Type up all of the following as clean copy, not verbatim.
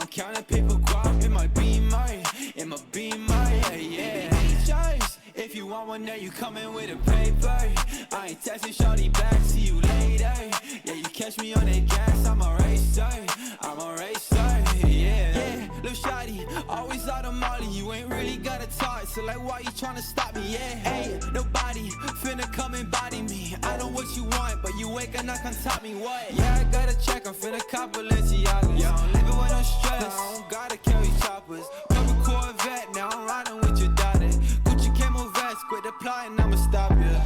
I'm counting paper guap, it might be mine, yeah. Choice. If you want one, then you coming with a paper. I ain't texting shorty back, see you later. Yeah, you catch me on that gas, I'm a racer, yeah. Lil' shawty, always out of Molly, you ain't really got a talk, so like why you tryna stop me, yeah? Hey, nobody finna come and body me, I know what you want, but you ain't gonna come top me, what? Yeah, I gotta check, I'm finna cop Balenciagas, yeah, I'm living with no stress, I don't gotta carry choppers, couple Corvette, now I'm riding with your daughter, Gucci camo vest, quit applying, I'ma stop ya,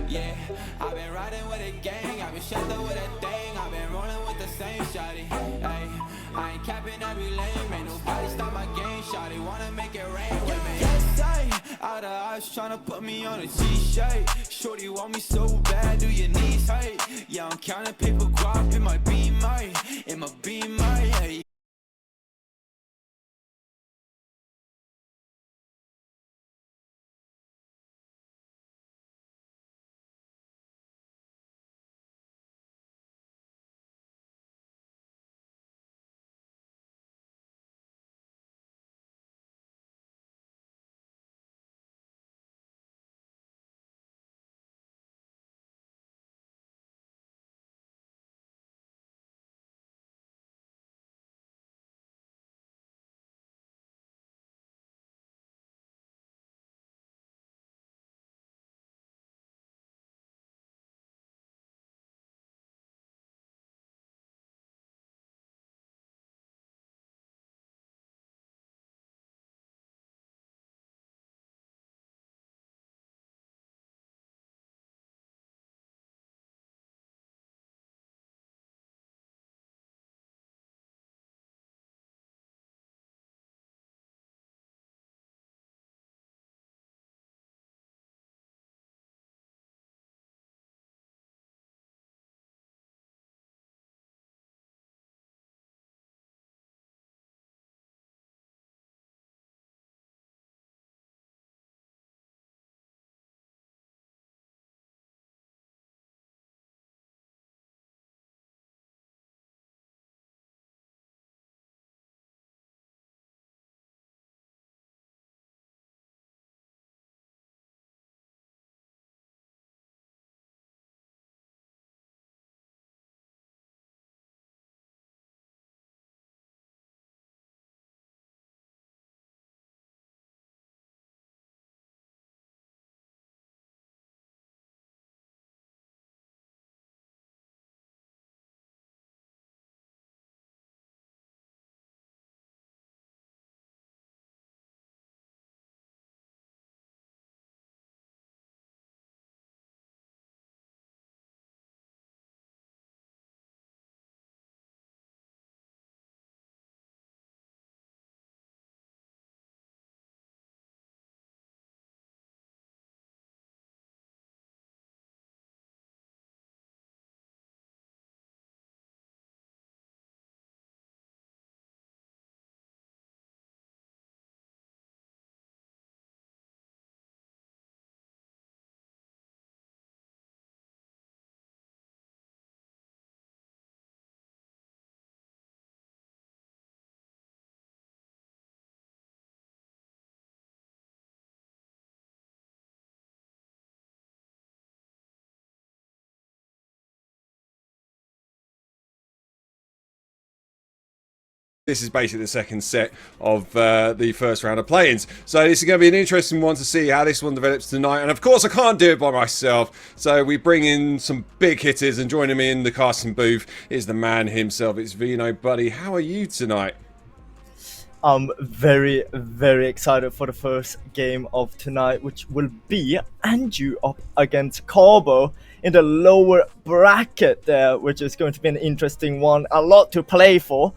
yeah, I've been riding with a gang, I've been shut up with a thing, I've been rolling with the same shawty, hey, I ain't capping every lane, ain't nobody stop my game, shawty wanna make it rain with me. Yes, out of eyes tryna put me on a t-shirt. Shorty want me so bad, do your knees hurt? Yeah, I'm counting paper guap, it might be mine, yeah. This is basically the second set of the first round of play-ins. So this is going to be an interesting one to see how this one develops tonight. And of course, I can't do it by myself. So we bring in some big hitters, and joining me in the casting booth is the man himself. It's Vino. Buddy, how are you tonight? I'm very, very excited for the first game of tonight, which will be Andrew up against Carbo in the lower bracket there, which is going to be an interesting one. A lot to play for,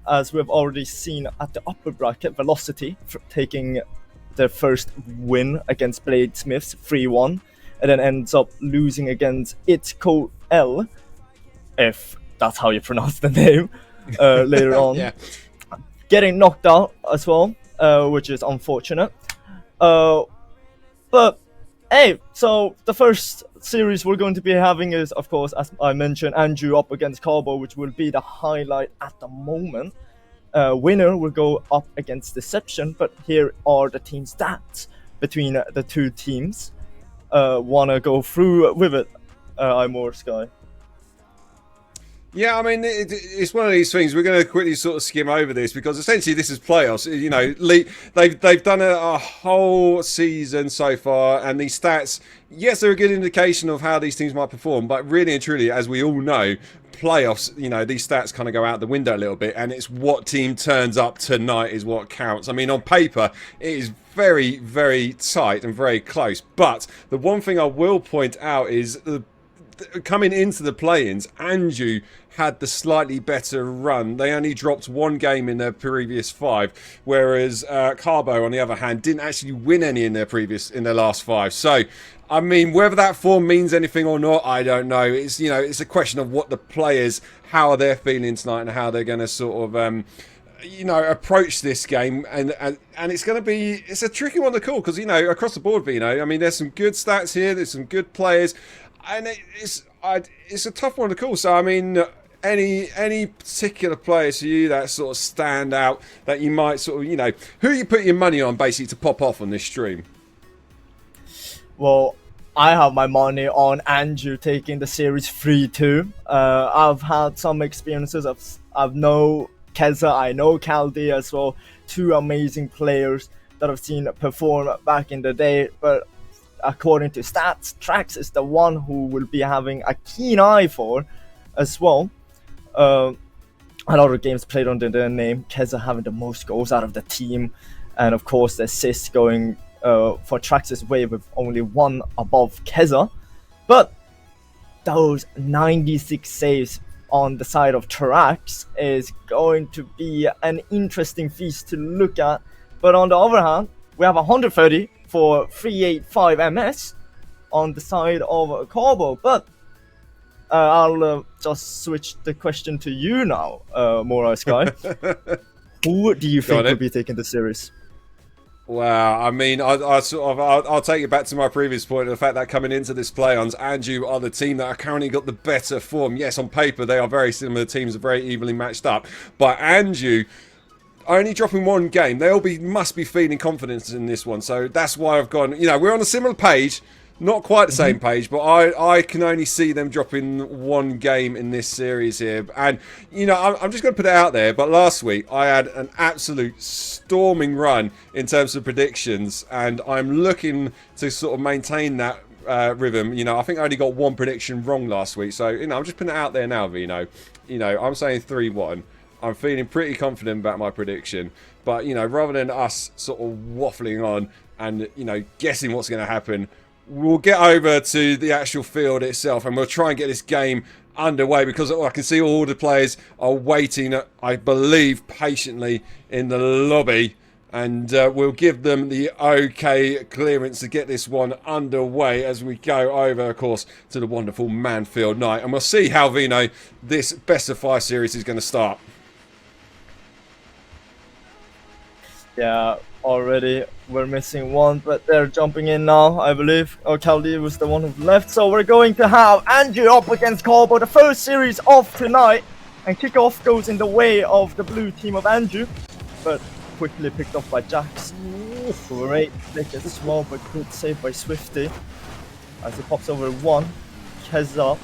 as we've already seen at the upper bracket, Velocity taking their first win against Bladesmiths 3-1, and then ends up losing against Itco L, if that's how you pronounce the name, later on. Yeah. Getting knocked out as well, which is unfortunate. But hey, so the first series we're going to be having is, of course, as I mentioned, Andrew up against Carbo, which will be the highlight at the moment. winner will go up against Deception, but here are the team stats between the two teams. Wanna go through with it, Imore Sky? Yeah, I mean, it's one of these things. We're going to quickly sort of skim over this because essentially this is playoffs. You know, they've done a whole season so far, and these stats, yes, they're a good indication of how these teams might perform. But really and truly, as we all know, playoffs, you know, these stats kind of go out the window a little bit, and it's what team turns up tonight is what counts. I mean, on paper, it is very, very tight and very close. But the one thing I will point out is coming into the play-ins, Anju had the slightly better run. They only dropped one game in their previous 5, whereas Carbo, on the other hand, didn't actually win any in their last 5. So, I mean, whether that form means anything or not, I don't know. It's, you know, it's a question of what the players, how they're feeling tonight, and how they're going to sort of you know, approach this game, and it's going to be, it's a tricky one to call because, you know, across the board, Vino, I mean, there's some good stats here, there's some good players, and it's a tough one to call. So I mean, any particular players for you that sort of stand out that you might sort of, you know, who you put your money on basically to pop off on this stream? Well, I have my money on Anju taking the series 3-2. I've had some experiences. I've known Keza, I know Caldi as well. 2 amazing players that I've seen perform back in the day. But according to stats, Trax is the one who will be having a keen eye for as well. A lot of games played under their name. Keza having the most goals out of the team. And of course, the assists going for Trax's way with only 1 above Keza. But those 96 saves on the side of Trax is going to be an interesting feast to look at. But on the other hand, we have 130 for 385 MS on the side of Carbo. But I'll just switch the question to you now, Mora Sky. Who do you think will be taking the series? Wow, I mean, I'll take it back to my previous point of the fact that coming into this play-ons, Anju are the team that are currently got the better form. Yes, on paper they are very similar teams, are very evenly matched up, but Anju only dropping 1 game, must be feeling confidence in this one. So that's why I've gone, you know, we're on a similar page, not quite the same page, but I can only see them dropping 1 game in this series here. And, you know, I'm just going to put it out there, but last week I had an absolute storming run in terms of predictions, and I'm looking to sort of maintain that rhythm. You know, I think I only got 1 prediction wrong last week, so, you know, I'm just putting it out there now, Vino. You know, I'm saying 3-1. I'm feeling pretty confident about my prediction, but, you know, rather than us sort of waffling on and, you know, guessing what's going to happen, we'll get over to the actual field itself and we'll try and get this game underway, because I can see all the players are waiting, I believe, patiently in the lobby, and we'll give them the okay clearance to get this one underway as we go over, of course, to the wonderful Manfield night, and we'll see how, Vino, this best of 5 series is going to start. Yeah, already we're missing 1, but they're jumping in now, I believe. Oh, Caldi was the one who left, so we're going to have Anju up against Carbo, the first series of tonight, and kickoff goes in the way of the blue team of Anju, but quickly picked off by Jax. Great flick as well, but good save by Swifty as he pops over 1. Keza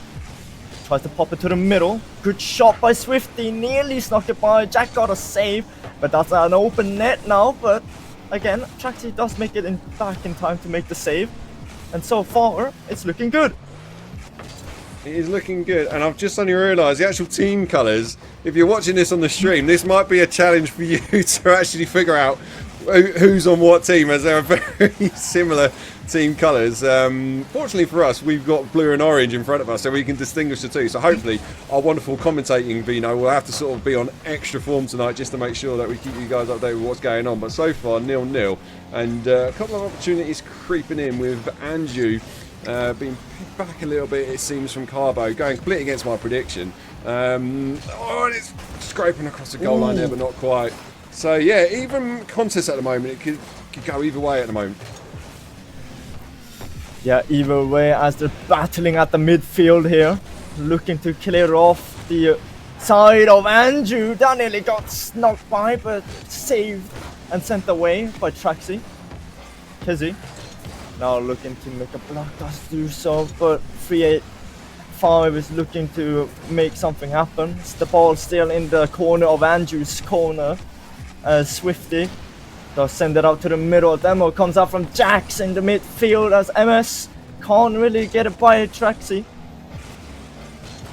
tries to pop it to the middle. Good shot by Swifty, nearly snuck it by. Jack got a save, but that's an open net now. But again, Traxy does make it back in time to make the save. And so far, it's looking good. It is looking good, and I've just only realised the actual team colours. If you're watching this on the stream, this might be a challenge for you to actually figure out who's on what team, as they're very similar team colours. Fortunately for us, we've got blue and orange in front of us, so we can distinguish the two. So hopefully our wonderful commentating Vino will have to sort of be on extra form tonight just to make sure that we keep you guys updated with what's going on. But so far, 0-0, and a couple of opportunities creeping in with Anju being picked back a little bit, it seems, from Carbo, going completely against my prediction. And it's scraping across the goal line there, but not quite. So yeah, even contest at the moment, it could go either way at the moment. Yeah, either way, as they're battling at the midfield here, looking to clear off the side of Andrew. That nearly got knocked by, but saved and sent away by Traxi. Kizzy now looking to make a block, does do so, but 385 is looking to make something happen. It's the ball still in the corner of Andrew's corner. Swifty does send it out to the middle. Demo comes out from Jax in the midfield as MS can't really get it by Traxi.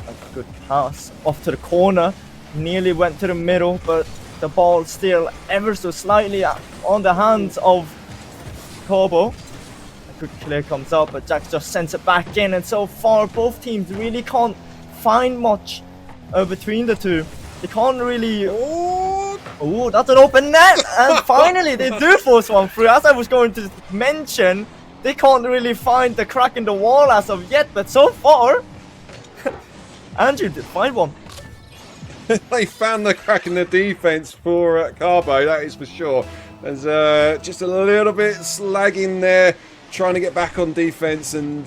A good pass off to the corner. Nearly went to the middle, but the ball still ever so slightly on the hands of Corbo. A good clear comes out, but Jax just sends it back in, and so far both teams really can't find much between the two. They can't really... Oh, that's an open net! And finally they do force one through. As I was going to mention, they can't really find the crack in the wall as of yet, but so far Andrew did find one. They found the crack in the defense for Carbo, that is for sure. There's just a little bit slagging there, trying to get back on defense, and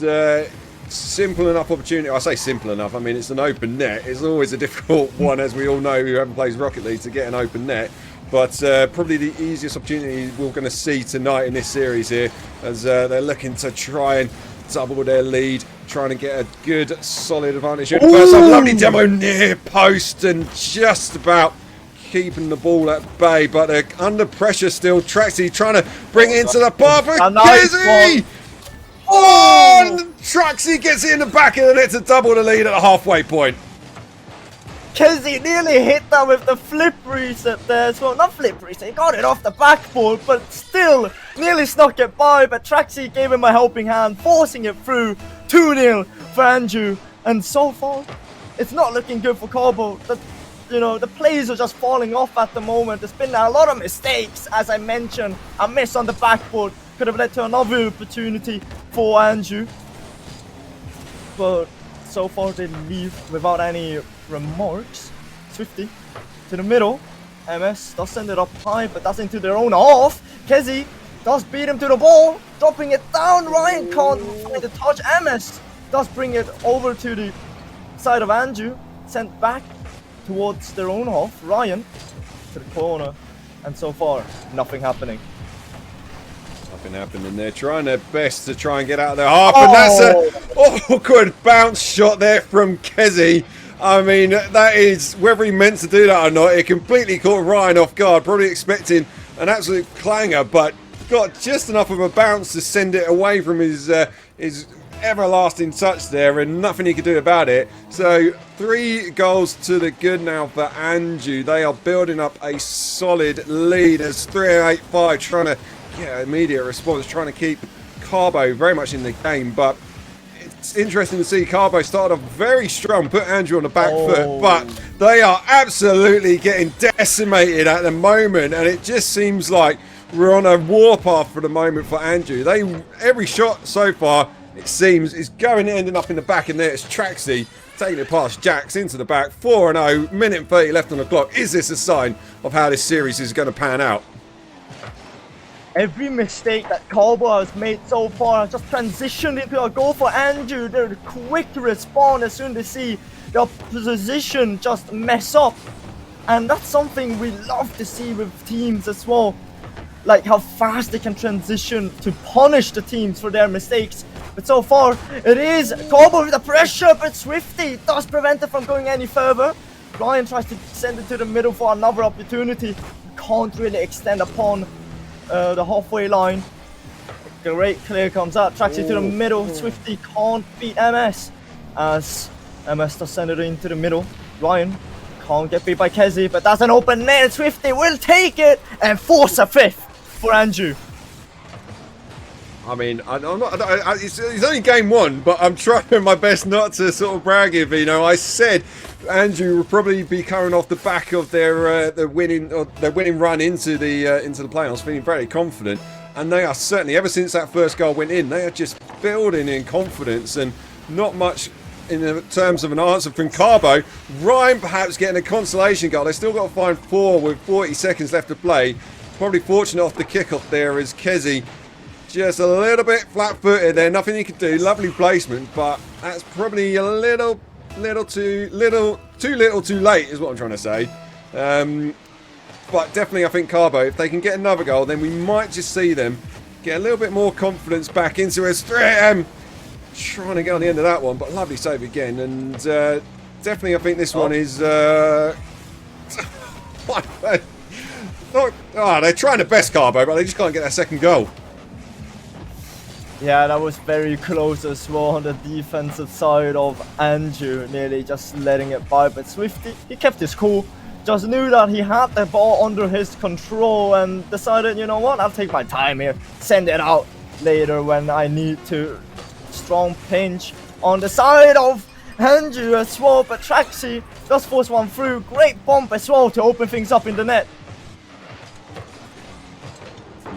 simple enough opportunity. I say simple enough, I mean it's an open net. It's always a difficult one, as we all know who haven't played Rocket League, to get an open net. But probably the easiest opportunity we're going to see tonight in this series here, as they're looking to try and double their lead, trying to get a good solid advantage. First up, lovely demo near post and just about keeping the ball at bay, but they're under pressure still. Traxi trying to bring it into the path for Kizzy! Oh, and Traxi gets it in the back of the net to double the lead at the halfway point. Kizzy nearly hit that with the flip reset there as well. Not flip reset, he got it off the backboard, but still nearly snuck it by. But Traxi gave him a helping hand, forcing it through. 2-0 for Andrew. And so far, it's not looking good for Corbo. The plays are just falling off at the moment. There's been a lot of mistakes, as I mentioned. A miss on the backboard could have led to another opportunity for Andrew. But so far they leave without any remarks. Swifty to the middle. MS does send it up high, but that's into their own half. Kezi does beat him to the ball, dropping it down. Ryan can't find the touch. MS does bring it over to the side of Andrew, sent back towards their own half. Ryan to the corner, and so far nothing happening. Nothing happening. They're trying their best to try and get out of their half, and that's an awkward bounce shot there from Kezi. I mean, that is, whether he meant to do that or not, it completely caught Ryan off guard, probably expecting an absolute clanger, but got just enough of a bounce to send it away from his everlasting touch there, and nothing he could do about it. So 3 goals to the good now for Andrew. They are building up a solid lead as 385 trying to get an immediate response, trying to keep Carbo very much in the game. But it's interesting to see Carbo started off very strong, put Andrew on the back foot, but they are absolutely getting decimated at the moment, and it just seems like we're on a warpath for the moment for Andrew. Every shot so far, it seems, is ending up in the back, and there it's Traxi taking it past Jax into the back. 4-0, minute and 30 left on the clock. Is this a sign of how this series is going to pan out? Every mistake that Corbo has made so far has just transitioned into a goal for Andrew. They're the quick response as soon as they see the opposition just mess up. And that's something we love to see with teams as well. Like how fast they can transition to punish the teams for their mistakes. But so far, it is Corbo with the pressure, but Swifty does prevent it from going any further. Ryan tries to send it to the middle for another opportunity. Can't really extend upon the halfway line. A great clear comes out, tracks it to the middle. Swifty can't beat MS as MS does send it into the middle. Ryan can't get beat by Kezi, but that's an open net. Swifty will take it and force a 5th for Andrew. I mean, it's only game 1, but I'm trying my best not to sort of brag it. You know, I said Andrew will probably be coming off the back of their winning run into the playoffs, feeling very confident, and they are certainly, ever since that first goal went in, they are just building in confidence, and not much in terms of an answer from Carbo. Ryan perhaps getting a consolation goal. They still got to find 4 with 40 seconds left to play. Probably fortunate off the kickoff there as Kezi just a little bit flat-footed there. Nothing he could do. Lovely placement, but that's probably a little too little, too late is what I'm trying to say. But definitely, I think Carbo, if they can get another goal, then we might just see them get a little bit more confidence back into us. 3M trying to get on the end of that one, but lovely save again. And definitely, I think this one is. They're trying the best, Carbo, but they just can't get that second goal. Yeah, that was very close as well on the defensive side of Andrew, nearly just letting it by. But Swifty, he kept his cool, just knew that he had the ball under his control and decided, you know what, I'll take my time here, send it out later when I need to. Strong pinch on the side of Andrew as well, but Traxi does force one through. Great bump as well to open things up in the net.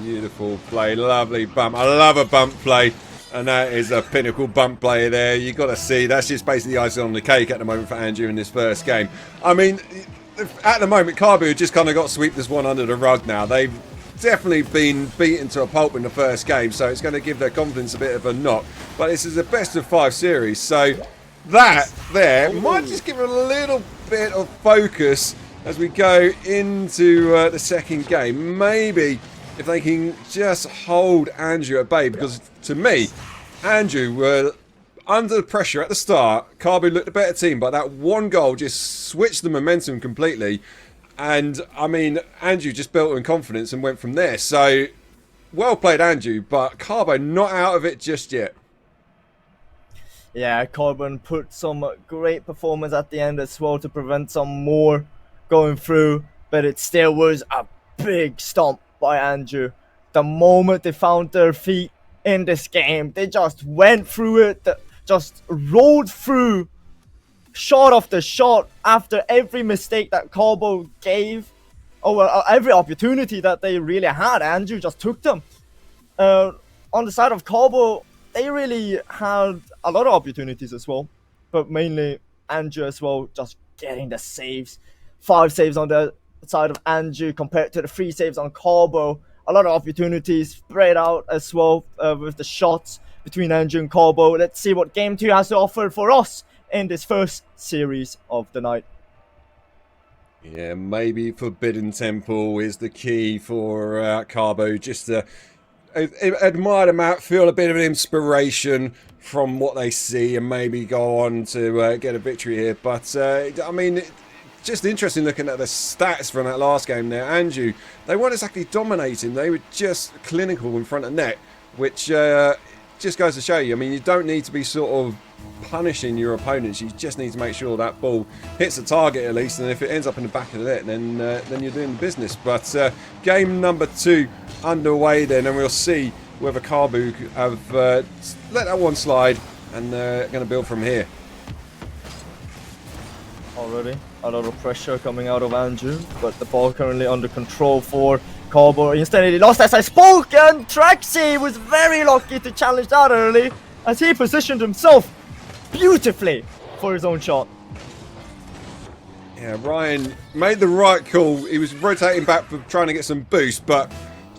Beautiful play, lovely bump. I love a bump play, and that is a pinnacle bump play there. You got to see, that's just basically icing on the cake at the moment for Andrew in this first game. I mean, at the moment, Carbu just kind of got sweep this one under the rug now. They've definitely been beaten to a pulp in the first game, so it's going to give their confidence a bit of a knock. But this is a best of 5 series, so that there might just give it a little bit of focus as we go into the second game. Maybe if they can just hold Andrew at bay, because to me, Andrew were under the pressure at the start. Carbu looked a better team, but that one goal just switched the momentum completely. And, I mean, Andrew just built in confidence and went from there. So, well played, Andrew, but Carbo not out of it just yet. Yeah, Corbin put some great performance at the end as well to prevent some more going through. But it still was a big stomp by Andrew. The moment they found their feet in this game, they just went through it, just rolled through. Shot after shot after every mistake that Carbo gave, or every opportunity that they really had, Andrew just took them. On the side of Carbo, they really had a lot of opportunities as well, but mainly Andrew as well, just getting the saves. 5 saves on the side of Andrew compared to the 3 saves on Carbo. A lot of opportunities spread out as well with the shots between Andrew and Carbo. Let's see what Game 2 has to offer for us in this first series of the night. Yeah, maybe Forbidden Temple is the key for Carbo. Just to admire them out, feel a bit of an inspiration from what they see, and maybe go on to get a victory here. But, I mean, just interesting looking at the stats from that last game there. Andrew, they weren't exactly dominating. They were just clinical in front of net, which just goes to show you, I mean, you don't need to be sort of punishing your opponents. You just need to make sure that ball hits the target at least, and if it ends up in the back of the net, then you're doing the business. But game number 2 underway then, and we'll see whether Carbu have let that one slide and going to build from here. Already a lot of pressure coming out of Andrew, but the ball currently under control for Carbo. Instead he lost as I spoke, and Traxi was very lucky to challenge that early as he positioned himself beautifully for his own shot. Yeah, Ryan made the right call. He was rotating back for trying to get some boost, but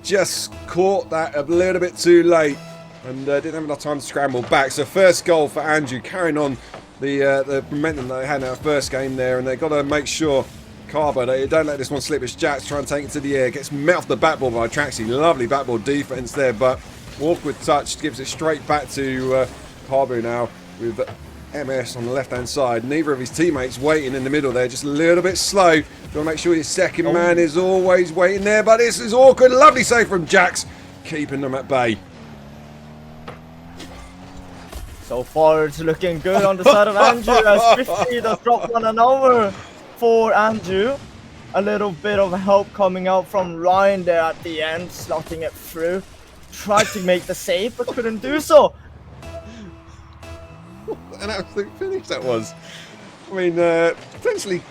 just caught that a little bit too late and didn't have enough time to scramble back. So first goal for Andrew, carrying on the momentum that they had in that first game there, and they've got to make sure Carbo, they don't let this one slip as Jax trying to take it to the air, gets met off the backboard by Traxi. Lovely backboard defense there, but awkward touch gives it straight back to Carbo now with MS on the left hand side. Neither of his teammates waiting in the middle there, just a little bit slow. You want to make sure your second man is always waiting there, but this is awkward. Lovely save from Jax, keeping them at bay. So far it's looking good on the side of Andrew as 50 does drop one and over for Andrew. A little bit of help coming out from Ryan there at the end, slotting it through. Tried to make the save but couldn't do so. An absolute finish that was. I mean, potentially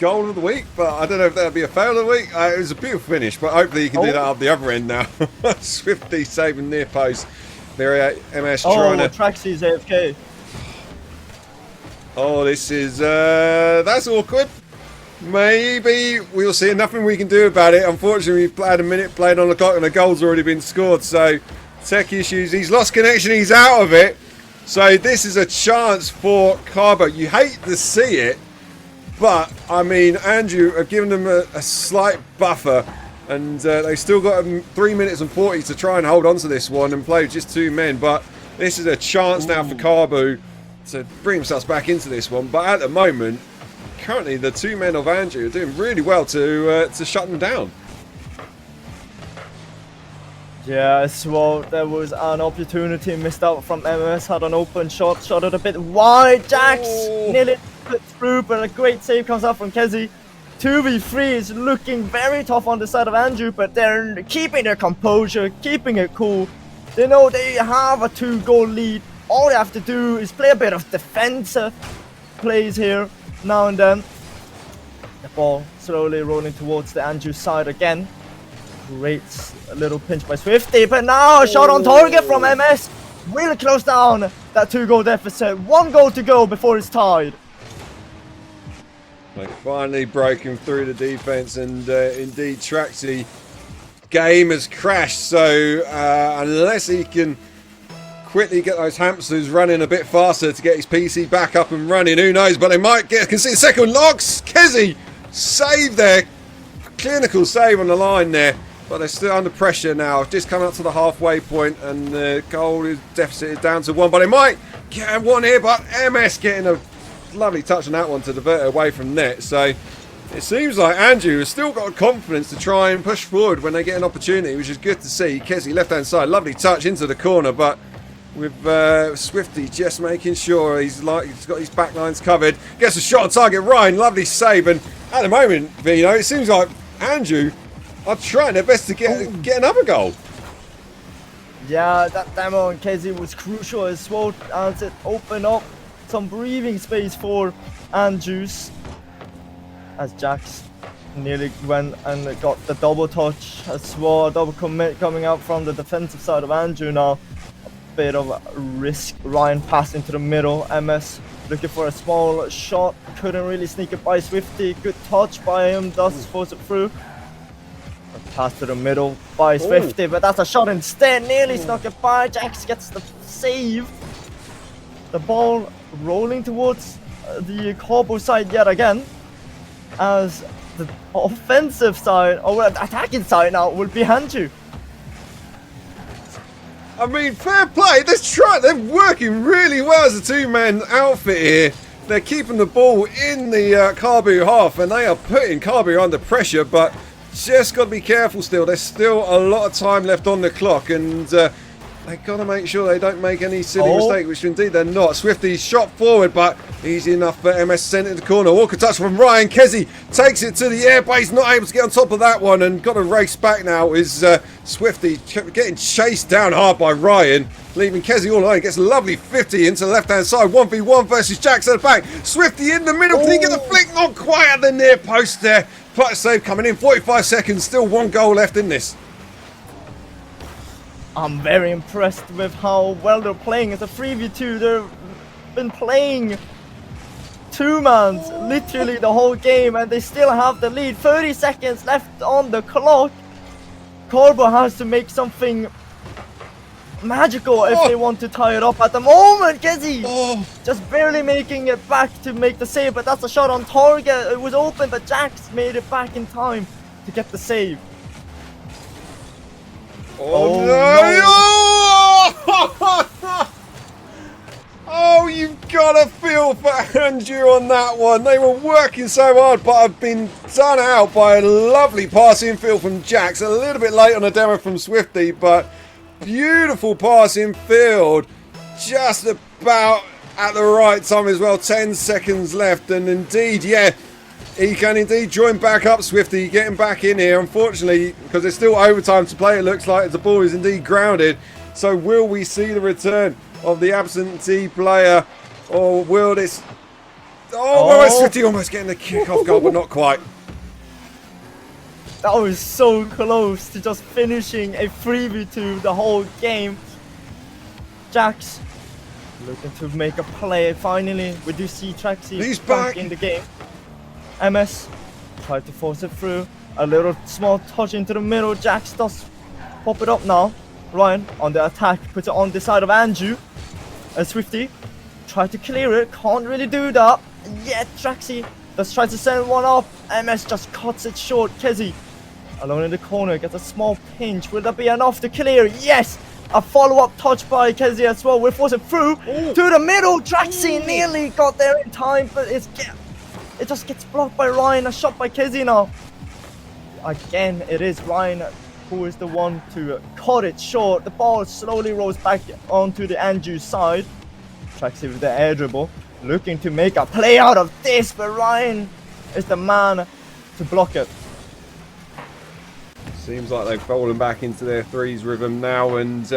goal of the week, but I don't know if that would be a fail of the week. It was a beautiful finish, but hopefully you can do that up the other end now. Swifty saving near post. There, MS trying to. Traxi's AFK. Oh, this is that's awkward. Maybe we'll see. Nothing we can do about it. Unfortunately, we've had a minute played on the clock and the goal's already been scored. So, tech issues. He's lost connection. He's out of it. So this is a chance for Carbo. You hate to see it, But, I mean, Andrew have given them a slight buffer, and they still got 3 minutes and 40 to try and hold on to this one and play with just 2 men. But this is a chance now for Carbu to bring themselves back into this one. But at the moment, currently the 2 men of Andrew are doing really well to shut them down. Yes, well, there was an opportunity missed out from MS, had an open shot, shot it a bit wide. Jax nearly put through, but a great save comes out from Kezi. 2v3 is looking very tough on the side of Andrew, but they're keeping their composure, keeping it cool. They know they have a 2-goal lead. All they have to do is play a bit of defensive plays here now and then. The ball slowly rolling towards the Andrew side again. Great little pinch by Swifty, but now a shot on target from MS. Really close down that 2-goal deficit. 1 goal to go before it's tied. Like finally broken through the defense, and indeed Traxy game has crashed. So unless he can quickly get those hamsters running a bit faster to get his PC back up and running, who knows? But they might get concede second. Locks Kezi save there, clinical save on the line there. But they're still under pressure now. Just coming up to the halfway point, and the goal deficit is down to 1. But they might get 1 here. But MS getting a lovely touch on that one to divert it away from net. So it seems like Andrew has still got confidence to try and push forward when they get an opportunity, which is good to see. Kezi left hand side, lovely touch into the corner, but with Swifty just making sure he's got his back lines covered. Gets a shot on target. Ryan, lovely save. And at the moment, Vino, it seems like Andrew are trying their best to get another goal. Yeah, that demo on Kezi was crucial as well, as it opened up some breathing space for Andrews, as Jax nearly went and got the double touch as well. A double commit coming out from the defensive side of Andrew now. A bit of a risk. Ryan passing to the middle. MS looking for a small shot. Couldn't really sneak it by Swifty. Good touch by him. Does force it through. Pass to the middle by Swifty, but that's a shot instead. Nearly snuck it by. Jax gets the save. The ball rolling towards the Corbo side yet again, as the offensive side, or attacking side now, will be Hanju. I mean, fair play. They're working really well as a 2-man outfit here. They're keeping the ball in the Carbu half, and they are putting Carbu under pressure, but just got to be careful still. There's still a lot of time left on the clock, and they've got to make sure they don't make any silly mistake, which indeed they're not. Swifty shot forward, but easy enough for MS sent in the corner. Walker touch from Ryan. Kezi takes it to the air, but he's not able to get on top of that one, and got to race back now is Swifty getting chased down hard by Ryan, leaving Kezi all alone. Gets a lovely 50 into the left-hand side. 1v1 versus Jax at the back. Swifty in the middle. Can he get the flick? Not quite at the near post there. Clutch save coming in. 45 seconds. Still 1 goal left in this. I'm very impressed with how well they're playing. It's a 3v2. They've been playing 2-mans literally the whole game, and they still have the lead. 30 seconds left on the clock. Corbo has to make something magical if they want to tie it up at the moment. Kezi just barely making it back to make the save, but that's a shot on target. It was open, but Jax made it back in time to get the save. Oh no! Oh, you've got to feel for Andrew on that one. They were working so hard, but have been done out by a lovely passing field from Jax. A little bit late on the demo from Swifty, but beautiful passing field. Just about at the right time as well. 10 seconds left, and indeed, yeah, he can indeed join back up. Swifty getting back in here. Unfortunately, because there's still overtime to play, it looks like the ball is indeed grounded. So will we see the return of the absentee player, or will this... Swifty almost getting the kick-off goal, but not quite. That was so close to just finishing a 3v2 the whole game. Jax looking to make a play. Finally, we do see Traxy back in the game. MS tried to force it through. A little small touch into the middle. Jax does pop it up now. Ryan on the attack, puts it on the side of Andrew. Swifty tried to clear it, can't really do that. Yet Traxy Let's try to send one up. MS just cuts it short. Kezi alone in the corner, gets a small pinch. Will that be enough to clear? Yes! A follow-up touch by Kezi as well. We're forcing through to the middle. Traxi nearly got there in time, but it just gets blocked by Ryan. A shot by Kezi now. Again, it is Ryan who is the one to cut it short. The ball slowly rolls back onto the Anju side. Traxi with the air dribble, looking to make a play out of this, but Ryan is the man to block it. Seems like they've fallen back into their threes rhythm now, and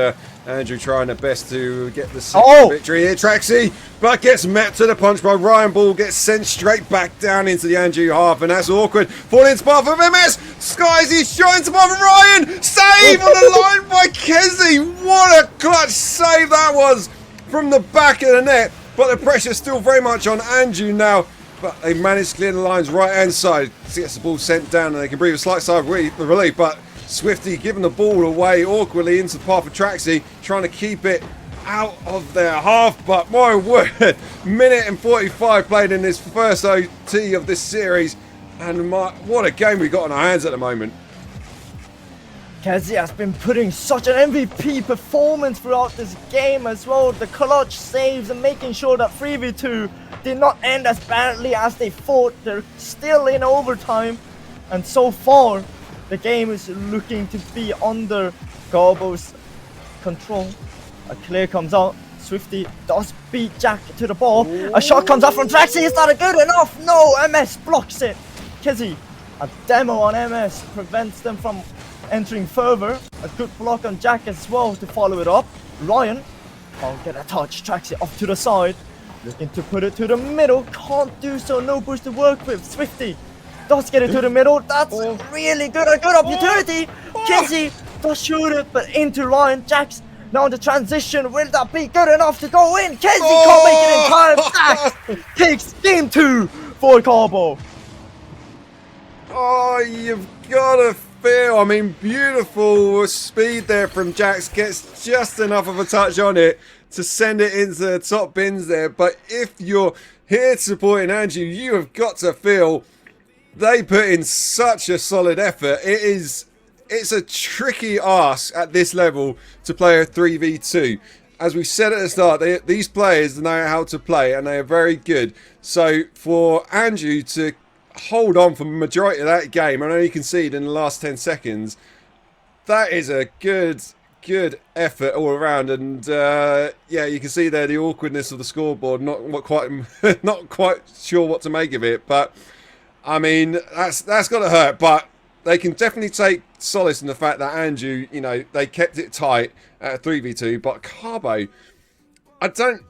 Andrew trying their best to get the victory here. Traxi, but gets met to the punch by Ryan. Ball gets sent straight back down into the Andrew half, and that's awkward. Falling into path of MS. Skies shot into path of Ryan. Save on the line by Kezi. What a clutch save that was from the back of the net. But the pressure's still very much on Andrew now. But they managed to clear the lines right hand side. Gets the ball sent down and they can breathe a slight sigh of relief. But Swifty giving the ball away awkwardly into the path of Traxi, trying to keep it out of their half. But my word, minute and 45 played in this first OT of this series. And what a game we got on our hands at the moment. Kezi has been putting such an MVP performance throughout this game as well. The clutch saves and making sure that 3v2 did not end as badly as they thought. They're still in overtime, and so far the game is looking to be under Garbo's control. A clear comes out. Swifty does beat Jack to the ball. A shot comes out from Traxi. Is that good enough? No, MS blocks it. Kezi, a demo on MS prevents them from entering further. A good block on Jack as well to follow it up. Ryan can't get a touch. Traxi off to the side, looking to put it to the middle. Can't do so. No boost to work with. Swifty does get it to the middle. That's really good. A good opportunity. Kezi does shoot it, but into Ryan. Jack's now in the transition. Will that be good enough to go in? Kezi can't make it in time. Jack takes game 2 for Garbo. Oh, you've got to feel, I mean, beautiful speed there from Jax. Gets just enough of a touch on it to send it into the top bins there. But if you're here supporting Andrew, you have got to feel they put in such a solid effort. It's a tricky ask at this level to play a 3v2. As we said at the start, these players know how to play and they are very good. So for Andrew to hold on for the majority of that game and only concede in the last 10 seconds, that is a good effort all around. And yeah, you can see there the awkwardness of the scoreboard. Not quite sure what to make of it, but I mean that's got to hurt. But they can definitely take solace in the fact that Andrew, you know, they kept it tight at a 3v2. But Carbo, I don't.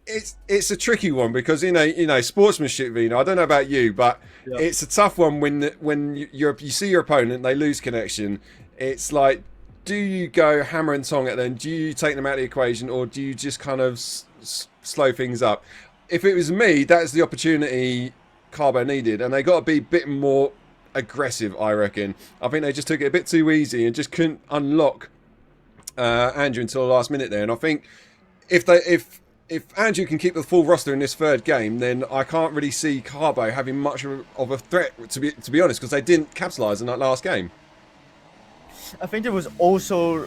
It's a tricky one because you know sportsmanship, Vino. I don't know about you, but it's a tough one when you see your opponent, they lose connection. It's like, do you go hammer and tong at them? Do you take them out of the equation, or do you just kind of slow things up? If it was me, that's the opportunity Carbo needed, and they got to be a bit more aggressive. I reckon. I think they just took it a bit too easy and just couldn't unlock Andrew until the last minute there. And I think if Andrew can keep the full roster in this third game, then I can't really see Carbo having much of a threat, to be honest, because they didn't capitalise in that last game. I think there was also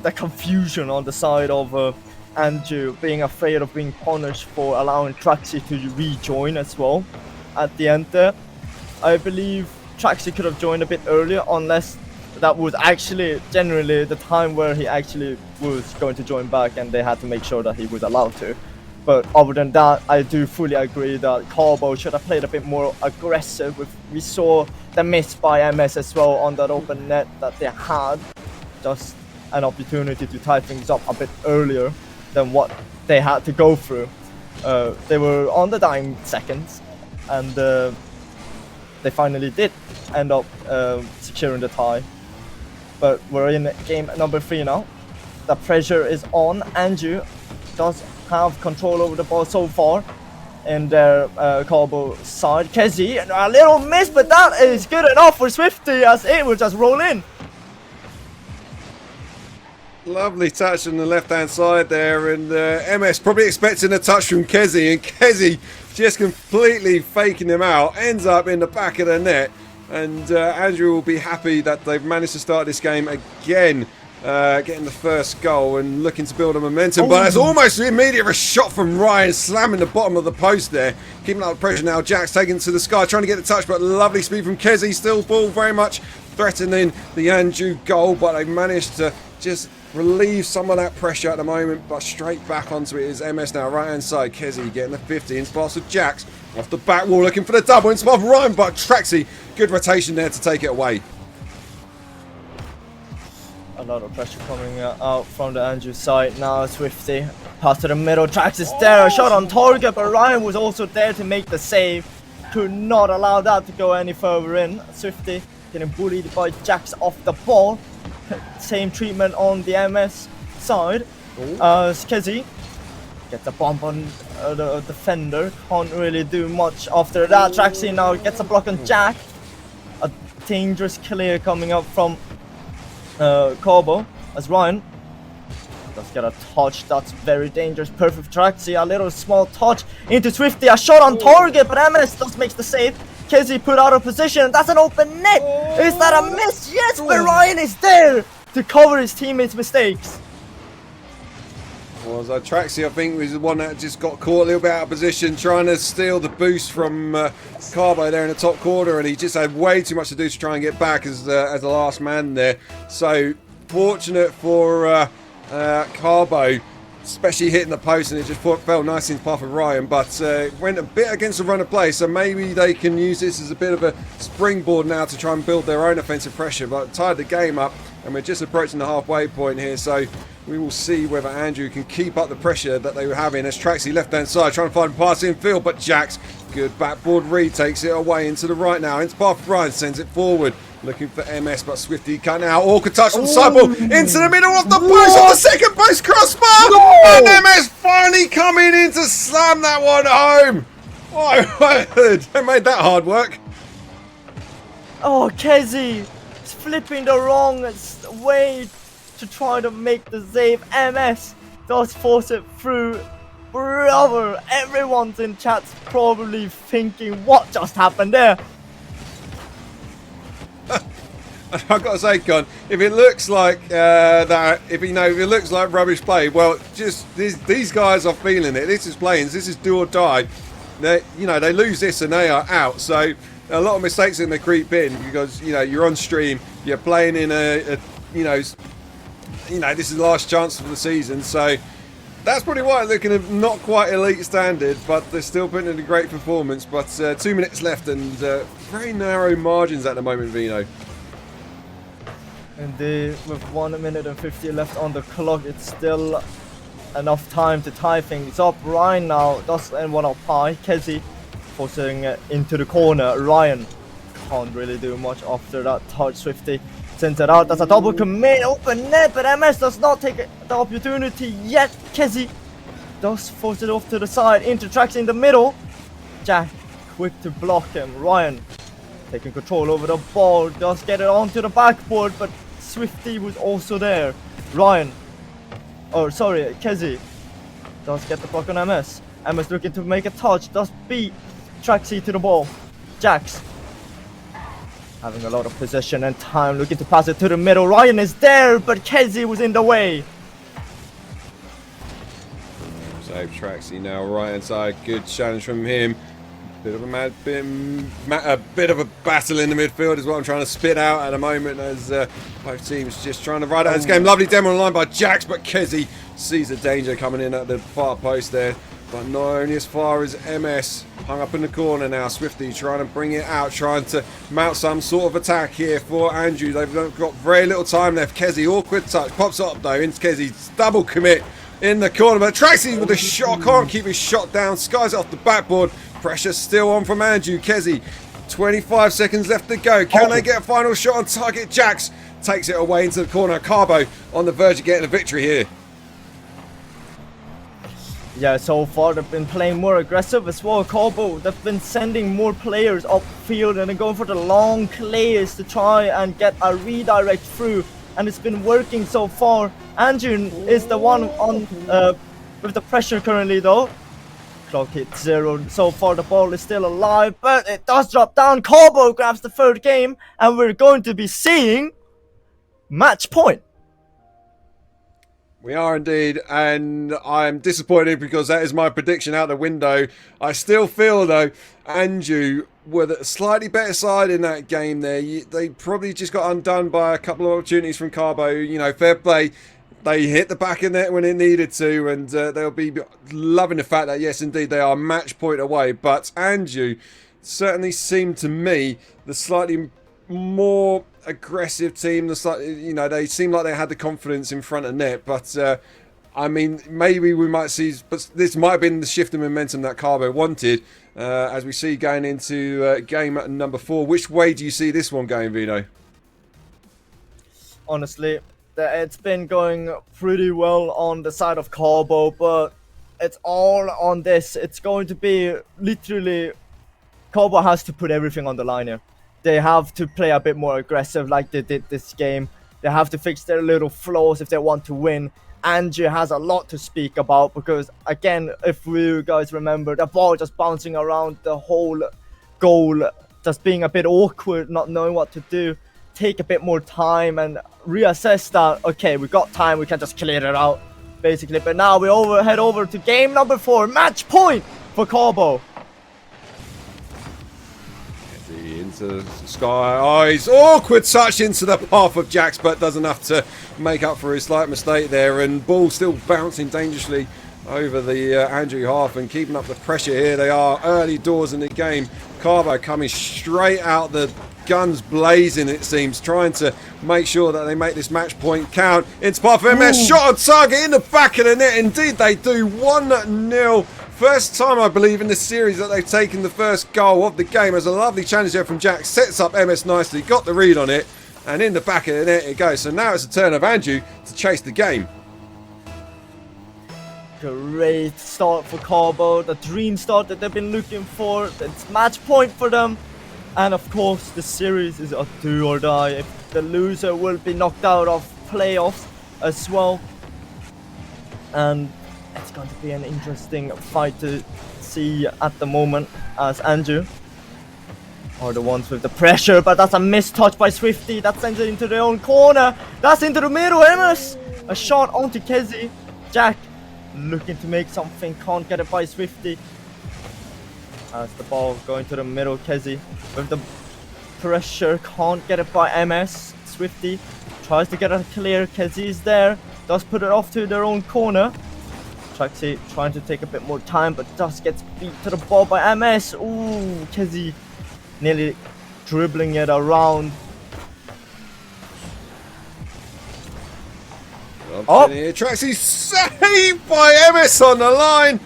the confusion on the side of Andrew being afraid of being punished for allowing Traxi to rejoin as well at the end there. I believe Traxi could have joined a bit earlier, unless that was actually generally the time where he actually was going to join back and they had to make sure that he was allowed to. But other than that, I do fully agree that Carbo should have played a bit more aggressive. We saw the miss by MS as well on that open net that they had. Just an opportunity to tie things up a bit earlier than what they had to go through. They were on the dying seconds, and they finally did end up securing the tie. But we're in game number 3 now. The pressure is on. Andrew does have control over the ball so far in their Carbo side. Kezi, a little miss, but that is good enough for Swifty as it will just roll in. Lovely touch on the left-hand side there, and MS probably expecting a touch from Kezi, and Kezi just completely faking him out, ends up in the back of the net, and Andrew will be happy that they've managed to start this game again, getting the first goal and looking to build a momentum. But it's almost immediate a shot from Ryan, slamming the bottom of the post there, keeping up the pressure now. Jack's taking it to the sky, trying to get the touch, but lovely speed from Kezi, still ball very much threatening the Andrew goal, but they've managed to just relieve some of that pressure at the moment, but straight back onto it is MS now, right hand side. Kezi getting the 50 in spots of Jax off the back wall, looking for the double in spot of Ryan, but Traxy, good rotation there to take it away. A lot of pressure coming out from the Andrew side now. Swifty pass to the middle. Trax is there, a shot on target, but Ryan was also there to make the save. Could not allow that to go any further in. Swifty getting bullied by Jax off the ball. Same treatment on the MS side. Kezi gets a bump on the defender. Can't really do much after that. Traxy now gets a block on Jack. A dangerous clear coming up from Carbo as Ryan does get a touch. That's very dangerous. Perfect Traxy. A little small touch into Swifty. A shot on target, but MS does makes the save. Kezi put out of position. That's an open net. Is that a miss? Yes, but Ryan is there to cover his teammates' mistakes. Well, Traxy, I think, was the one that just got caught a little bit out of position, trying to steal the boost from Carbo there in the top corner, and he just had way too much to do to try and get back as the last man there. So fortunate for Carbo, especially hitting the post, and it just fell nicely in the path of Ryan, but went a bit against the run of play, so maybe they can use this as a bit of a springboard now to try and build their own offensive pressure, but tied the game up, and we're just approaching the halfway point here, so we will see whether Andrew can keep up the pressure that they were having as Traxy left-hand side trying to find a pass in field, but Jax, good backboard read, takes it away into the right now, into path of Ryan, sends it forward. Looking for MS, but Swifty cutting out. Awkward touch from sideball into the middle of the post on the second post crossbar. And MS finally coming in to slam that one home. Oh, they made that hard work. Oh, Kezi is flipping the wrong way to try to make the save. MS does force it through. Brother, everyone's in chat's probably thinking what just happened there. I've got to say, Con, if it looks like if it looks like rubbish play, well, just these guys are feeling it. This is playing. This is do or die. They lose this and they are out. So a lot of mistakes in the creep in because you're on stream, you're playing in this is the last chance for the season. So that's probably why looking at not quite elite standard, but they're still putting in a great performance. But 2 minutes left and very narrow margins at the moment, Vino. And with 1 minute and 50 left on the clock, it's still enough time to tie things up. Ryan now does end one up high. Kezi forcing into the corner. Ryan can't really do much after that touch. Swifty sends it out. That's a double commit. Open net, but MS does not take the opportunity yet. Kezi does force it off to the side. Into Trax in the middle. Jack quick to block him. Ryan taking control over the ball. Does get it onto the backboard, but Swifty was also there. Kezi does get the block on MS. MS looking to make a touch. Does beat Traxy to the ball. Jax having a lot of possession and time, looking to pass it to the middle. Ryan is there, but Kezi was in the way. Save Traxy now, right hand side. Good challenge from him. Bit of a bit of a battle in the midfield is what I'm trying to spit out at the moment as both teams just trying to ride out this game. Lovely demo on the line by Jax, but Kezi sees the danger coming in at the far post there. But not only as far as MS, hung up in the corner now. Swifty trying to bring it out, trying to mount some sort of attack here for Andrew. They've got very little time left. Kezi, awkward touch, pops up though into Kezi's double commit in the corner. But Traxy with a shot, can't keep his shot down, skies off the backboard. Pressure still on from Andrew. Kezi, 25 seconds left to go. Can they get a final shot on target? Jax takes it away into the corner. Carbo on the verge of getting a victory here. Yeah, so far they've been playing more aggressive as well. Carbo, they've been sending more players upfield and then going for the long clears to try and get a redirect through and it's been working so far. Andrew is the one on with the pressure currently though. Clock hit 0 so far, the ball is still alive, but it does drop down. Carbo grabs the third game, and we're going to be seeing match point. We are indeed, and I'm disappointed because that is my prediction out the window. I still feel though, Andrew were the slightly better side in that game there. They probably just got undone by a couple of opportunities from Carbo. You know, fair play. They hit the back of net when it needed to, and they'll be loving the fact that, yes, indeed, they are match point away. But Andrew certainly seemed to me the slightly more aggressive team. They seemed like they had the confidence in front of net. But, I mean, maybe we might see... But this might have been the shift in momentum that Carbo wanted, as we see going into game number 4. Which way do you see this one going, Vino? Honestly, it's been going pretty well on the side of Carbo, but it's all on this. It's going to be literally... Carbo has to put everything on the line here. They have to play a bit more aggressive like they did this game. They have to fix their little flaws if they want to win. Andrew has a lot to speak about because, again, if you guys remember, the ball just bouncing around the whole goal, just being a bit awkward, not knowing what to do. Take a bit more time and reassess that, okay, we got time, we can just clear it out, basically. But now we head over to game number 4, match point for Carbo. Into Sky. Oh, he's awkward touch into the path of Jax, but does enough to make up for his slight mistake there. And ball still bouncing dangerously over the Andrew half and keeping up the pressure here. They are early doors in the game. Carbo coming straight out, the guns blazing, it seems, trying to make sure that they make this match point count. Into path of MS, shot on target in the back of the net. Indeed they do. 1-0. First time, I believe, in this series that they've taken the first goal of the game. As a lovely challenge there from Jack, sets up MS nicely, got the read on it, and in the back of the net it goes. So now it's a turn of Andrew to chase the game. Great start for Carbo, the dream start that they've been looking for. It's match point for them, and of course the series is a do or die. If the loser will be knocked out of playoffs as well, and it's going to be an interesting fight to see at the moment, as Andrew are the ones with the pressure. But that's a missed touch by Swifty. That sends it into their own corner. That's into the middle. Emerson, a shot onto Kezi. Jack looking to make something, can't get it by Swifty. As the ball going to the middle, Kezi with the pressure, can't get it by MS. Swifty tries to get a clear. Kezi is there, does put it off to their own corner. Traxy trying to take a bit more time, but just gets beat to the ball by MS. Ooh, Kezi nearly dribbling it around. Oh, Traxy saved by MS on the line.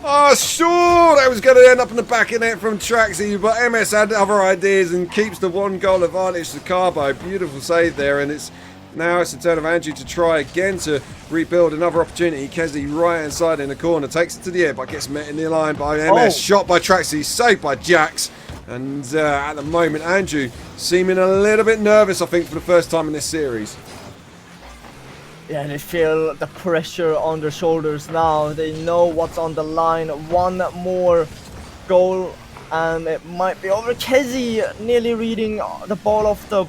Oh, sure, that was going to end up in the back of net from Traxy, but MS had other ideas and keeps the 1-goal advantage to Carbo. Beautiful save there, and now it's the turn of Andrew to try again to rebuild another opportunity. Kezi right hand side in the corner, takes it to the air, but gets met in the line by MS. Shot by Traxy, saved by Jax. And at the moment, Andrew seeming a little bit nervous, I think, for the first time in this series. Yeah, they feel the pressure on their shoulders now. They know what's on the line. One more goal and it might be over. Kezi nearly reading the ball off the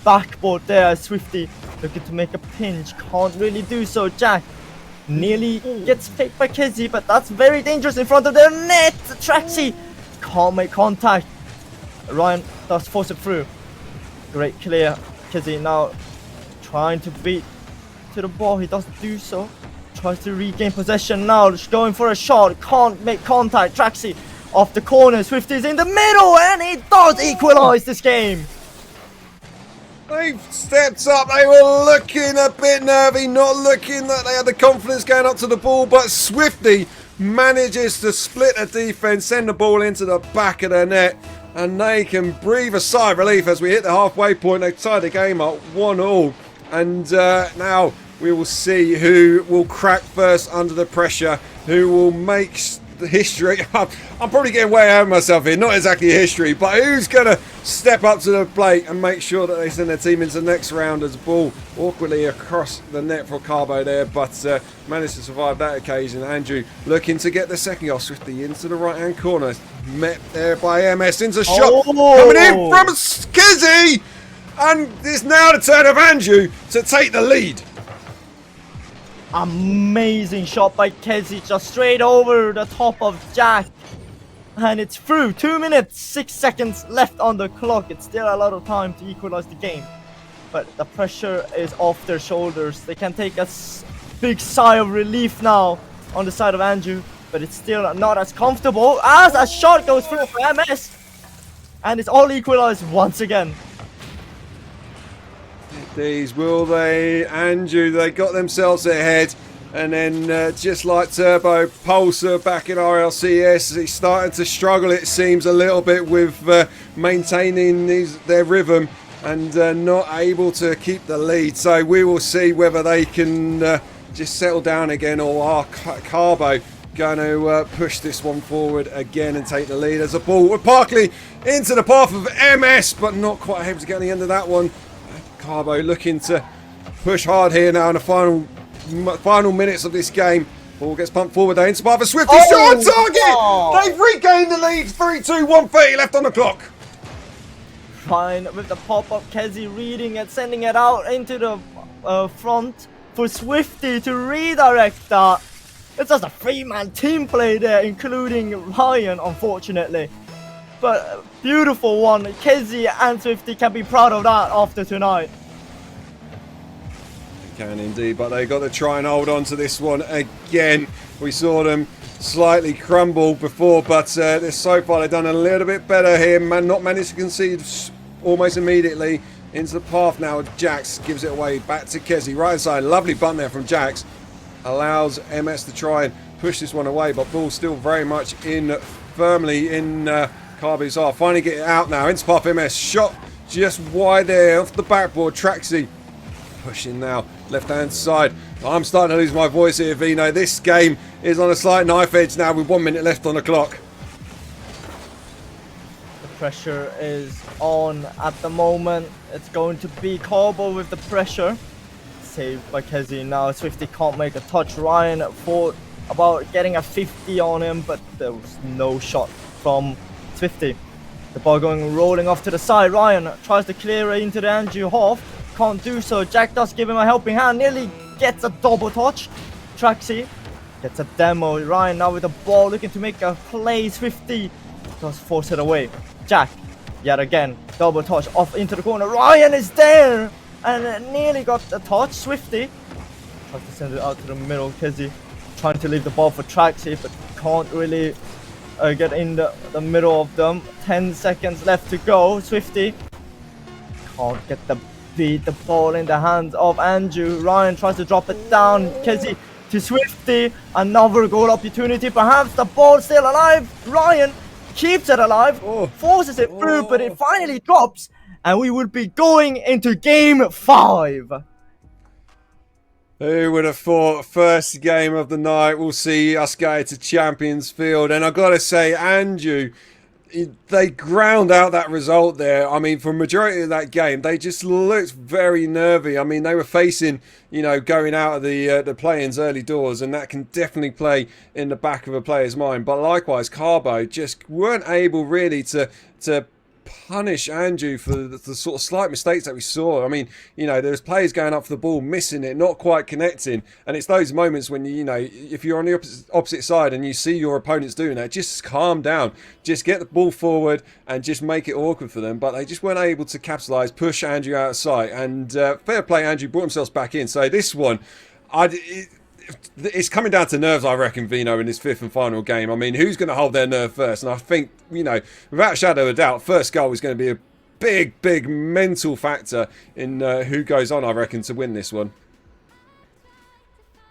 backboard there. Swifty looking to make a pinch, can't really do so. Jack nearly gets faked by Kezi, but that's very dangerous in front of their net. Traxy can't make contact. Ryan does force it through. Great clear. Kezi now trying to beat to the ball, he doesn't do so. Tries to regain possession now, just going for a shot, can't make contact. Traxy off the corner, Swifty's in the middle, and he does equalise this game. They've stepped up, they were looking a bit nervy, not looking that they had the confidence going up to the ball, but Swifty manages to split a defence, send the ball into the back of the net, and they can breathe a sigh of relief as we hit the halfway point. They tie the game up 1-1, and now we will see who will crack first under the pressure, who will make the history. I'm probably getting way out of myself here. Not exactly history, but who's going to step up to the plate and make sure that they send their team into the next round as the ball awkwardly across the net for Carbo there, but managed to survive that occasion. Andrew looking to get the second goal swiftly into the right-hand corner. Met there by MS into the shot. Coming in from Skizzy! And it's now the turn of Andrew to take the lead. Amazing shot by Kezi, just straight over the top of Jack. And it's through. 2 minutes, 6 seconds left on the clock. It's still a lot of time to equalize the game. But the pressure is off their shoulders. They can take a big sigh of relief now on the side of Andrew. But it's still not as comfortable as a shot goes through for MS. And it's all equalized once again. These will they, Andrew, they got themselves ahead, and then just like Turbo, Pulsar back in RLCS, he's starting to struggle, it seems, a little bit with maintaining their rhythm and not able to keep the lead. So we will see whether they can just settle down again, or are Carbo going to push this one forward again and take the lead as a ball with Parkley into the path of MS, but not quite able to get the end of that one. Carbo looking to push hard here now in the final minutes of this game. Ball gets pumped forward there into Barber. Swifty shot on target! Oh. They've regained the lead. 3-2, 1:30 left on the clock. Fine with the pop-up, Kezi reading it, sending it out into the front for Swifty to redirect that. It's just a three-man team play there, including Ryan, unfortunately. But beautiful one. Kezi and Swifty can be proud of that after tonight. They can indeed, but they got to try and hold on to this one again. We saw them slightly crumble before, but so far they've done a little bit better here. Not managed to concede almost immediately into the path now. Jax gives it away back to Kezi. Right side, lovely bunt there from Jax. Allows MS to try and push this one away, but ball still very much firmly in Carbo's half. Finally get it out now. Into path MS. Shot just wide there off the backboard. Traxy pushing now. Left hand side. I'm starting to lose my voice here, Vino. This game is on a slight knife edge now with 1 minute left on the clock. The pressure is on at the moment. It's going to be Carbo with the pressure. Saved by Kezi now. Swifty can't make a touch. Ryan thought about getting a 50 on him, but there was no shot from Swifty. The ball rolling off to the side. Ryan tries to clear it into the Andrew half. Can't do so. Jack does give him a helping hand. Nearly gets a double touch. Traxy gets a demo. Ryan now with the ball looking to make a play. Swifty does force it away. Jack yet again. Double touch off into the corner. Ryan is there and nearly got a touch. Swifty tries to send it out to the middle. Kezi trying to leave the ball for Traxy, but can't really get in the middle of them. 10 seconds left to go. Swifty can't get the ball in the hands of Andrew. Ryan tries to drop it down. Kezi to Swifty. Another goal opportunity. Perhaps the ball still alive. Ryan keeps it alive. Forces it through, but it finally drops. And we would be going into game 5. Who would have thought? First game of the night, we'll see us go to Champions Field. And I've got to say, Andrew, they ground out that result there. I mean, for a majority of that game, they just looked very nervy. I mean, they were facing, going out of the play-ins early doors, and that can definitely play in the back of a player's mind. But likewise, Carbo just weren't able really to punish Andrew for the sort of slight mistakes that we saw. I mean, there's players going up for the ball, missing it, not quite connecting, and it's those moments when if you're on the opposite side and you see your opponents doing that, just calm down, just get the ball forward and just make it awkward for them. But they just weren't able to capitalise, push Andrew out of sight, and fair play, Andrew brought himself back in. So this one, it's coming down to nerves, I reckon, Vino, in this 5th and final game. I mean, who's going to hold their nerve first? And I think, without a shadow of a doubt, first goal is going to be a big mental factor in who goes on, I reckon, to win this one.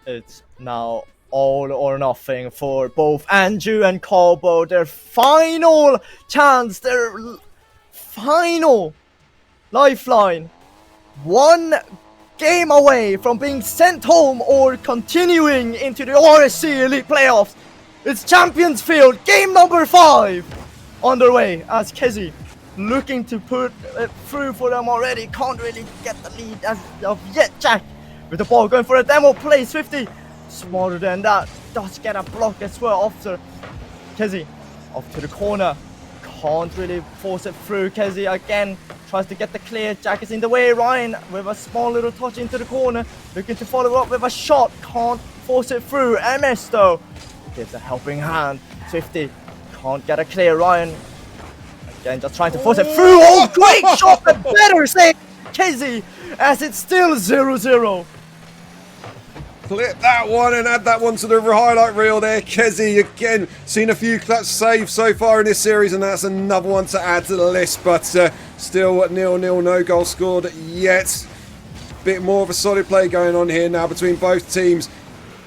It's now all or nothing for both Andrew and Carbo. Their final chance, their final lifeline. One game away from being sent home or continuing into the RSC Elite Playoffs. It's Champions Field, game number 5 underway as Kezi looking to put it through for them already. Can't really get the lead as of yet. Jack with the ball going for a demo play. Swifty smarter than that. Does get a block as well after Kezi off to the corner. Can't really force it through. Kezi again tries to get the clear. Jack is in the way. Ryan with a small little touch into the corner. Looking to follow up with a shot. Can't force it through. MS though gives a helping hand. Swifty can't get a clear. Ryan again just trying to force it through. Oh, great shot, but better save Kezi as it's still 0-0. Clip that one and add that one to the highlight reel there. Kezi again seen a few clutch saves so far in this series, and that's another one to add to the list. But still 0-0, no goal scored yet. Bit more of a solid play going on here now between both teams,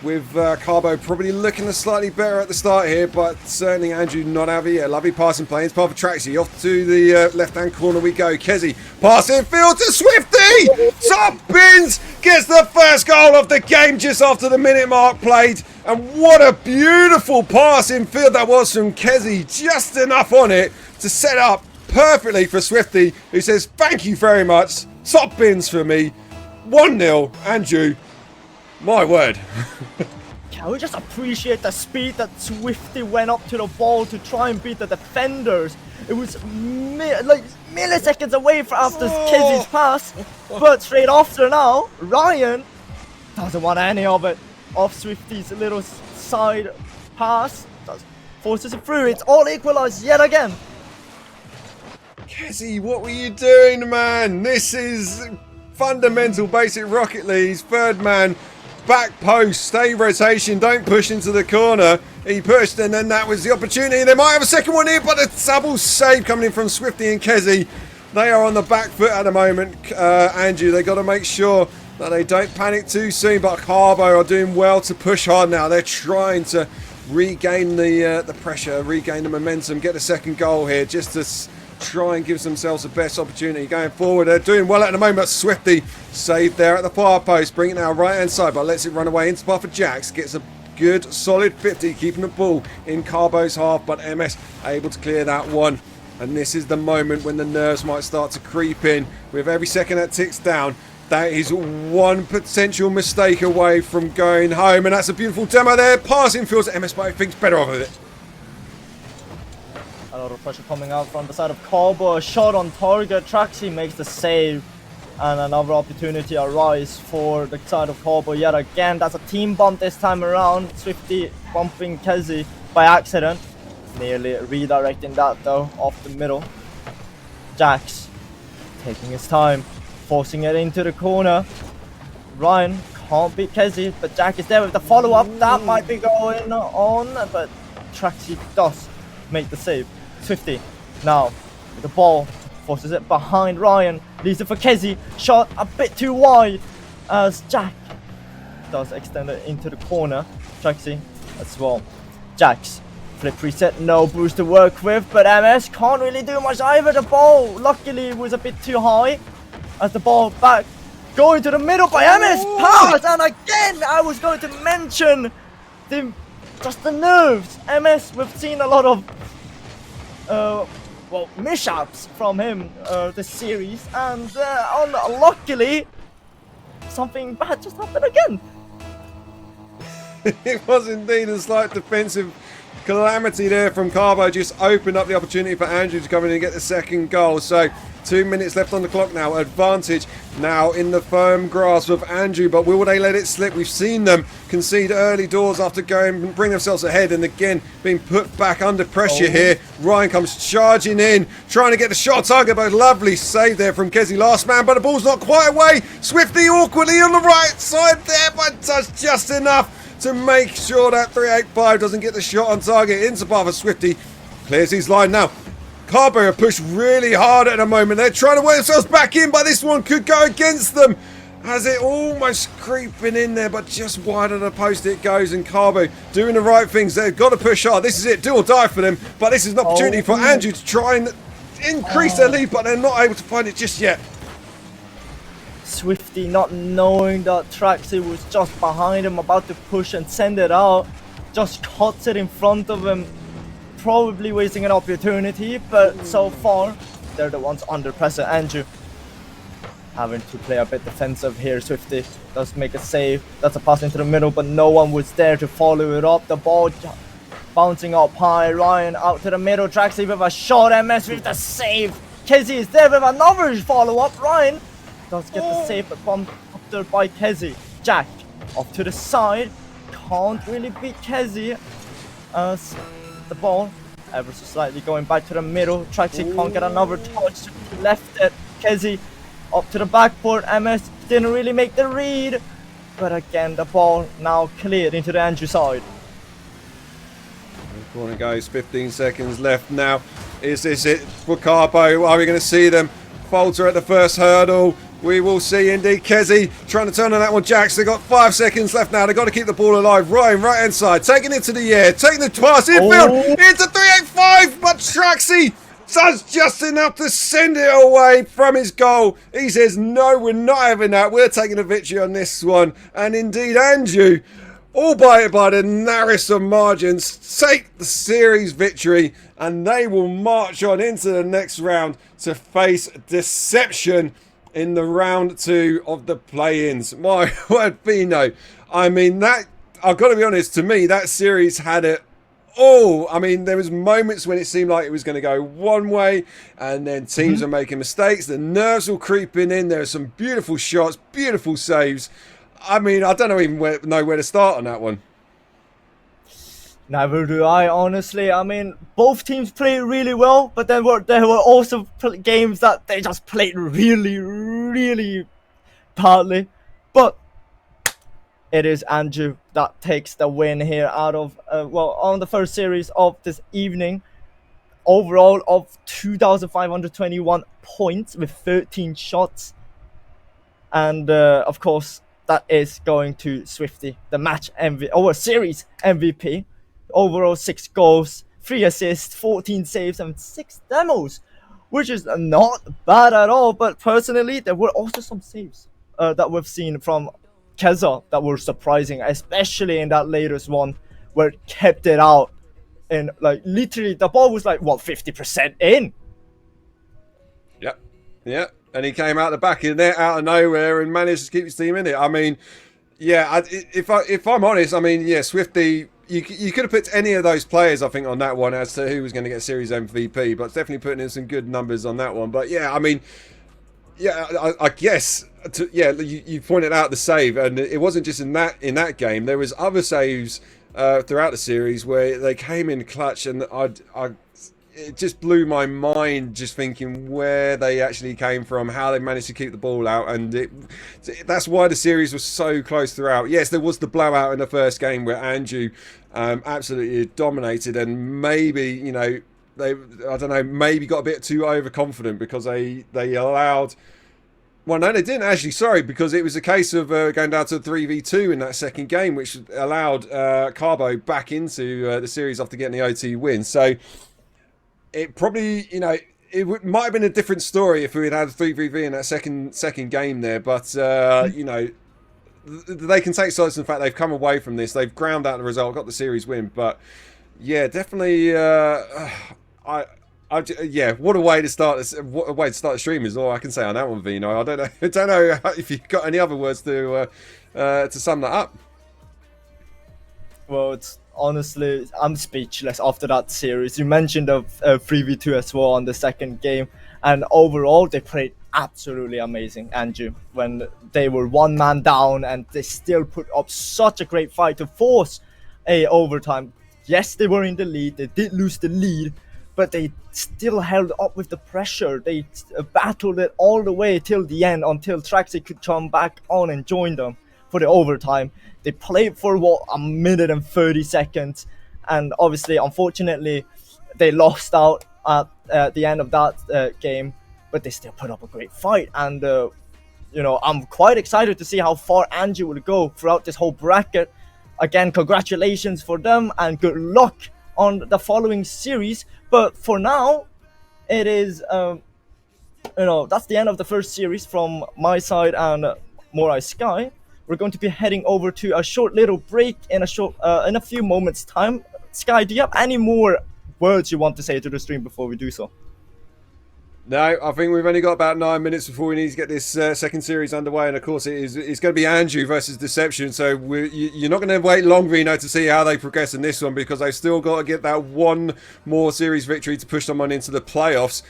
with Carbo probably looking slightly better at the start here, but certainly Andrew not out of it yet. Lovely passing play. It's part of Traxy. Off to the left-hand corner we go. Kezi passing field to Swifty. Top bins gets the first goal of the game just after the minute mark played. And what a beautiful passing field that was from Kezi. Just enough on it to set up perfectly for Swifty, who says thank you very much. Top bins for me. 1-0, Andrew. My word. Can we just appreciate the speed that Swifty went up to the ball to try and beat the defenders? It was like milliseconds away from after Kezi's pass, but straight after now, Ryan doesn't want any of it. Off Swifty's little side pass, just forces it through. It's all equalized yet again. Kezi, what were you doing, man? This is fundamental basic Rocket League. Third man, back post, stay rotation, don't push into the corner. He pushed, and then that was the opportunity. They might have a second one here, but a double save coming in from Swifty and Kezi. They are on the back foot at the moment, Andrew. They got to make sure that they don't panic too soon, but Carbo are doing well to push hard now. They're trying to regain the pressure, regain the momentum, get a second goal here, just to try and give themselves the best opportunity going forward. They're doing well at the moment. Swifty saved there at the far post, bringing it now right hand side, but lets it run away into path for Jax. Gets a good solid 50, keeping the ball in Carbo's half, but MS able to clear that one. And this is the moment when the nerves might start to creep in. With every second that ticks down, that is one potential mistake away from going home. And that's a beautiful demo there. Passing feels that MS thinks better of it. A lot of pressure coming out from the side of Carbo. A shot on target. Traxy makes the save. And another opportunity arises for the side of Carbo yet again. That's a team bump this time around. Swifty bumping Kezi by accident. Nearly redirecting that though, off the middle. Jax taking his time, forcing it into the corner. Ryan can't beat Kezi, but Jack is there with the follow-up. That might be going on, but Traxy does make the save. Swifty now with the ball, forces it behind Ryan, leaves it for Kezi. Shot a bit too wide as Jack does extend it into the corner. Traxy as well. Jax flip reset, no boost to work with, but MS can't really do much either. The ball luckily was a bit too high as the ball back going to the middle by MS pass. And again I was going to mention just the nerves. MS, we've seen a lot of mishaps from him this series, and luckily something bad just happened again. It was indeed a slight defensive calamity there from Carbo. Just opened up the opportunity for Andrew to come in and get the second goal. So 2 minutes left on the clock now. Advantage now in the firm grasp of Andrew, but will they let it slip? We've seen them concede early doors after going and bring themselves ahead, and again being put back under pressure here. Ryan comes charging in, trying to get the shot on target, but lovely save there from Kezi, last man, but the ball's not quite away. Swifty awkwardly on the right side there, but does just enough to make sure that 385 doesn't get the shot on target. Into path of Swifty, clears his line now. Carbo are pushed really hard at the moment. They're trying to work themselves back in, but this one could go against them. Has it almost creeping in there, but just wide of the post it goes. And Carbo doing the right things. They've got to push hard. This is it, do or die for them. But this is an opportunity for Andrew to try and increase their lead, but they're not able to find it just yet. Swifty not knowing that Traxy was just behind him, about to push and send it out. just cuts it in front of him, probably wasting an opportunity, but so far they're the ones under pressure. Andrew having to play a bit defensive here. Swifty does make a save. That's a pass into the middle, but no one was there to follow it up. The ball bouncing up high. Ryan out to the middle. Traxy with a shot. MS with the save. Kezi is there with another follow-up. Ryan does get the save, but bumped up there by Kezi. Jack off to the side. Can't really beat Kezi as the ball ever so slightly going back to the middle. Traxy can't get another touch. Left it. Kezi up to the backboard. MS didn't really make the read, but again the ball now cleared into the Andrew side. Corner goes, 15 seconds left now. Is this it for Carbo? Are we going to see them falter at the first hurdle? We will see indeed. Kezi trying to turn on that one. Jax, they've got 5 seconds left now. They've got to keep the ball alive. Ryan, right hand side, taking it to the air, taking the pass infield. It's a 3-8-5, but Traxy does just enough to send it away from his goal. He says, no, we're not having that. We're taking a victory on this one. And indeed, Andrew, albeit by the narrowest of margins, take the series victory, and they will march on into the next round to face Deception in the round 2 of the play-ins. My word, Bino. I mean, that, I've got to be honest, to me, that series had it all. I mean, there was moments when it seemed like it was going to go one way, and then teams are making mistakes. The nerves were creeping in. There were some beautiful shots, beautiful saves. I mean, I don't even know where to start on that one. Neither do I, honestly. I mean, both teams played really well, but then there were also games that they just played really, really badly. But it is Andrew that takes the win here out of, on the first series of this evening. Overall of 2,521 points with 13 shots. And, of course, that is going to Swifty, the match series MVP. Overall 6 goals, 3 assists, 14 saves and 6 demos, which is not bad at all. But personally, there were also some saves that we've seen from Keza that were surprising, especially in that latest one where it kept it out. And like literally the ball was like, 50% in. Yep. And he came out the back of the net out of nowhere and managed to keep his team in it. I mean, yeah, if I'm honest, I mean, yeah, Swifty, you could have put any of those players, I think, on that one as to who was going to get Series MVP, but definitely putting in some good numbers on that one. But yeah, I mean, yeah, I guess, you pointed out the save, and it wasn't just in that game. There was other saves throughout the series where they came in clutch, and it just blew my mind just thinking where they actually came from, how they managed to keep the ball out, and that's why the series was so close throughout. Yes, there was the blowout in the first game where Andrew absolutely dominated, and maybe, maybe got a bit too overconfident because they allowed... Well, no, they didn't actually, sorry, because it was a case of going down to 3v2 in that second game, which allowed Carbo back into the series after getting the OT win. So it probably, might have been a different story if we had had a 3v3 in that second game there. But, they can take solace in the fact they've come away from this. They've ground out the result, got the series win. But, yeah, definitely, what a way to start this! What a way to start the stream is all I can say on that one, Vino. I don't know if you've got any other words to sum that up. Well, it's honestly, I'm speechless after that series. You mentioned the 3v2 as well on the second game, and overall they played absolutely amazing, Andrew. When they were one man down and they still put up such a great fight to force a overtime. Yes, they were in the lead. They did lose the lead, but they still held up with the pressure. They battled it all the way till the end, until Traxy could come back on and join them for the overtime. They played for a minute and 30 seconds, and obviously, unfortunately, they lost out at the end of that game, but they still put up a great fight. And I'm quite excited to see how far Andrew will go throughout this whole bracket. Again, congratulations for them and good luck on the following series. But for now, it is that's the end of the first series from my side and Morai Sky. we're going to be heading over to a short little break in a few moments time. Sky, do you have any more words you want to say to the stream before we do so? No, I think we've only got about 9 minutes before we need to get this second series underway, and of course it's going to be Andrew versus Deception, so you're not going to wait long, Vino, to see how they progress in this one, because they've still got to get that one more series victory to push someone into the playoffs.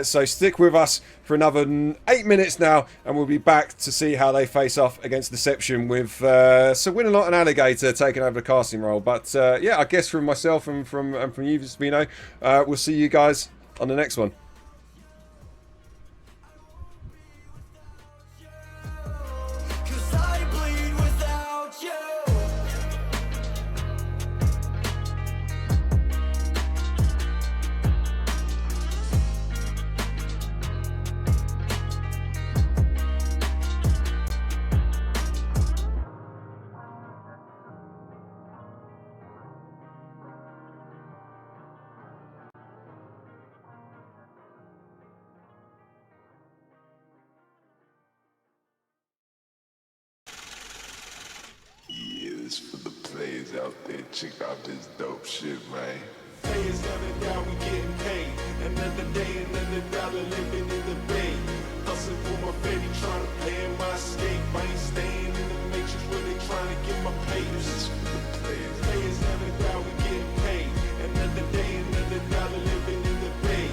So stick with us for another 8 minutes now, and we'll be back to see how they face off against Deception with Sir Winalot and Alligator taking over the casting role. But yeah, I guess from myself and from you, Vino, we'll see you guys on the next one. For the players out there, check out this dope shit, man. Players another down, we getting paid. Another day, another dollar living in the bay. Hustling for my baby, trying to play in my escape. I ain't staying in the matrix where they trying to get my papers. For the players, another down, we getting paid. Another day, another dollar living in the bay.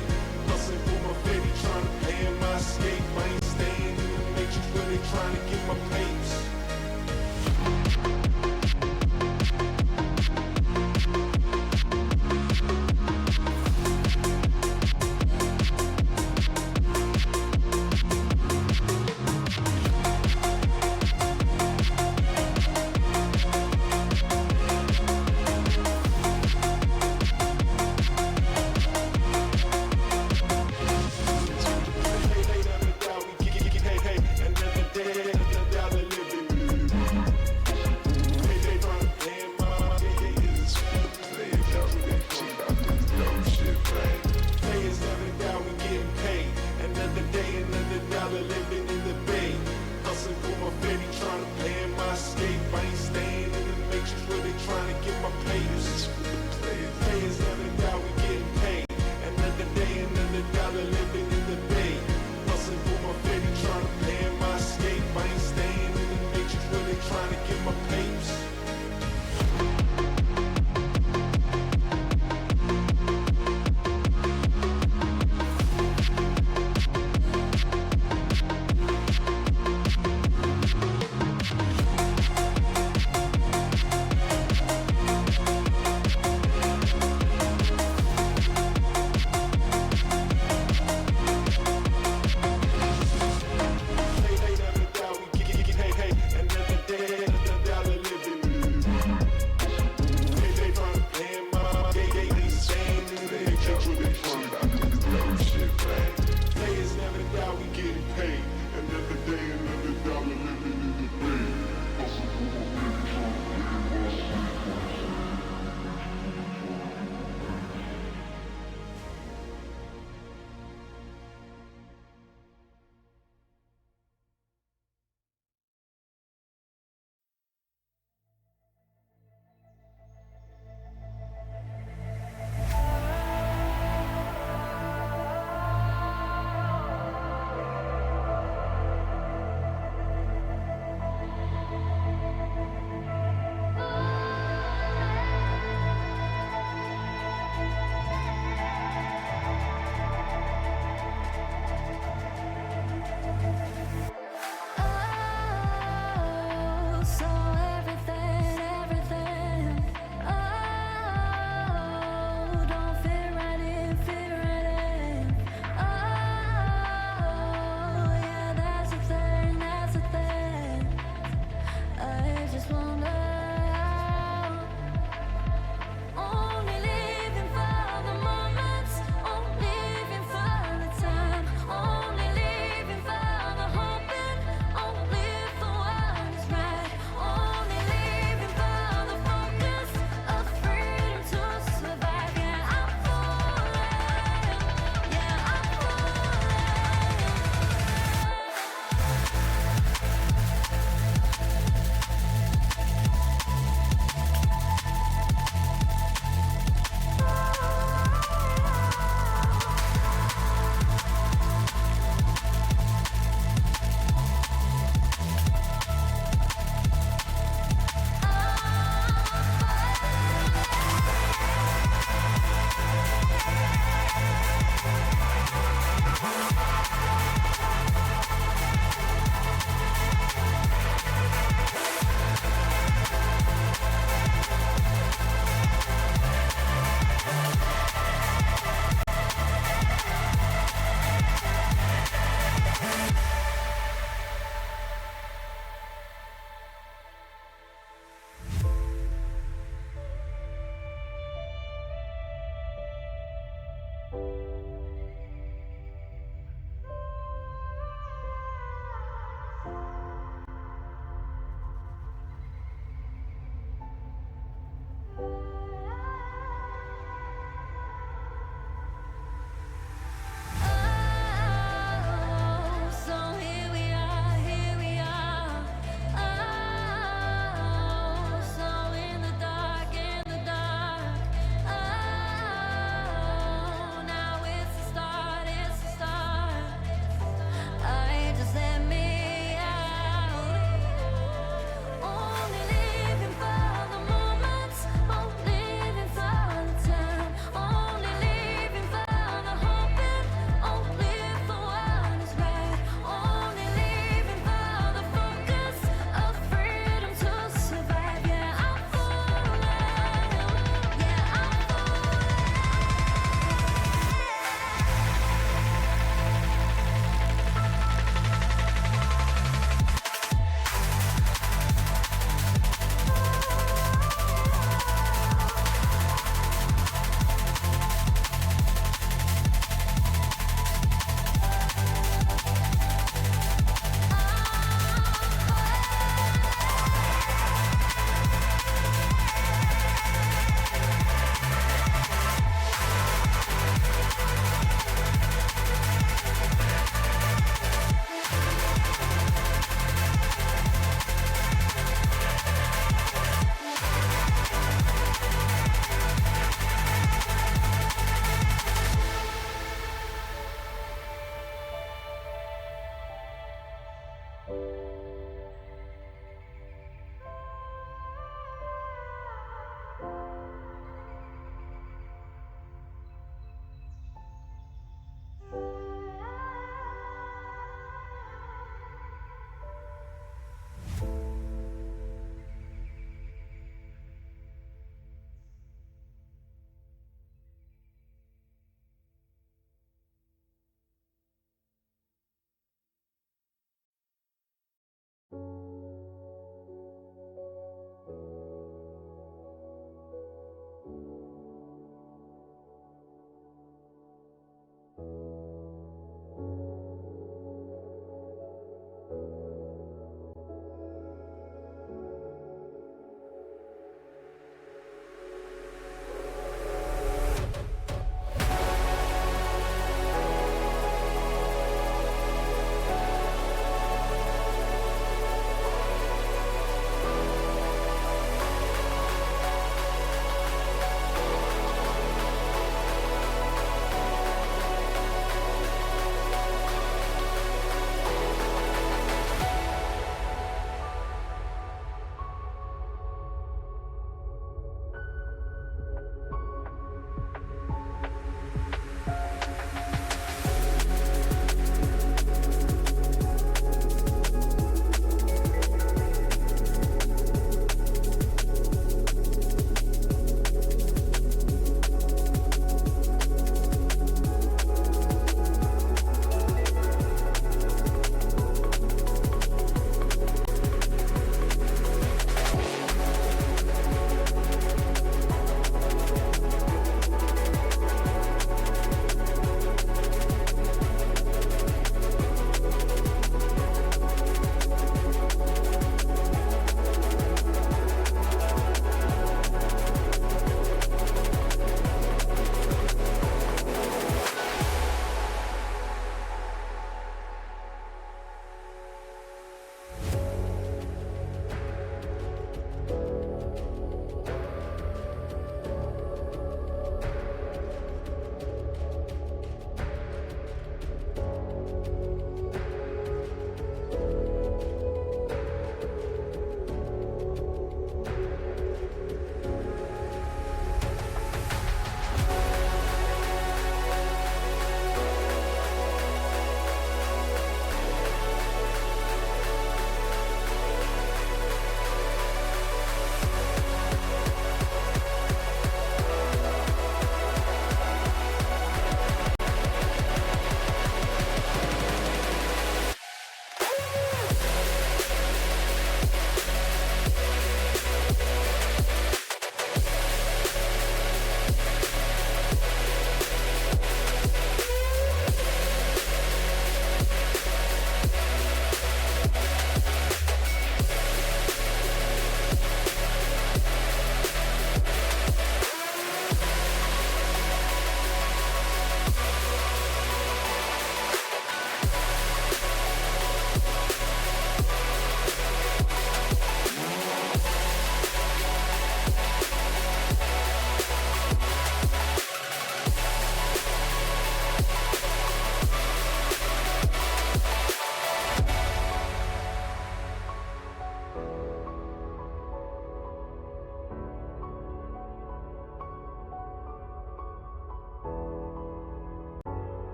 Hustling for my baby, trying to play in my escape. I ain't staying in the matrix where they trying to get my papers.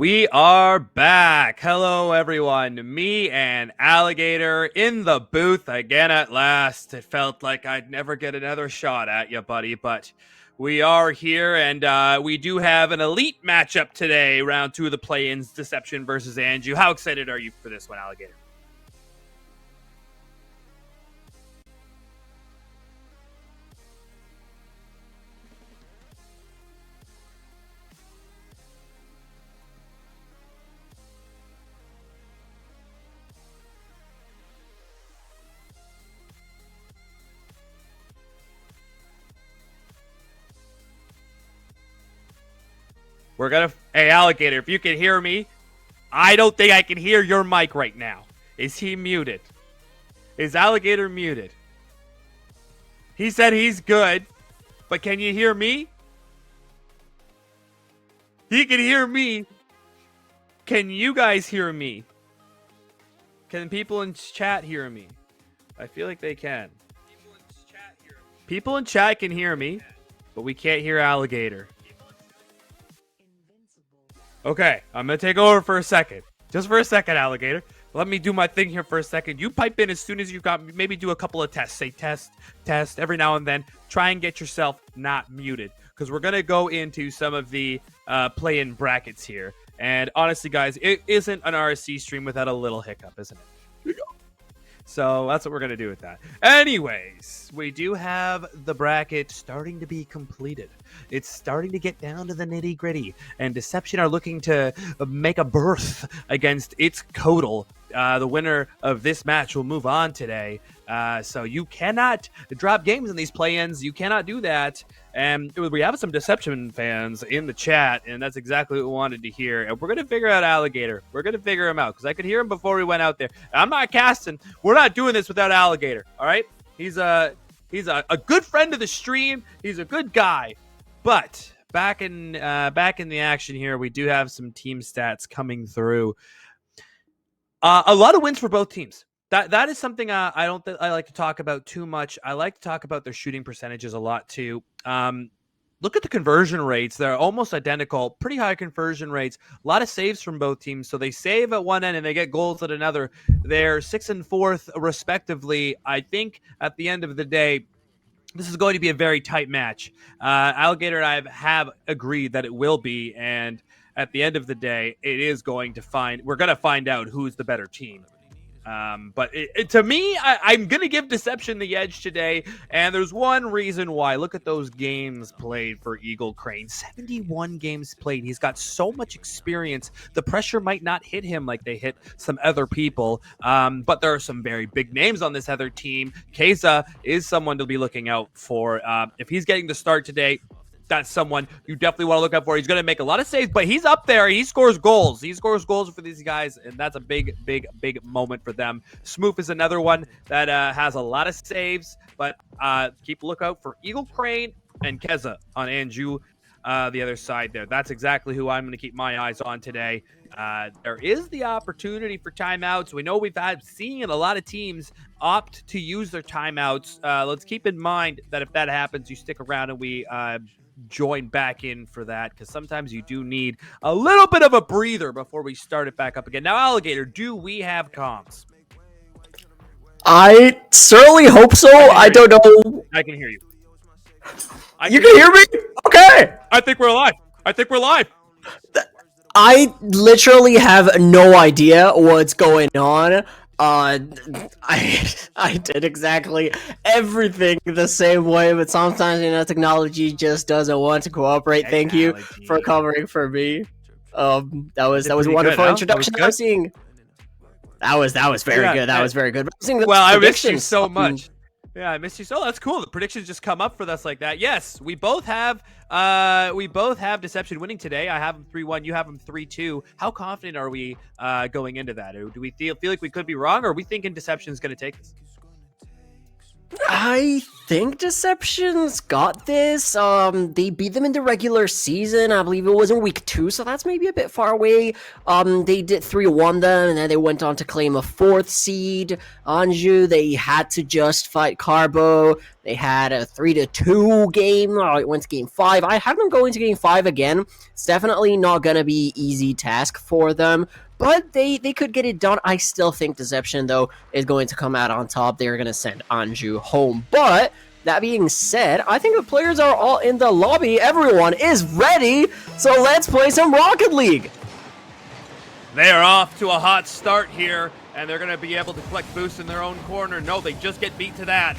We are back. Hello, everyone. Me and Alligator in the booth again at last. It felt like I'd never get another shot at you, buddy, but we are here, and we do have an elite matchup today. Round 2 of the play-ins, Deception versus Anju. How excited are you for this one, Alligator? Hey, Alligator, if you can hear me, I don't think I can hear your mic right now. Is he muted? Is Alligator muted? He said he's good, but can you hear me? He can hear me. Can you guys hear me? Can people in chat hear me? I feel like they can. People in chat can hear me, but we can't hear Alligator. Okay, I'm going to take over for a second. Just for a second, Alligator. Let me do my thing here for a second. You pipe in as soon as you got, maybe do a couple of tests. Say test, every now and then. Try and get yourself not muted. Because we're going to go into some of the play-in brackets here. And honestly, guys, it isn't an RSC stream without a little hiccup, isn't it? So that's what we're going to do with that. Anyways, we do have the bracket starting to be completed. It's starting to get down to the nitty gritty. And Deception are looking to make a berth against its Codal. The winner of this match will move on today. So you cannot drop games in these play-ins. You cannot do that. And we have some Deception fans in the chat, and that's exactly what we wanted to hear. And we're going to figure out Alligator. We're going to figure him out because I could hear him before we went out there. I'm not casting. We're not doing this without Alligator, all right? He's a good friend of the stream. He's a good guy. But back in the action here, we do have some team stats coming through. A lot of wins for both teams. That is something I like to talk about too much. I like to talk about their shooting percentages a lot too. Look at the conversion rates. They're almost identical. Pretty high conversion rates. A lot of saves from both teams. So they save at one end and they get goals at another. They're 6th and 4th respectively. I think at the end of the day, this is going to be a very tight match. Alligator and I have agreed that it will be, and at the end of the day, we're going to find out who's the better team. But to me, I'm going to give Deception the edge today, and there's one reason why. Look at those games played for Eagle Crane. 71 games played. He's got so much experience. The pressure might not hit him like they hit some other people, but there are some very big names on this other team. Keza is someone to be looking out for. If he's getting the start today, that's someone you definitely want to look out for. He's going to make a lot of saves, but he's up there. He scores goals. He scores goals for these guys, and that's a big, big, big moment for them. Smooth is another one that has a lot of saves, but keep a lookout for Eagle Crane and Keza on Anju, the other side there. That's exactly who I'm going to keep my eyes on today. There is the opportunity for timeouts. We know we've seen a lot of teams opt to use their timeouts. Let's keep in mind that if that happens, you stick around and we join back in for that, because sometimes you do need a little bit of a breather before we start it back up again. Now, Alligator, do we have comms? I certainly hope so. I don't know. I can hear you. You can hear me? Okay. I think we're live. I literally have no idea what's going on. I did exactly everything the same way, but sometimes, technology just doesn't want to cooperate. Thank you for covering for me. That was a wonderful introduction. I was seeing. That was very good. That was very good. I missed you so much. Yeah, I missed you. So that's cool. The predictions just come up for us like that. Yes, we both have Deception winning today. I have them 3-1. You have them 3-2. How confident are we going into that? Do we feel like we could be wrong, or are we thinking Deception is going to take this? I think Deception's got this. They beat them in the regular season. I believe it was in week 2, so that's maybe a bit far away. They did 3-1 them, and then they went on to claim a 4th seed. Anju, they had to just fight Carbo. They had a 3-2 game. It went to game 5. I have them going to game 5 again. It's definitely not gonna be easy task for them, but they could get it done. I still think Deception, though, is going to come out on top. They're going to send Anju home. But that being said, I think the players are all in the lobby. Everyone is ready. So let's play some Rocket League. They are off to a hot start here, and they're going to be able to collect boosts in their own corner. No, they just get beat to that.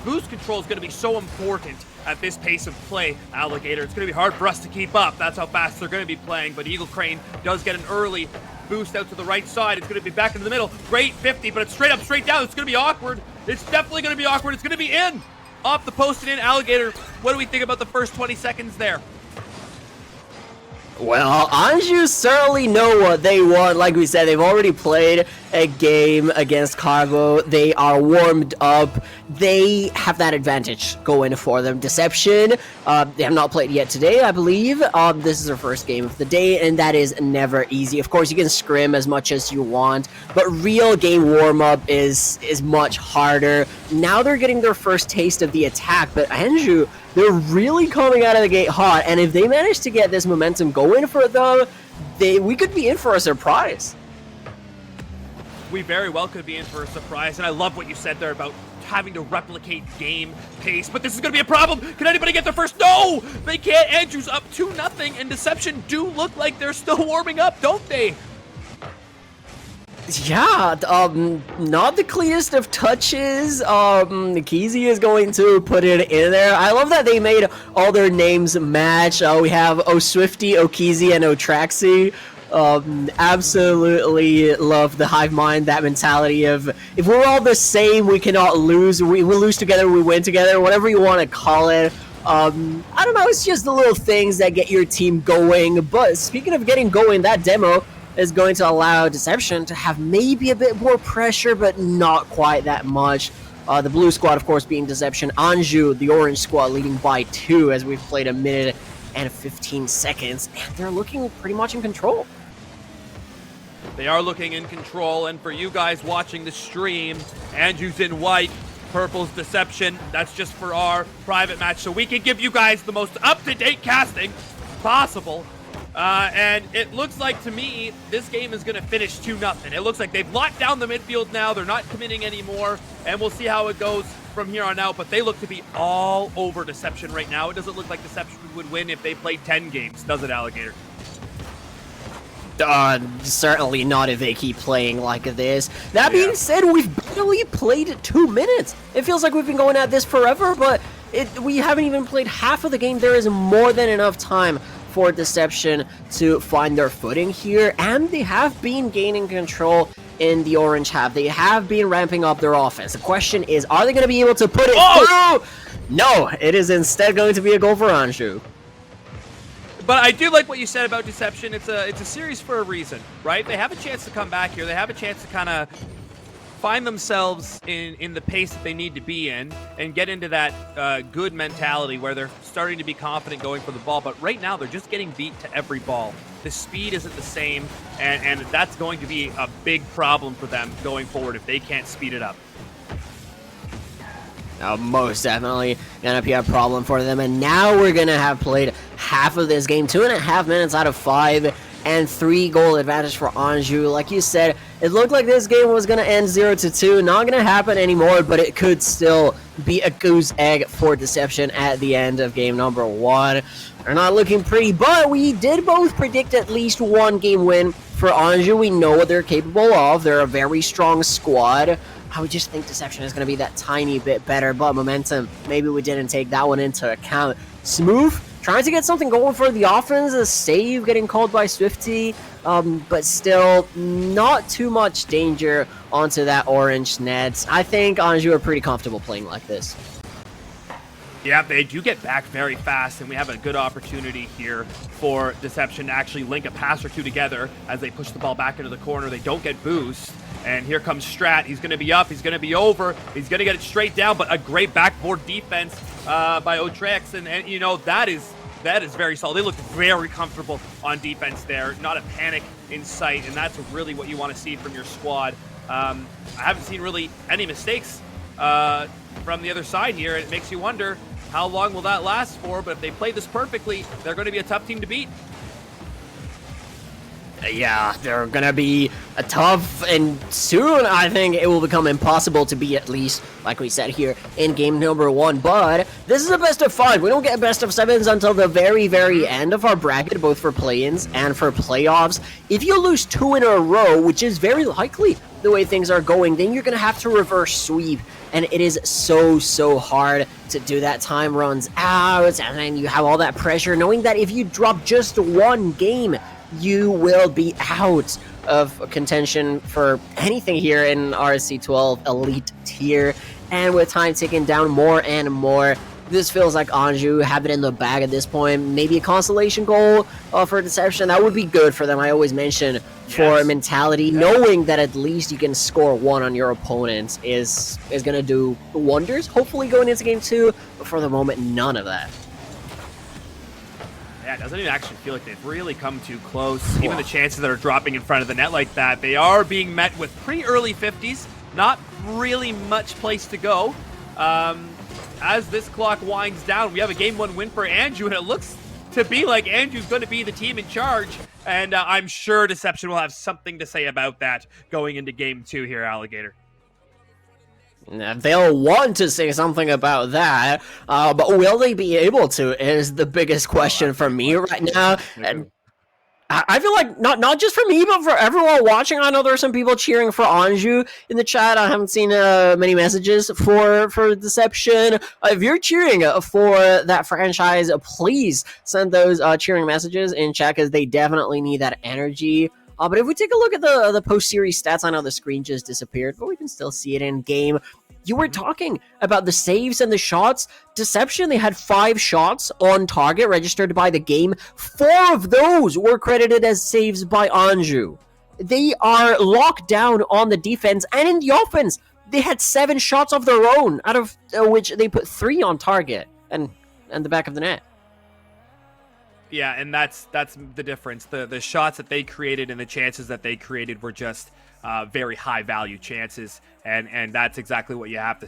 Boost control is going to be so important at this pace of play, Alligator. It's going to be hard for us to keep up. That's how fast they're going to be playing, but Eagle Crane does get an early boost out to the right side. It's going to be back into the middle. Great 50, but it's straight up, straight down. It's going to be awkward. It's definitely going to be awkward. It's going to be in. Off the post and in. Alligator, what do we think about the first 20 seconds there? Well, Anju certainly know what they want. Like we said, they've already played a game against Carbo. They are warmed up. They have that advantage going for them. Deception, they have not played yet today, I believe. This is their first game of the day, and that is never easy. Of course, you can scrim as much as you want, but real game warm-up is much harder. Now they're getting their first taste of the attack, but Anju, they're really coming out of the gate hot, and if they manage to get this momentum going for them, we could be in for a surprise. We very well could be in for a surprise, and I love what you said there about having to replicate game pace, but this is going to be a problem. Can anybody get there first? No! They can't. Andrew's up 2-0, and Deception do look like they're still warming up, don't they? Yeah, not the cleanest of touches. Keezy is going to put it in there. I love that they made all their names match. We have Oswifty, Okeezy, and Otraxi. Absolutely love the hive mind, that mentality of if we're all the same, we cannot lose. We lose together, we win together, whatever you want to call it. I don't know, it's just the little things that get your team going. But speaking of getting going, that demo is going to allow Deception to have maybe a bit more pressure, but not quite that much. The blue squad, of course, being Deception. Anju, the orange squad, leading by 2 as we've played a minute and 15 seconds. And they're looking pretty much in control. They are looking in control, and for you guys watching the stream, Andrew's in white, purple's Deception. That's just for our private match, so we can give you guys the most up-to-date casting possible. And it looks like to me this game is going to finish 2-0. It looks like they've locked down the midfield now. They're not committing anymore, and we'll see how it goes from here on out. But they look to be all over Deception right now. It doesn't look like Deception would win if they played 10 games, does it, Alligator? Certainly not if they keep playing like this. That being said, we've barely played 2 minutes. It feels like we've been going at this forever, but we haven't even played half of the game. There is more than enough time for Deception to find their footing here, and they have been gaining control in the orange half. They have been ramping up their offense. The question is, are they going to be able to put it through? No, it is instead going to be a goal for Anju. But I do like what you said about Deception. It's a series for a reason, right? They have a chance to come back here. They have a chance to kind of find themselves in the pace that they need to be in and get into that good mentality where they're starting to be confident going for the ball. But right now, they're just getting beat to every ball. The speed isn't the same, and that's going to be a big problem for them going forward if they can't speed it up. Most definitely gonna be a problem for them. And now we're gonna have played half of this game, 2.5 minutes out of 5, and 3-goal advantage for Anju. Like you said, it looked like this game was gonna end 0-2. Not gonna happen anymore, but it could still be a goose egg for Deception at the end of game number 1. They're not looking pretty, but we did both predict at least 1 game win for Anju. We know what they're capable of. They're a very strong squad. I would just think Deception is going to be that tiny bit better, but momentum, maybe we didn't take that one into account. Smooth, trying to get something going for the offense, a save getting called by Swifty, but still not too much danger onto that orange net. I think Anju are pretty comfortable playing like this. Yeah, they do get back very fast, and we have a good opportunity here for Deception to actually link a pass or two together as they push the ball back into the corner. They don't get boost, And here comes Strat. He's going to be up. He's going to be over. He's going to get it straight down, but a great backboard defense by Otrex. And you know, that is very solid. They look very comfortable on defense there. Not a panic in sight, and that's really what you want to see from your squad. I haven't seen really any mistakes from the other side here. It makes you wonder how long will that last for, but if they play this perfectly, they're going to be a tough team to beat. Yeah, they're gonna be a tough, and soon I think it will become impossible to be, at least like we said here in game number 1. But this is a best of 5. We don't get best of 7s until the very end of our bracket, both for play-ins and for playoffs. If you lose 2 in a row, which is very likely the way things are going, then you're gonna have to reverse sweep, and it is so hard to do that. Time runs out, and then you have all that pressure knowing that if you drop just 1 game, you will be out of contention for anything here in RSC12 Elite tier. And with time ticking down more and more, this feels like Anju have it in the bag at this point. Maybe a consolation goal for Deception. That would be good for them. I always mention for mentality, knowing that at least you can score 1 on your opponent is going to do wonders. Hopefully going into game 2, but for the moment, none of that. Yeah, it doesn't even actually feel like they've really come too close. Even the chances that are dropping in front of the net like that, they are being met with pretty early 50s. Not really much place to go. As this clock winds down, we have a game 1 win for Anju, and it looks to be like Anju's going to be the team in charge. And I'm sure Deception will have something to say about that going into game 2 here, Alligator. They'll want to say something about that, but will they be able to is the biggest question for me right now. And I feel like not just for me, but for everyone watching. I know there are some people cheering for Anju in the chat. I haven't seen many messages for Deception. If you're cheering for that franchise, please send those cheering messages in chat, because they definitely need that energy. But if we take a look at the post-series stats, I know the screen just disappeared, but we can still see it in game. You were talking about the saves and the shots. Deception, they had 5 shots on target registered by the game. 4 of those were credited as saves by Anju. They are locked down on the defense, and in the offense, they had 7 shots of their own, out of which they put 3 on target and the back of the net. Yeah, and that's the difference. The shots that they created and the chances that they created were just very high value chances, and that's exactly what you have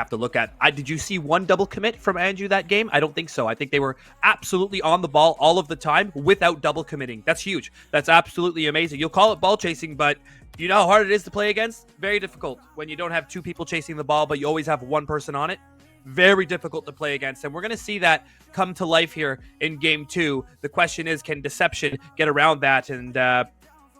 to look at. Did you see 1 double commit from Anju that game? I don't think so. I think they were absolutely on the ball all of the time without double committing. That's huge. That's absolutely amazing. You'll call it ball chasing, but do you know how hard it is to play against? Very difficult when you don't have 2 people chasing the ball, but you always have 1 person on it. Very difficult to play against, and we're going to see that come to life here in game 2. The question is, can Deception get around that? And now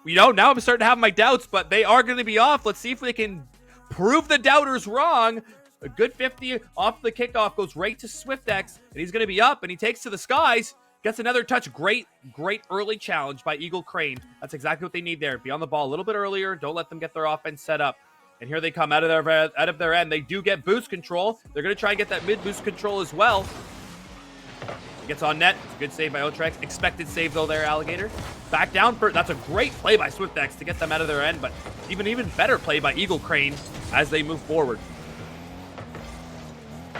I'm starting to have my doubts, but they are going to be off. Let's see if they can prove the doubters wrong. A good 50 off the kickoff goes right to SwiftX, and he's going to be up, and he takes to the skies. Gets another touch. Great early challenge by Eagle Crane. That's exactly what they need there. Be on the ball a little bit earlier. Don't let them get their offense set up. And here they come out of their end. They do get boost control. They're going to try and get that mid boost control as well. He gets on net. It's a good save by Otrex. Expected save though there, Alligator. Back down for, that's a great play by SwiftX to get them out of their end, but even better play by Eagle Crane as they move forward.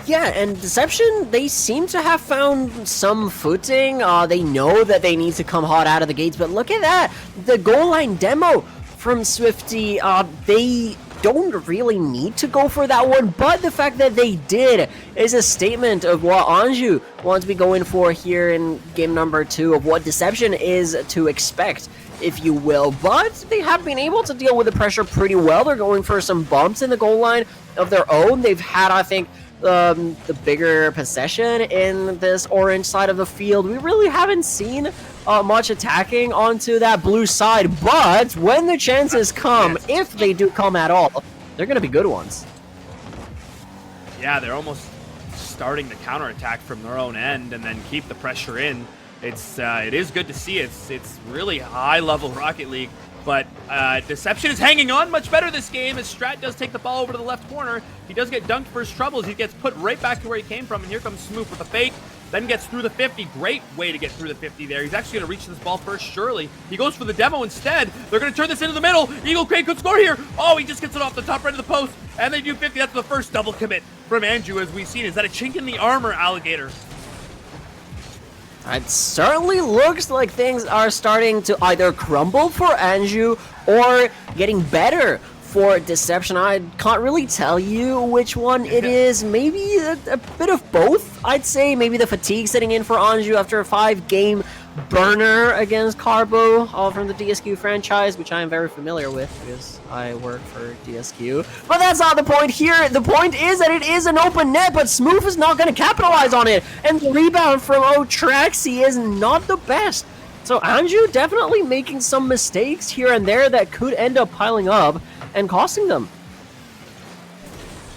Yeah, and Deception, they seem to have found some footing. They know that they need to come hot out of the gates, but look at that. The goal line demo from Swifty, they don't really need to go for that one, but the fact that they did is a statement of what Anju wants to be going for here in game number 2, of what Deception is to expect, if you will. But they have been able to deal with the pressure pretty well. They're going for some bumps in the goal line of their own. They've had, I think, the bigger possession in this orange side of the field. We really haven't seen much attacking onto that blue side, but when the chances come, if they do come at all, they're going to be good ones. Yeah, they're almost starting to counterattack from their own end and then keep the pressure in. It is good to see. It's really high level Rocket League. But Deception is hanging on much better this game as Strat does take the ball over to the left corner. He does get dunked for his troubles. He gets put right back to where he came from, and here comes Smooth with a fake. then gets through the 50. Great way to get through the 50 there. He's actually going to reach this ball first, surely. He goes for the demo instead. They're going to turn this into the middle. Eagle Crane could score here. Oh, he just gets it off the top right of the post, and they do 50. That's the first double commit from Andrew, as we've seen. Is that a chink in the armor, Alligator? It certainly looks like things are starting to either crumble for Anju or getting better for Deception. I can't really tell you which one it is. Maybe a bit of both, I'd say. Maybe the fatigue setting in for Anju after a 5-game burner against Carbo, all from the DSQ franchise, which I am very familiar with because I work for DSQ. But that's not the point here. The point is that it is an open net, but Smooth is not going to capitalize on it. And the rebound from Otraxi is not the best. So Anju definitely making some mistakes here and there that could end up piling up and costing them.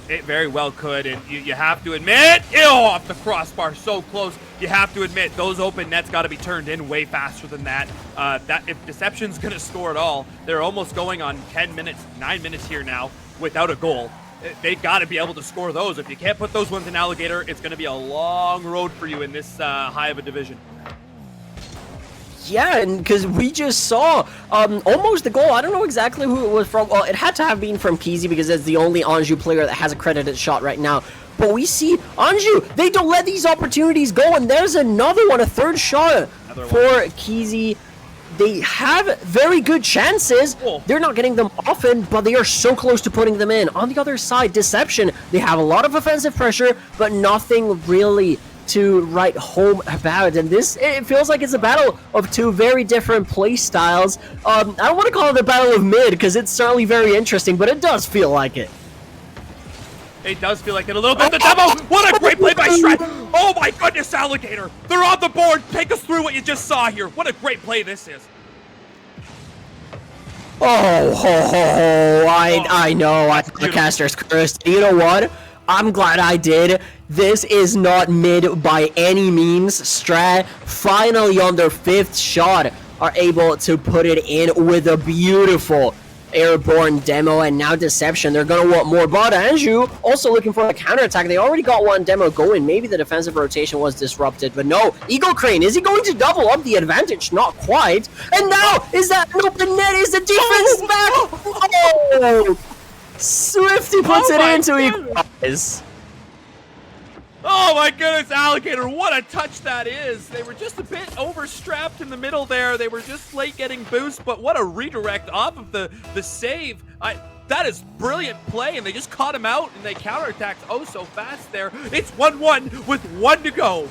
It very well could, and you have to admit, off the crossbar, so close. You have to admit, those open nets got to be turned in way faster than that. That if Deception's going to score at all, they're almost going on 10 minutes, 9 minutes here now without a goal. They got to be able to score those. If you can't put those ones in Alligator, it's going to be a long road for you in this high of a division. Yeah, and because we just saw almost the goal. I don't know exactly who it was from. Well, it had to have been from Kizi because it's the only Anju player that has a credited shot right now. But we see Anju, they don't let these opportunities go, and there's another one, a third shot for Kizi. They have very good chances. They're not getting them often, but they are so close to putting them in. On the other side, Deception, they have a lot of offensive pressure, but nothing really to write home about. And this, it feels like it's a battle of two very different play styles. I don't want to call it a battle of mid because it's certainly very interesting, but it does feel like it. It does feel like it a little bit. The demo! What a great play by Shred! Oh my goodness, Alligator! They're on the board! Take us through what you just saw here. What a great play this is. Oh, ho, ho, ho. I know, I the caster's cursed. You know what? I'm glad I did. This is not mid by any means. Strat finally on their 5th shot are able to put it in with a beautiful airborne demo, and now Deception, they're gonna want more. But Anju also looking for a counterattack. They already got one demo going. Maybe the defensive rotation was disrupted, but no. Eagle Crane, is he going to double up the advantage? Not quite. And now, is that an open net? Is the defense back? Oh! Swifty puts it into equalize. Oh my goodness, Alligator, what a touch that is. They were just a bit overstrapped in the middle there. They were just late getting boost, but what a redirect off of the save. That is brilliant play, and they just caught him out, and they counterattacked oh so fast there. It's 1-1 with 1 to go.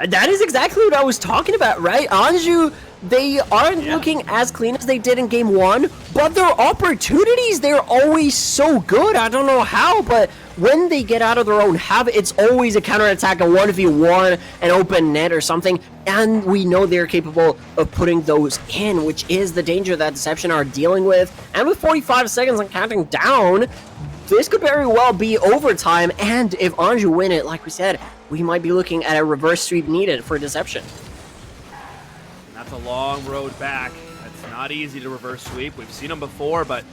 That is exactly what I was talking about, right? Anju, they aren't looking as clean as they did in game 1, but their opportunities, they're always so good. I don't know how, but when they get out of their own habit, it's always a counterattack, a 1v1, an open net or something, and we know they're capable of putting those in, which is the danger that Deception are dealing with. And with 45 seconds and counting down, this could very well be overtime, and if Anju win it, like we said, we might be looking at a reverse sweep needed for Deception. That's a long road back. That's not easy to reverse sweep. We've seen them before, but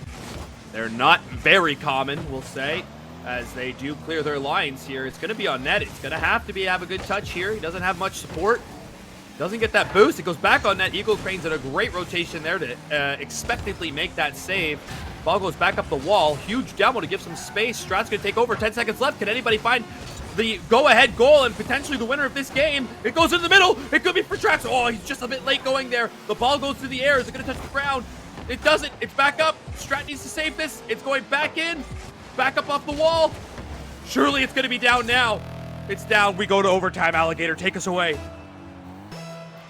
they're not very common, we'll say, as they do clear their lines here. It's going to be on net. It's going to have a good touch here. He doesn't have much support. Doesn't get that boost. It goes back on net. Eagle Crane's at a great rotation there to expectantly make that save. Ball goes back up the wall. Huge demo to give some space. Strat's going to take over. 10 seconds left. Can anybody find the go-ahead goal and potentially the winner of this game? It goes in the middle. It could be for Trax. Oh, he's just a bit late going there. The ball goes through the air. Is it going to touch the ground? It doesn't. It's back up. Strat needs to save this. It's going back in. Back up off the wall. Surely it's going to be down now. It's down. We go to overtime. Alligator, take us away.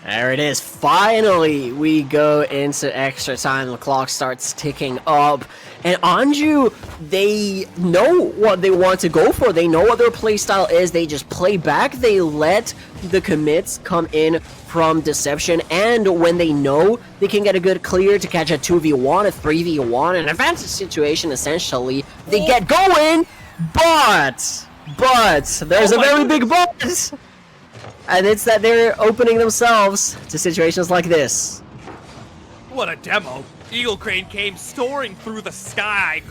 There it is. Finally, we go into extra time. The clock starts ticking up. And Anju, they know what they want to go for. They know what their play style is. They just play back. They let the commits come in from Deception. And when they know they can get a good clear to catch a 2v1, a 3v1, an advantage situation, essentially, they get going. But there's a very big but. And it's that they're opening themselves to situations like this. What a demo. Eagle Crane came soaring through the sky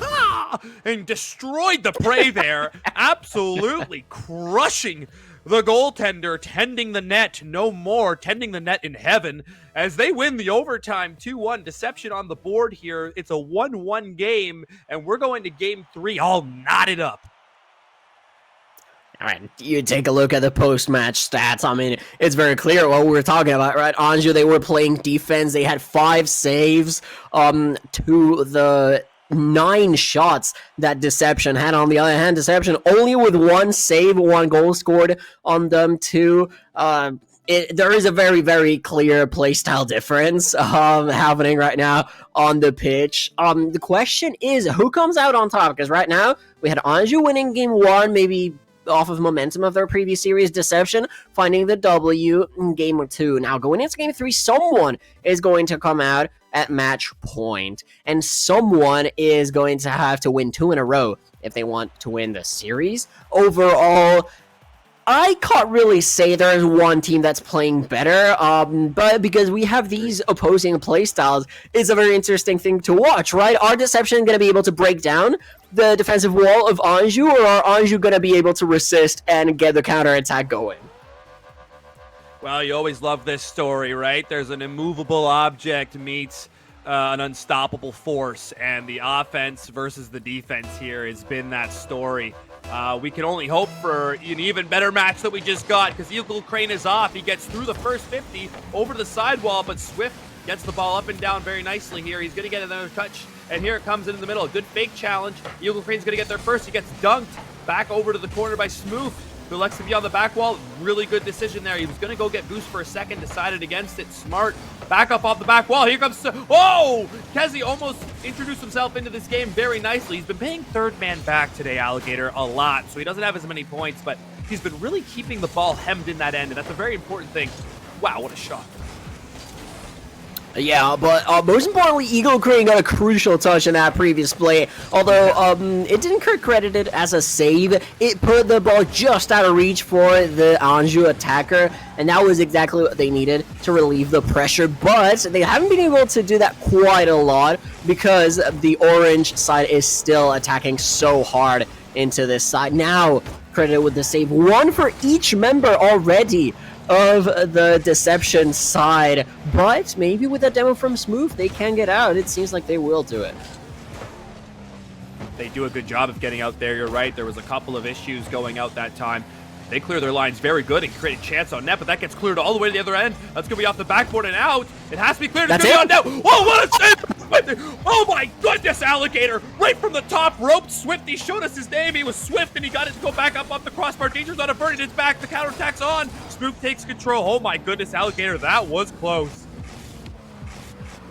and destroyed the prey there. Absolutely crushing the goaltender tending the net, no more, tending the net in heaven, as they win the overtime 2-1. Deception on the board here. It's a 1-1 game, and we're going to game 3 all knotted up. All right, you take a look at the post-match stats. I mean, it's very clear what we were talking about, right? Anjou, they were playing defense. They had 5 saves to the 9 shots that Deception had. On the other hand, Deception only with 1 save, 1 goal scored on them too. There is a very, very clear playstyle difference happening right now on the pitch. The question is, who comes out on top? Because right now, we had Anjou winning game 1, maybe off of momentum of their previous series. Deception finding the W in game 2. Now, going into game 3, someone is going to come out at match point, and someone is going to have to win 2 in a row if they want to win the series. Overall, I can't really say there's one team that's playing better, but because we have these opposing playstyles, it's a very interesting thing to watch, right? Are Deception going to be able to break down the defensive wall of Anjou, or are Anjou going to be able to resist and get the counterattack going? Well, you always love this story, right? There's an immovable object meets an unstoppable force, and the offense versus the defense here has been that story. We can only hope for an even better match that we just got, because Eagle Crane is off. He gets through the first 50 over to the sidewall, but Swift gets the ball up and down very nicely here. He's going to get another touch, and here it comes in the middle. A good fake challenge. Eagle Crane's going to get there first. He gets dunked back over to the corner by Smooth, who likes to be on the back wall. Really good decision there. He was going to go get boost for a second, decided against it. Smart. Back up off the back wall. Here comes... Whoa! Kezi almost introduced himself into this game very nicely. He's been playing third man back today, Alligator, a lot, so he doesn't have as many points, but he's been really keeping the ball hemmed in that end, and that's a very important thing. Wow, what a shot. Yeah, but most importantly, Eagle Crane got a crucial touch in that previous play. Although it didn't get credited as a save, it put the ball just out of reach for the Anjou attacker, and that was exactly what they needed to relieve the pressure. But they haven't been able to do that quite a lot because the orange side is still attacking so hard into this side. Now, credited with the save, 1 for each member already of the Deception side, but maybe with a demo from Smooth they can get out. It seems like they will do it. They do a good job of getting out there. You're right, there was a couple of issues going out that time. They clear their lines very good and create a chance on net, but that gets cleared all the way to the other end. That's going to be off the backboard and out. It has to be cleared. It's going to be on net. Whoa, what a save! Oh my goodness, Alligator! Right from the top rope, Swifty showed us his name. He was Swift, and he got it to go back up off the crossbar. Danger's not averted. It's back. The counterattack's on. Spook takes control. Oh my goodness, Alligator, that was close.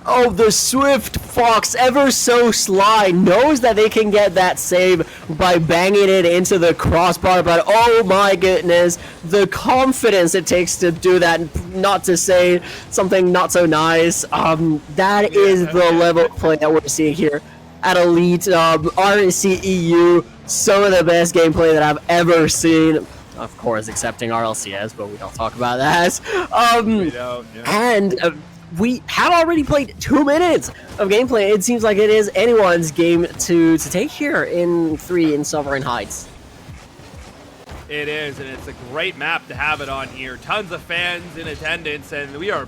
Oh, the Swift Fox, ever so sly, knows that they can get that save by banging it into the crossbar, but oh my goodness, the confidence it takes to do that, not to say something not so nice. That is the level of play that we're seeing here at Elite. RSC EU, some of the best gameplay that I've ever seen. Of course, excepting RLCS, but we don't talk about that. We don't, yeah. And we have already played 2 minutes of gameplay. It seems like it is anyone's game to take here in 3 in Sovereign Heights. It is, and it's a great map to have it on here. Tons of fans in attendance, and we are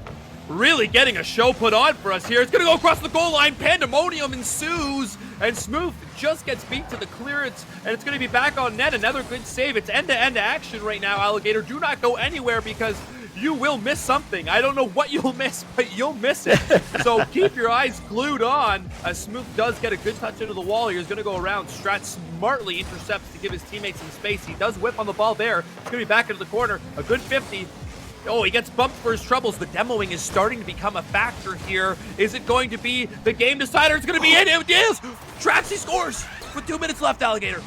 really getting a show put on for us here. It's going to go across the goal line. Pandemonium ensues, and Smooth just gets beat to the clearance, and it's going to be back on net. Another good save. It's end-to-end action right now, Alligator. Do not go anywhere, because you will miss something. I don't know what you'll miss, but you'll miss it. So keep your eyes glued on. Smooth does get a good touch into the wall here. He's going to go around. Strat smartly intercepts to give his teammates some space. He does whip on the ball there. It's going to be back into the corner. A good 50. Oh, he gets bumped for his troubles. The demoing is starting to become a factor here. Is it going to be the game decider? It's going to be it. It is. Traxy scores with 2 minutes left, Alligator.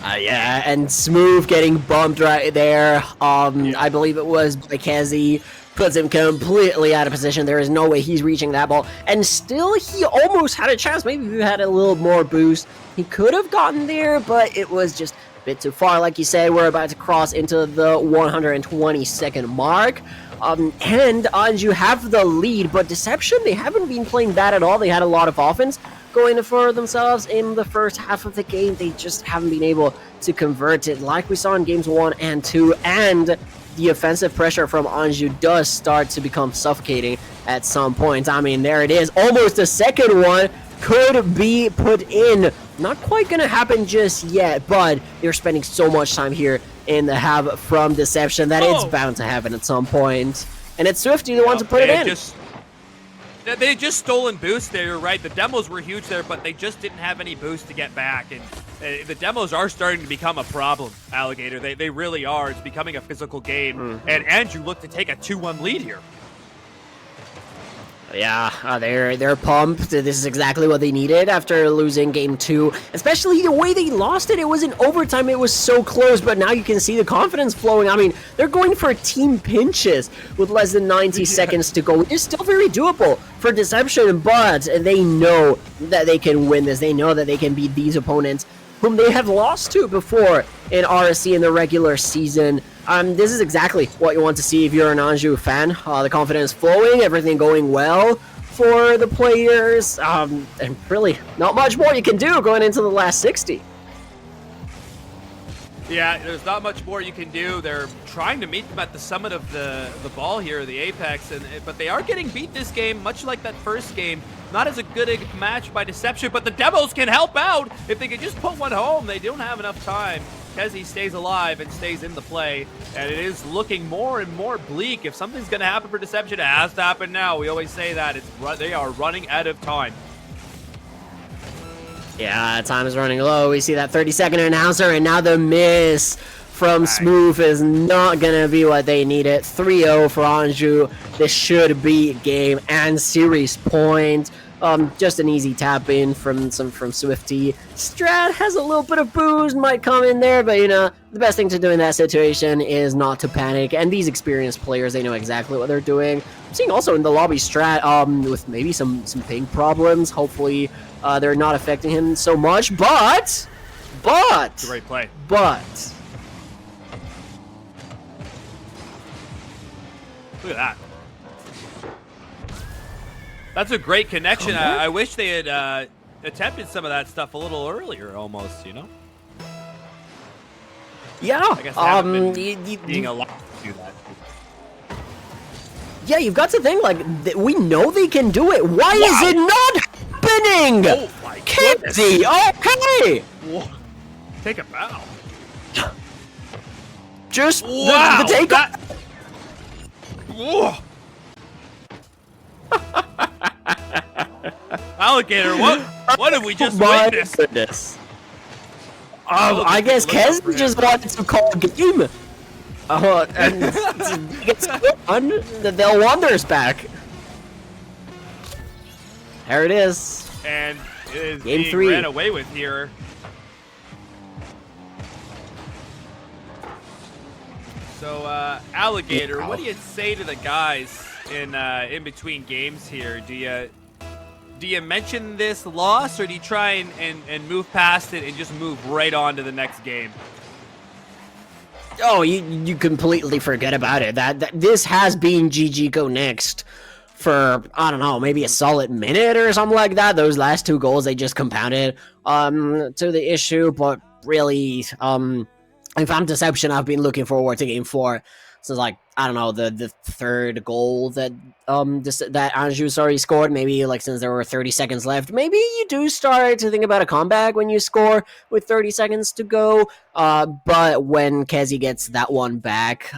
Yeah, and Smooth getting bumped right there. I believe it was by Kezi. Puts him completely out of position. There is no way he's reaching that ball. And still, he almost had a chance. Maybe if he had a little more boost, he could have gotten there, but it was just a bit too far. Like you said, we're about to cross into the 120-second mark. And Anjou have the lead, but Deception, they haven't been playing bad at all. They had a lot of offense, going for themselves in the first half of the game. They just haven't been able to convert it like we saw in games 1 and 2, and the offensive pressure from Anjou does start to become suffocating at some point. I mean, there it is. Almost a second one could be put in. Not quite going to happen just yet, but they're spending so much time here in the half from Deception that it's bound to happen at some point. And it's Swifty the one to put it in. They just stolen boost there, you're right. The demos were huge there, but they just didn't have any boost to get back. And the demos are starting to become a problem, Alligator. They really are. It's becoming a physical game. And Andrew looked to take a 2-1 lead here. Yeah, they're pumped. This is exactly what they needed after losing game 2. Especially the way they lost it. It was in overtime. It was so close, but now you can see the confidence flowing. I mean, they're going for team pinches with less than 90 seconds to go. It's still very doable for Deception, but they know that they can win this. They know that they can beat these opponents whom they have lost to before in RSC in the regular season. This is exactly what you want to see if you're an Anjou fan. The confidence flowing, everything going well for the players, and really not much more you can do going into the last 60. Yeah, there's not much more you can do. They're trying to meet them at the summit of the ball here, the apex, but they are getting beat this game, much like that first game. Not as a good a match by Deception, but the demos can help out. If they could just put one home, they don't have enough time. Kezi stays alive and stays in the play, and it is looking more and more bleak. If something's going to happen for Deception, it has to happen now. We always say that. They are running out of time. Yeah, time is running low. We see that 30-second announcer, and now the miss from Smooth is not going to be what they needed. 3-0 for Anjou. This should be game and series point. Just an easy tap in from Swifty. Strat has a little bit of boost, might come in there, but you know, the best thing to do in that situation is not to panic. And these experienced players, they know exactly what they're doing. I'm seeing also in the lobby Strat with maybe some ping problems. Hopefully they're not affecting him so much, but It's a great play. But look at that. That's a great connection. I wish they had attempted some of that stuff a little earlier, almost, you know? Yeah. I guess they haven't been being allowed to do that. Yeah, you've got to think, like, we know they can do it. Why is it not happening? Oh, my goodness. Kipsy, okay. Whoa. Take a bow. Just wow, the take. Whoa. Alligator, what have we just witnessed? Goodness. I guess Kez just wanted to call a game. And gets on, they'll Wanderers back. There it is. And it is Game being 3. ran away with here. So, Alligator, what do you say to the guys in between games here? Do you mention this loss, or do you try and move past it and just move right on to the next game? Oh, you completely forget about it. That this has been GG Go Next for, I don't know, maybe a solid minute or something like that. Those last 2 goals, they just compounded to the issue. But really, if I'm Deception, I've been looking forward to game 4. So, like, I don't know, the third goal that that Anjou's already scored, maybe, like, since there were 30 seconds left, maybe you do start to think about a comeback when you score with 30 seconds to go. But when Kezi gets that one back,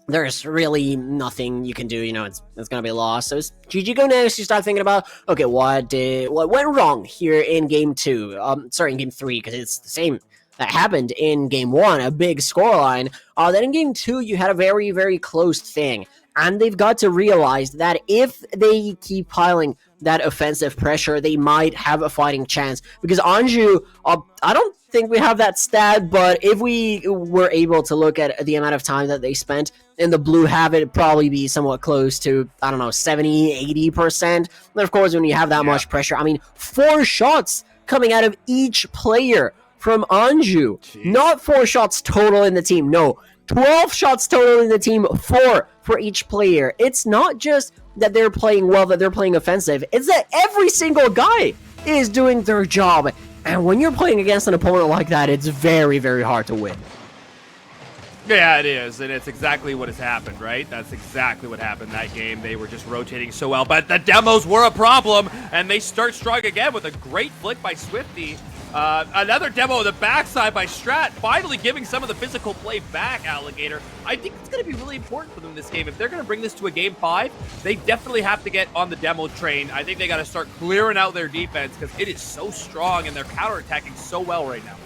there's really nothing you can do. You know, it's gonna be a loss. So it's GG Go Next. You start thinking about, okay, what went wrong here in game 2? Sorry, in game 3, because it's the same that happened in game 1, a big scoreline. Then in game 2, you had a very, very close thing. And they've got to realize that if they keep piling that offensive pressure, they might have a fighting chance. Because Anjou, I don't think we have that stat, but if we were able to look at the amount of time that they spent in the blue half, it'd probably be somewhat close to, I don't know, 70-80%. And of course, when you have that much pressure, I mean, 4 shots coming out of each player from Anjou. Not 4 shots total in the team. No, 12 shots total in the team. 4 for each player. It's not just that they're playing well, that they're playing offensive. It's that every single guy is doing their job. And when you're playing against an opponent like that, it's very, very hard to win. Yeah, it is, and it's exactly what has happened, right? That's exactly what happened that game. They were just rotating so well, but the demos were a problem, and they start strong again with a great flick by Swifty. Another demo on the backside by Strat, finally giving some of the physical play back, Alligator. I think it's going to be really important for them this game. If they're going to bring this to a game 5, they definitely have to get on the demo train. I think they got to start clearing out their defense because it is so strong, and they're counterattacking so well right now.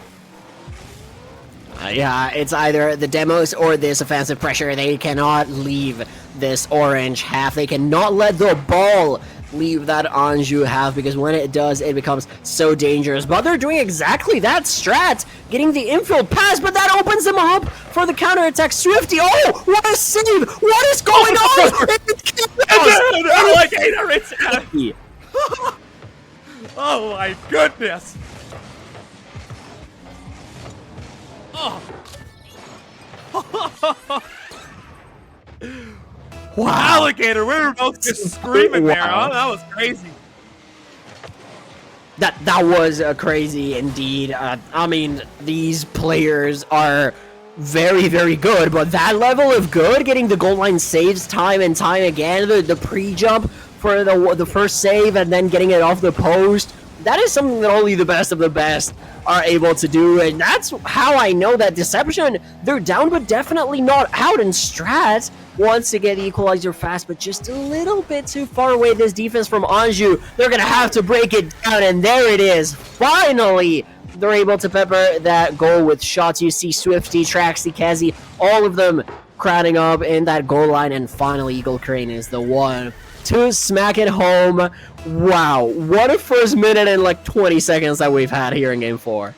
Yeah, it's either the demos or this offensive pressure. They cannot leave this orange half. They cannot let the ball leave that Anjou half, because when it does, it becomes so dangerous. But they're doing exactly that. Strat getting the infield pass, but that opens them up for the counterattack. Swifty, oh, what a save! What is going on? Alligator, it's oh my goodness! Oh. Wow. Alligator, we were both just screaming there. Wow. Oh, that was crazy. That was crazy indeed. I mean, these players are very, very good, but that level of good, getting the goal line saves time and time again, the pre-jump for the first save and then getting it off the post, that is something that only the best of the best are able to do, and that's how I know that Deception, they're down but definitely not out, and Strat wants to get the equalizer fast, but just a little bit too far away. This defense from Anjou, they're gonna have to break it down, and there it is. Finally, they're able to pepper that goal with shots. You see Swifty, Traxy, Kazi, all of them crowding up in that goal line, and finally Eagle Crane is the one to smack it home. Wow, what a first minute and like 20 seconds that we've had here in Game 4.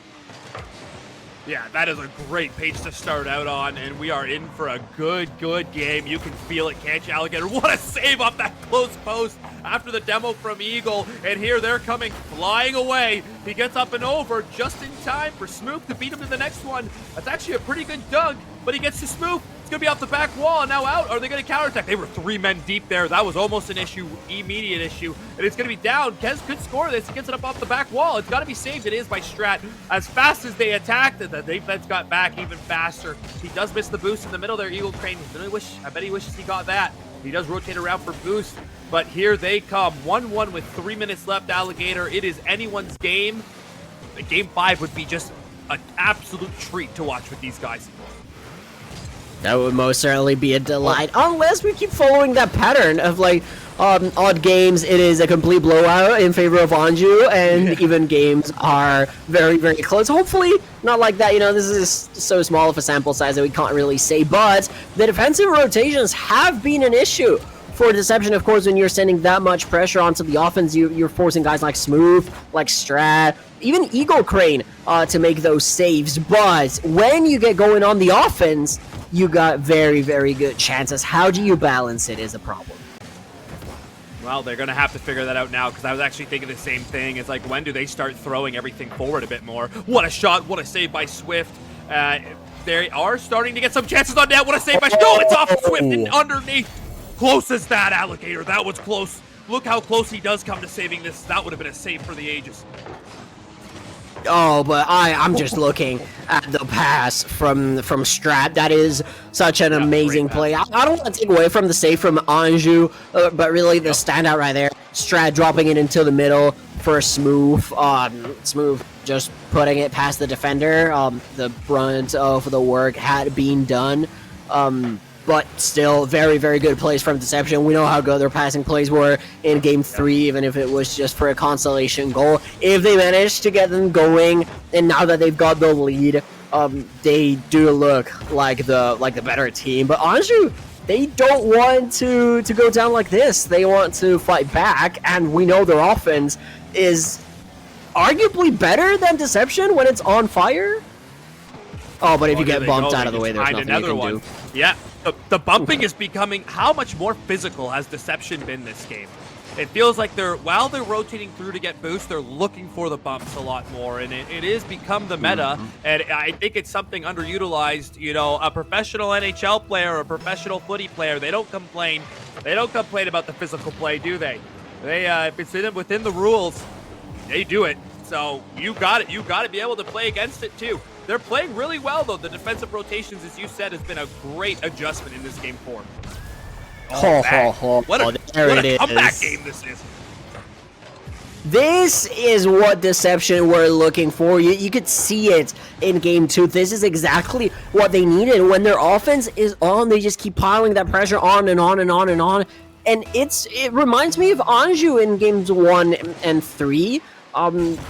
Yeah, that is a great page to start out on, and we are in for a good game. You can feel it, can't you, Alligator? What a save off that close post after the demo from Eagle, and here they're coming flying away. He gets up and over just in time for Smooth to beat him to the next one. That's actually a pretty good dunk, but he gets to Smooth. It's going to be off the back wall, and now out. Are they going to counterattack? They were 3 men deep there. That was almost an issue, immediate issue, and it's going to be down. Kez could score this. He gets it up off the back wall. It's got to be saved. It is by Strat. As fast as they attacked it, the defense got back even faster. He does miss the boost in the middle there, Eagle Crane. I bet he wishes he got that. He does rotate around for boost, but here they come. 1-1 with 3 minutes left, Alligator. It is anyone's game. Game 5 would be just an absolute treat to watch with these guys. That would most certainly be a delight, unless we keep following that pattern of like odd games. It is a complete blowout in favor of Anjou, and even games are very, very close. Hopefully not like that. You know, this is so small of a sample size that we can't really say, but the defensive rotations have been an issue for Deception. Of course, when you're sending that much pressure onto the offense, you're forcing guys like Smooth, like Strat, even Eagle Crane to make those saves. But when you get going on the offense, you got very, very good chances. How do you balance it is a problem. Well, they're going to have to figure that out now, because I was actually thinking the same thing. It's like, when do they start throwing everything forward a bit more? What a shot. What a save by Swift. They are starting to get some chances on net. What a save by Swift. Oh, it's off Swift and underneath. Close as that, Alligator. That was close. Look how close he does come to saving this. That would have been a save for the ages. Oh, but I'm just looking at the pass from Strat. That is such an amazing play. I don't want to take away from the save from Anjou, but really the standout right there. Strat dropping it into the middle for Smooth. Smooth just putting it past the defender. The brunt of the work had been done. But still, very, very good plays from Deception. We know how good their passing plays were in Game 3, even if it was just for a consolation goal. If they managed to get them going, and now that they've got the lead, they do look like the better team. But Anjou, they don't want to go down like this. They want to fight back, and we know their offense is arguably better than Deception when it's on fire. Oh, but if you get bumped out of the way, there's nothing you can do. Yeah. The bumping is becoming... How much more physical has Deception been this game? it feels like while they're rotating through to get boosts, they're looking for the bumps a lot more, and it is become the meta, and I think it's something underutilized. You know, a professional NHL player or a professional footy player, they don't complain. They don't complain about the physical play, do they? They if it's within the rules, they do it. So you got it. You got to be able to play against it too. They're playing really well though. The defensive rotations, as you said, has been a great adjustment in this game 4. What a comeback game this is. This is what Deception were looking for. You could see it in game 2. This is exactly what they needed. When their offense is on, they just keep piling that pressure on and on and on and on. And it reminds me of Anjou in games 1 and 3.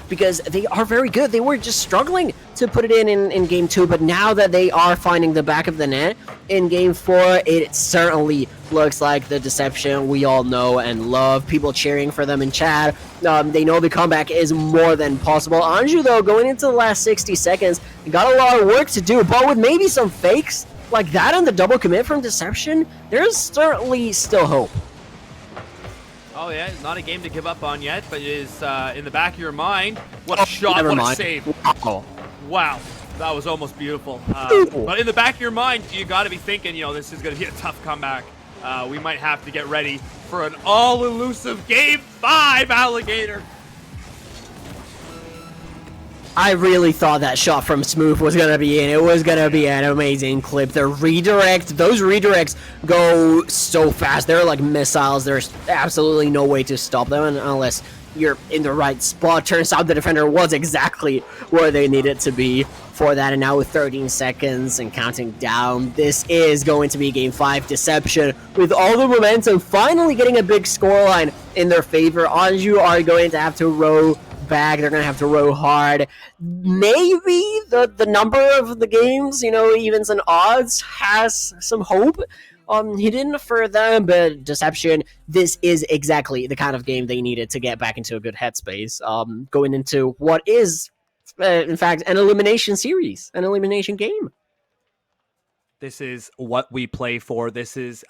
Because they are very good. They were just struggling to put it in game 2, but now that they are finding the back of the net in game 4, it certainly looks like the Deception we all know and love. People cheering for them in chat. They know the comeback is more than possible. Anjou, though, going into the last 60 seconds, got a lot of work to do, but with maybe some fakes like that and the double commit from Deception, there's certainly still hope. Oh yeah, it's not a game to give up on yet, but it is in the back of your mind. What a shot, what a save. Wow, that was almost beautiful. But in the back of your mind, you got to be thinking, you know, this is going to be a tough comeback. We might have to get ready for an all-elusive game 5, Alligator. I really thought that shot from Smooth was going to be in. It was going to be an amazing clip. The redirect, those redirects go so fast. They're like missiles. There's absolutely no way to stop them unless you're in the right spot. Turns out the defender was exactly where they needed to be for that. And now with 13 seconds and counting down, this is going to be game 5. Deception with all the momentum finally getting a big scoreline in their favor. Anjou are going to have to row back. They're gonna have to row hard. Maybe the number of the games, you know, evens and odds has some hope hidden for them, but Deception, this is exactly the kind of game they needed to get back into a good headspace, going into what is in fact an elimination series, an elimination game. This is what we play for. This is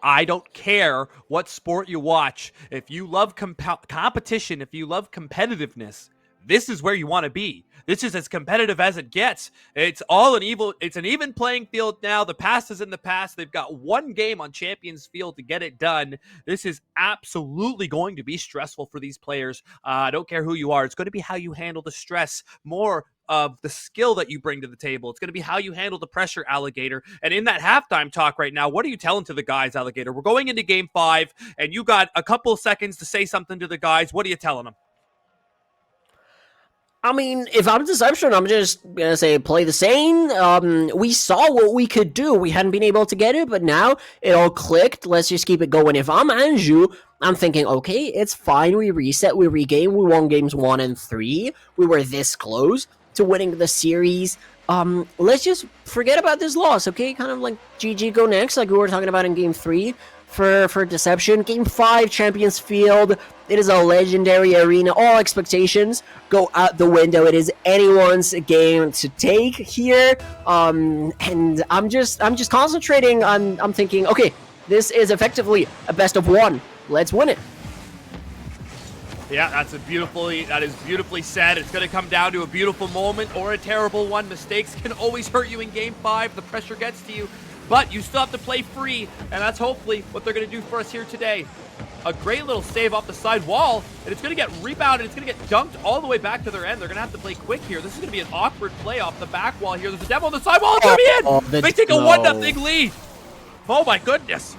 I don't care what sport you watch. If you love competition, if you love competitiveness, this is where you want to be. This is as competitive as it gets. It's an even playing field now. The past is in the past. They've got one game on Champions Field to get it done. This is absolutely going to be stressful for these players. I don't care who you are. It's going to be how you handle the stress more of the skill that you bring to the table. It's going to be how you handle the pressure, Alligator. And in that halftime talk right now, what are you telling to the guys, Alligator? We're going into game 5, and you got a couple of seconds to say something to the guys. What are you telling them? I mean, if I'm Deception, I'm just going to say play the same. We saw what we could do. We hadn't been able to get it, but now it all clicked. Let's just keep it going. If I'm Anjou, I'm thinking, okay, it's fine. We reset, we regain. We won games 1 and 3. We were this close to winning the series. Let's just forget about this loss, okay? Kind of like GG, go next, like we were talking about in game 3 for Deception. Game 5, Champions Field. It is a legendary arena. All expectations go out the window. It is anyone's game to take here. And I'm just concentrating on, I'm thinking, okay, this is effectively a best of 1. Let's win it. Yeah, that is beautifully said. It's going to come down to a beautiful moment or a terrible one. Mistakes can always hurt you in game 5. The pressure gets to you, but you still have to play free, and that's hopefully what they're going to do for us here today. A great little save off the side wall, and it's going to get rebounded. It's going to get dunked all the way back to their end. They're going to have to play quick here. This is going to be an awkward play off the back wall here. There's a demo on the side wall. It's going to be in. They take a 1-0 lead. Oh, my goodness.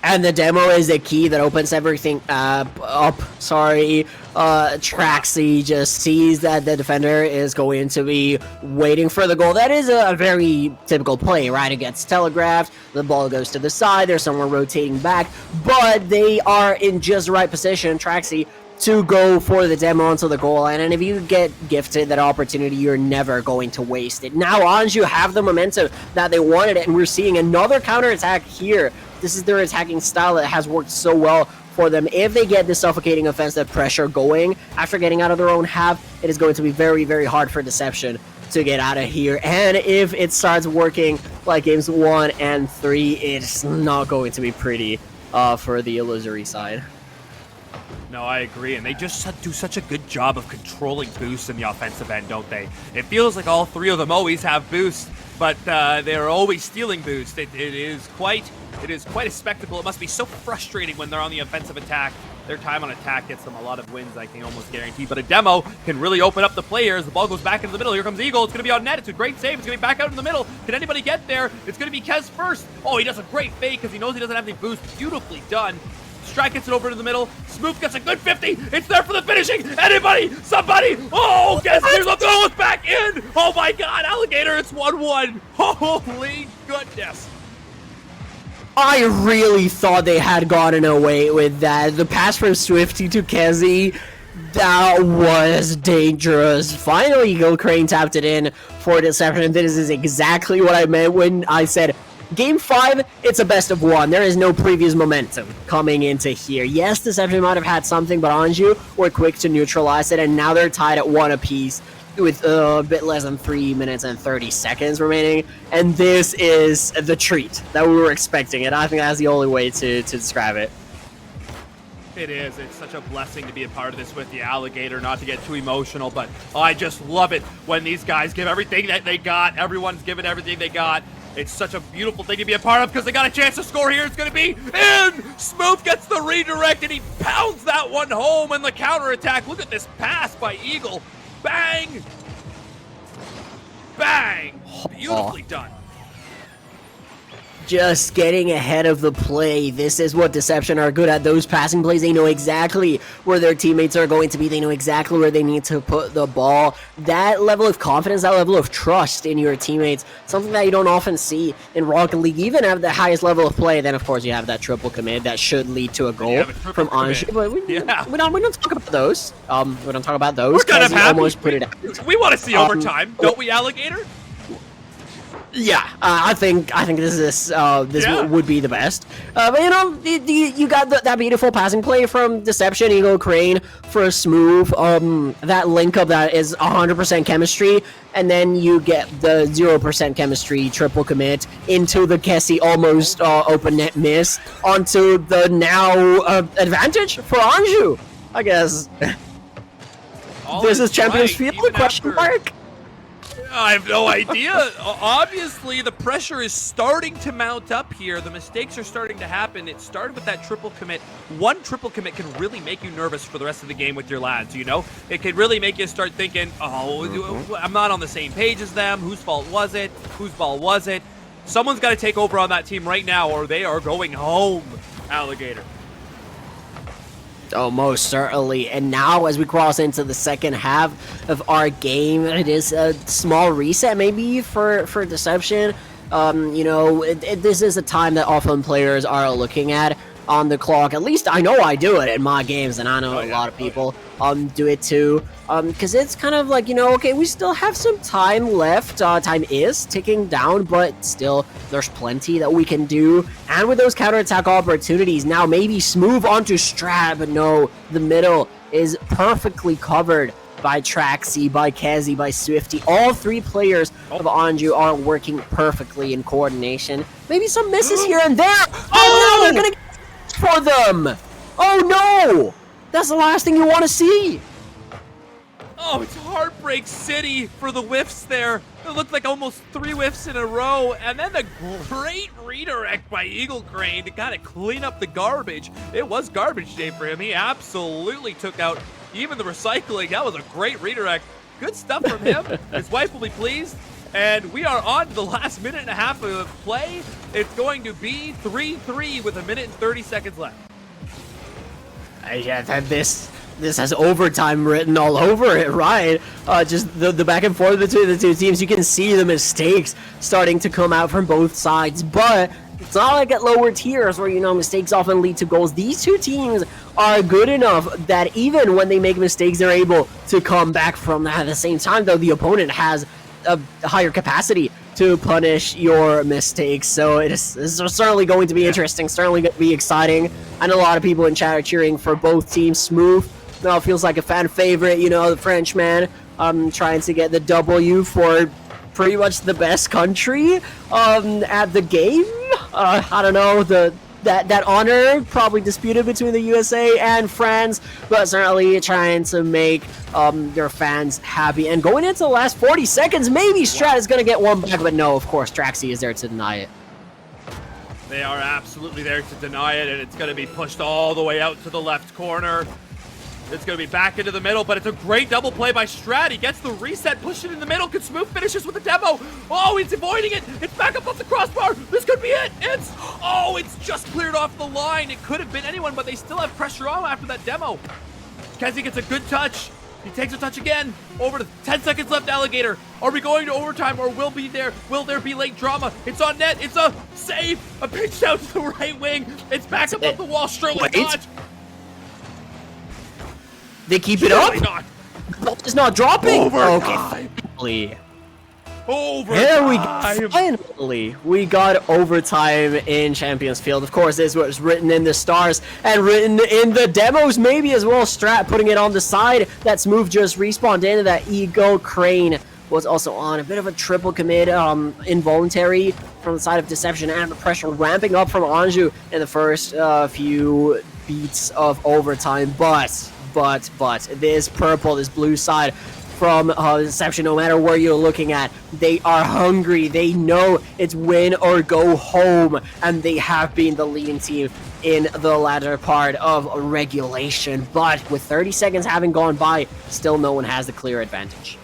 And the demo is the key that opens everything up. Traxy just sees that the defender is going to be waiting for the goal. That is a very typical play, right? It gets telegraphed, the ball goes to the side, there's someone rotating back, but they are in just the right position, Traxy, to go for the demo onto the goal line. And if you get gifted that opportunity, you're never going to waste it. Now Anjou have the momentum that they wanted, and we're seeing another counterattack here. This is their attacking style that has worked so well for them. If they get this suffocating offensive pressure going after getting out of their own half, it is going to be very, very hard for Deception to get out of here. And if it starts working like games 1 and 3, it's not going to be pretty for the illusory side. No, I agree, and they just do such a good job of controlling boosts in the offensive end, don't they? It feels like all three of them always have boosts, but they're always stealing boosts. It is quite a spectacle. It must be so frustrating when they're on the offensive attack. Their time on attack gets them a lot of wins, I can almost guarantee. But a demo can really open up the players. The ball goes back into the middle. Here comes Eagle. It's going to be on net. It's a great save. It's going to be back out in the middle. Can anybody get there? It's going to be Kez first. Oh, he does a great fake because he knows he doesn't have any boost. Beautifully done. Strike gets it over to the middle. Smooth gets a good 50. It's there for the finishing. Anybody? Somebody? Oh, Kez clears up. Oh, it's back in. Oh, my God. Alligator, it's 1-1. Holy goodness. I really thought they had gotten away with that. The pass from Swifty to Kezi, that was dangerous. Finally, Eagle Crane tapped it in for Deception, and this is exactly what I meant when I said, Game 5, it's a best of one. There is no previous momentum coming into here. Yes, Deception might have had something, but Anju were quick to neutralize it, and now they're tied at 1 apiece with a bit less than 3 minutes and 30 seconds remaining, and this is the treat that we were expecting, and I think that's the only way to describe it. It is. It's such a blessing to be a part of this with the Alligator, not to get too emotional, but I just love it when these guys give everything that they got. Everyone's giving everything they got. It's such a beautiful thing to be a part of because they got a chance to score here. It's going to be in. Smooth gets the redirect, and he pounds that one home in the counterattack. Look at this pass by Eagle. Bang! Bang! Beautifully done. Just getting ahead of the play. This is what Deception are good at. Those passing plays, they know exactly where their teammates are going to be. They know exactly where they need to put the ball. That level of confidence, that level of trust in your teammates, something that you don't often see in Rocket League, even at the highest level of play. Then, of course, you have that triple commit that should lead to a goal from Anju. But we don't talk about those. We don't talk about those. We're kind of happy. Almost put it out. We want to see overtime, don't we, Alligator? Yeah, I think this would be the best. But you know, you got that beautiful passing play from Deception, Eagle Crane for a Smooth. That link up that is 100% chemistry, and then you get the 0% chemistry triple commit into the Kessie almost open net miss onto the now advantage for Anju. I guess this is Champions Field? Question mark. I have no idea. Obviously, the pressure is starting to mount up here. The mistakes are starting to happen. It started with that triple commit. One triple commit can really make you nervous for the rest of the game with your lads, you know? It can really make you start thinking, oh, I'm not on the same page as them. Whose fault was it? Whose ball was it? Someone's got to take over on that team right now, or they are going home, Alligator. Oh, most certainly. And now, as we cross into the second half of our game, it is a small reset maybe for Deception. You know, this is a time that often players are looking at on the clock. At least I know I do it in my games, and I know a lot of people do it too. Because it's kind of like, you know, okay, we still have some time left. Time is ticking down, but still, there's plenty that we can do. And with those counterattack opportunities, now maybe Smooth onto Strat, but no, the middle is perfectly covered by Traxy, by Kezi, by Swifty. All three players of Anju are working perfectly in coordination. Maybe some misses here and there. Oh, no, they're gonna get for them. Oh, no. That's the last thing you want to see. Oh, it's Heartbreak City for the whiffs there. It looked like almost 3 whiffs in a row. And then the great redirect by Eagle Crane to kind of clean up the garbage. It was garbage day for him. He absolutely took out even the recycling. That was a great redirect. Good stuff from him. His wife will be pleased. And we are on to the last minute and a half of play. It's going to be 3-3 with 1 minute and 30 seconds left. Yeah, this has overtime written all over it, right? Just the back and forth between the two teams. You can see the mistakes starting to come out from both sides, but it's not like at lower tiers where, you know, mistakes often lead to goals. These two teams are good enough that even when they make mistakes, they're able to come back from that. At the same time, though, the opponent has a higher capacity to punish your mistakes. So it's certainly going to be interesting, certainly going to be exciting. I know a lot of people in chat are cheering for both teams. Smooth, it feels like a fan favorite, you know, the Frenchman trying to get the W for pretty much the best country at the game. I don't know, the that honor probably disputed between the USA and France, but certainly trying to make their fans happy. And going into the last 40 seconds, maybe Strat is going to get one back, but no, of course, Traxy is there to deny it. They are absolutely there to deny it, and it's going to be pushed all the way out to the left corner. It's going to be back into the middle, but it's a great double play by Strat. He gets the reset, push it in the middle. Can Smooth finishes with the demo. Oh, he's avoiding it. It's back up off the crossbar. This could be it. It's just cleared off the line. It could have been anyone, but they still have pressure on after that demo. Kessie gets a good touch. He takes a touch again. Over to 10 seconds left, Alligator. Are we going to overtime or will there be late drama? It's on net. It's a save. A pitch down to the right wing. It's back up the wall. Sterling dodge. They keep it up? Not. It's not dropping? Overtime. Okay. Overtime. There we go. Finally, we got overtime in Champions Field. Of course, this was written in the stars and written in the demos maybe as well. Strat putting it on the side. That Smooth just respawned into that Eagle Crane was also on. A bit of a triple commit, involuntary from the side of Deception, and the pressure ramping up from Anju in the first few beats of overtime. But this purple, this blue side from Deception, no matter where you're looking at, they are hungry. They know it's win or go home, and they have been the leading team in the latter part of regulation. But with 30 seconds having gone by, still no one has the clear advantage.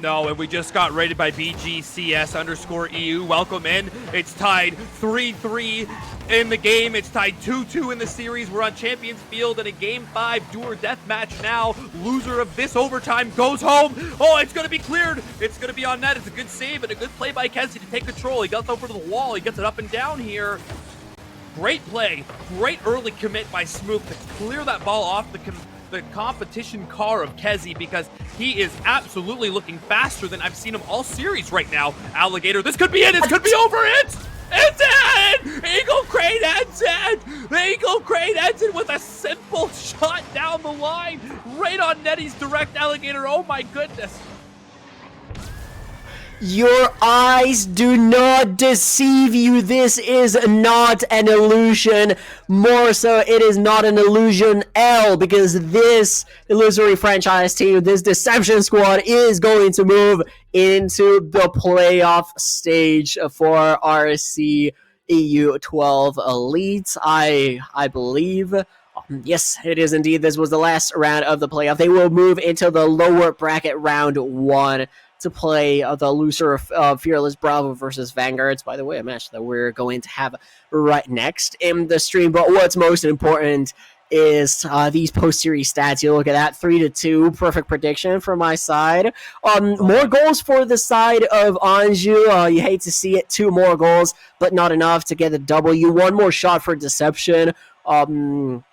No, and we just got rated by BGCS_EU. Welcome in. It's tied 3-3 in the game. It's tied 2-2 in the series. We're on Champions Field in a Game 5 do or death match now. Loser of this overtime goes home. Oh, it's going to be cleared. It's going to be on net. It's a good save and a good play by Kessie to take control. He gets over to the wall. He gets it up and down here. Great play. Great early commit by Smooth to clear that ball off the competition car of Kessie, because he is absolutely looking faster than I've seen him all series right now. Alligator, this could be it. It could be over. It's in! Eagle Crane ends it! Eagle Crane ends it with a simple shot down the line. Right on Netty's direct, Alligator. Oh my goodness. Your eyes do not deceive you. This is not an illusion. More so, it is not an illusion L, because this illusory franchise team, this Deception squad, is going to move into the playoff stage for RSC EU 12 Elite. I believe. Yes, it is indeed. This was the last round of the playoff. They will move into the lower bracket round 1 to play the loser of Fearless Bravo versus Vanguards. By the way, a match that we're going to have right next in the stream. But what's most important is these post-series stats. You look at that, 3-2, perfect prediction from my side. More goals for the side of Anju. You hate to see it, 2 more goals, but not enough to get the W. 1 more shot for Deception. 4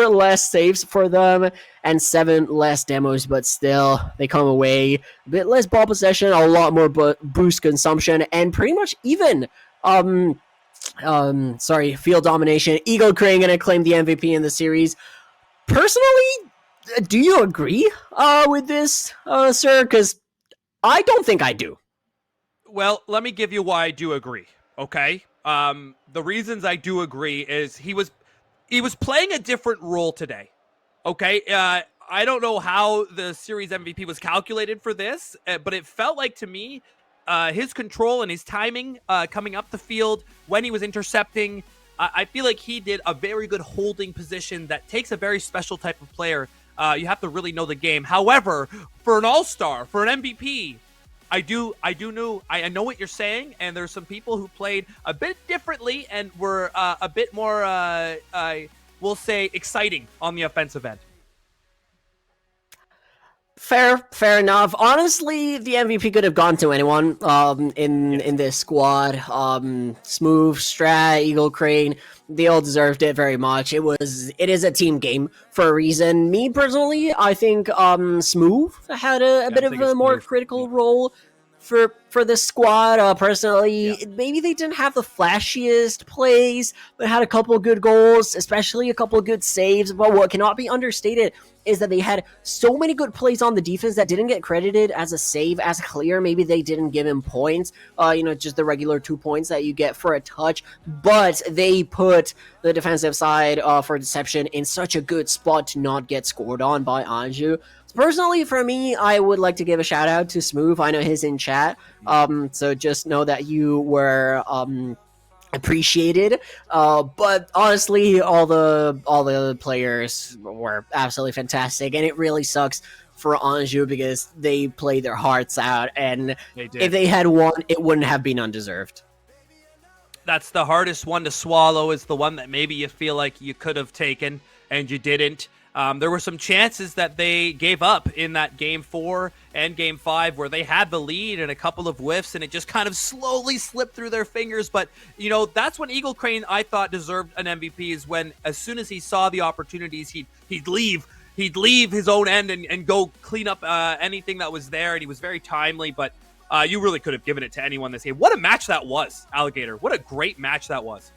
less saves for them and 7 less demos, but still they come away a bit less ball possession, a lot more boost consumption, and pretty much even field domination. Eagle Crane gonna claim the MVP in the series. Personally, do you agree with this, sir? Because I don't think I do. Well, let me give you why I do agree, okay? The reasons I do agree is he was playing a different role today, okay? I don't know how the series MVP was calculated for this, but it felt like to me his control and his timing coming up the field when he was intercepting, I feel like he did a very good holding position that takes a very special type of player. You have to really know the game. However, for an all-star, for an MVP, I know what you're saying, and there's some people who played a bit differently and were a bit more, we'll say, exciting on the offensive end. Fair enough. Honestly, the MVP could have gone to anyone in this squad. Smooth, Strat, Eagle Crane, they all deserved it very much. It is a team game for a reason. Me personally, I think Smooth had a bit of a more critical role for for this squad. Personally, maybe they didn't have the flashiest plays, but had a couple of good goals, especially a couple of good saves. But what cannot be understated is that they had so many good plays on the defense that didn't get credited as a save, as clear. Maybe they didn't give him points, just the regular 2 points that you get for a touch, but they put the defensive side for deception in such a good spot to not get scored on by Anju. Personally, for me, I would like to give a shout out to Smooth. I know he's in chat, so just know that you were appreciated. But honestly, all the players were absolutely fantastic, and it really sucks for Anju because they played their hearts out, and if they had won, it wouldn't have been undeserved. That's the hardest one to swallow, is the one that maybe you feel like you could have taken and you didn't. There were some chances that they gave up in that Game 4 and Game 5 where they had the lead and a couple of whiffs, and it just kind of slowly slipped through their fingers. But, that's when Eagle Crane, I thought, deserved an MVP, is when as soon as he saw the opportunities, he'd leave his own end and go clean up anything that was there, and he was very timely. But you really could have given it to anyone this game. What a match that was, Alligator. What a great match that was.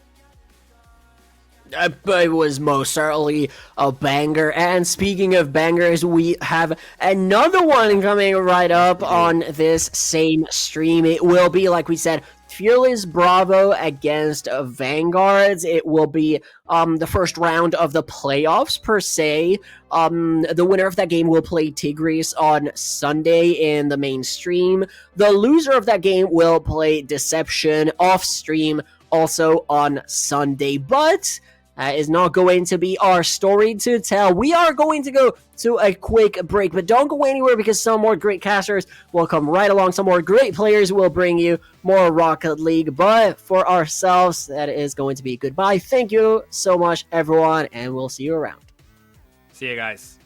It was most certainly a banger. And speaking of bangers, we have another one coming right up on this same stream. It will be, like we said, Fearless Bravo against Vanguards. It will be the first round of the playoffs, per se. The winner of that game will play Tigris on Sunday in the main stream. The loser of that game will play Deception off stream also on Sunday. But that is not going to be our story to tell. We are going to go to a quick break, but don't go anywhere because some more great casters will come right along. Some more great players will bring you more Rocket League. But for ourselves, that is going to be goodbye. Thank you so much, everyone, and we'll see you around. See you guys.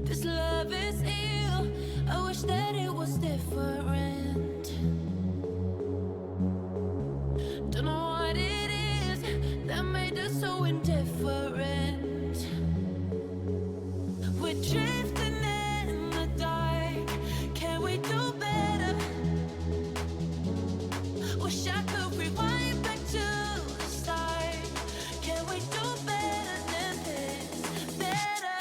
This love is ill. I wish that it was different. Don't know what it is that made us so indifferent. We're drifting in the dark. Can we do better? Wish I could rewind back to the start. Can we do better than this? Better.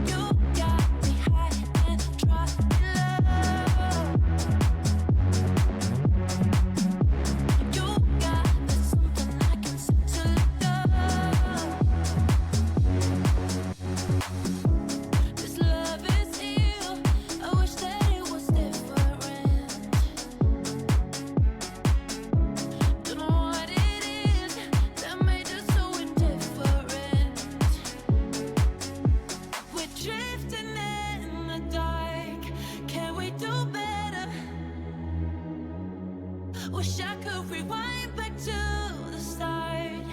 You got me high and dry low. You got that something I can set to let go. This love is ill. I wish that it was different. Don't know what it is that made us so indifferent. We're drifting in the dark. Can we do better? Wish I could rewind back to the start.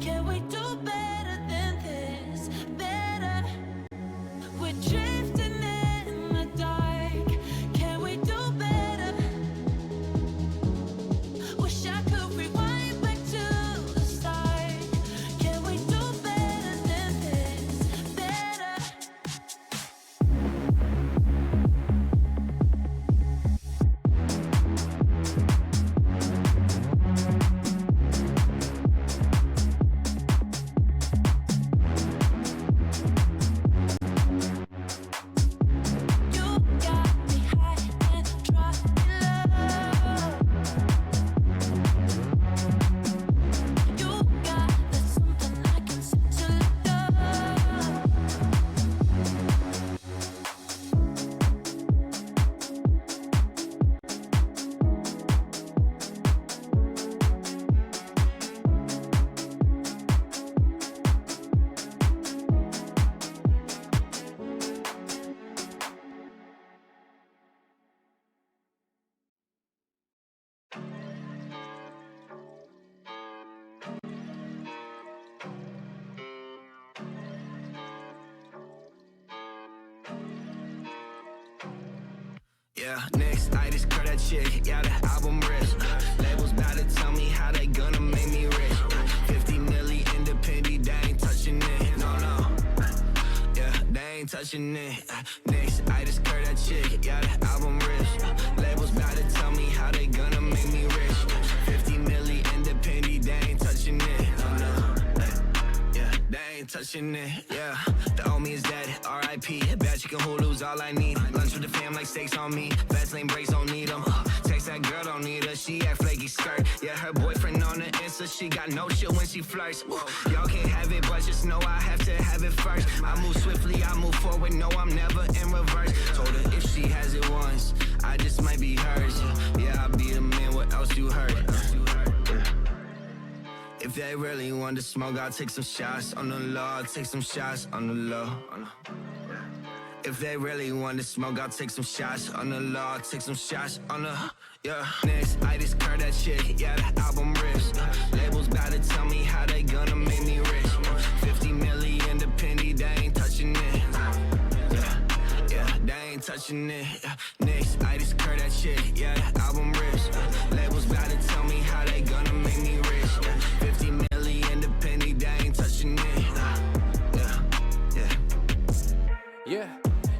Can we do better than this? Better. We're drifting in the dark. Can we do better? Wish I could rewind back to the start. Can we do better than this? Better. You got me high and dry low. You got that something I can set to let go. Yeah, next, I just cut that chick, yeah, the album rich. Labels bout to tell me how they gonna make me rich. 50 milli independent, they ain't touching it, no, no. Yeah, they ain't touching it. Next, I just cut that chick, yeah, the album rich. Labels bout to tell me how they gonna make me rich. 50 milli independent, they ain't touching it, no, no. Yeah, they ain't touching it, yeah. The homie is dead, R.I.P. Bad chicken Hulu's all I need. Lunch with the fam like steaks on me. Fast lane breaks, don't need them. Text that girl, don't need her. She act flaky skirt. Yeah, her boyfriend on the Insta. She got no shit when she flirts. Y'all can't have it, but just know I have to have it first. I move swiftly, I move forward. No, I'm never in reverse. Told her if she has it once, I just might be hers. Yeah, I'll be the man. What else you heard? If they really want to smoke, I'll take some shots on the low. I'll take some shots on the low. If they really want to smoke, I'll take some shots on the low. I'll take some shots on the, yeah. Next, I just cut that chick, yeah, the album rips. Labels bout to tell me how they gonna make me rich. 50 milli independent, they ain't touching it. Yeah, yeah, they ain't touching it. Next, I just cut that chick, yeah, the album rips. Labels bout to tell me how they gonna make me rich. 50 milli independent, they ain't touching it. Yeah,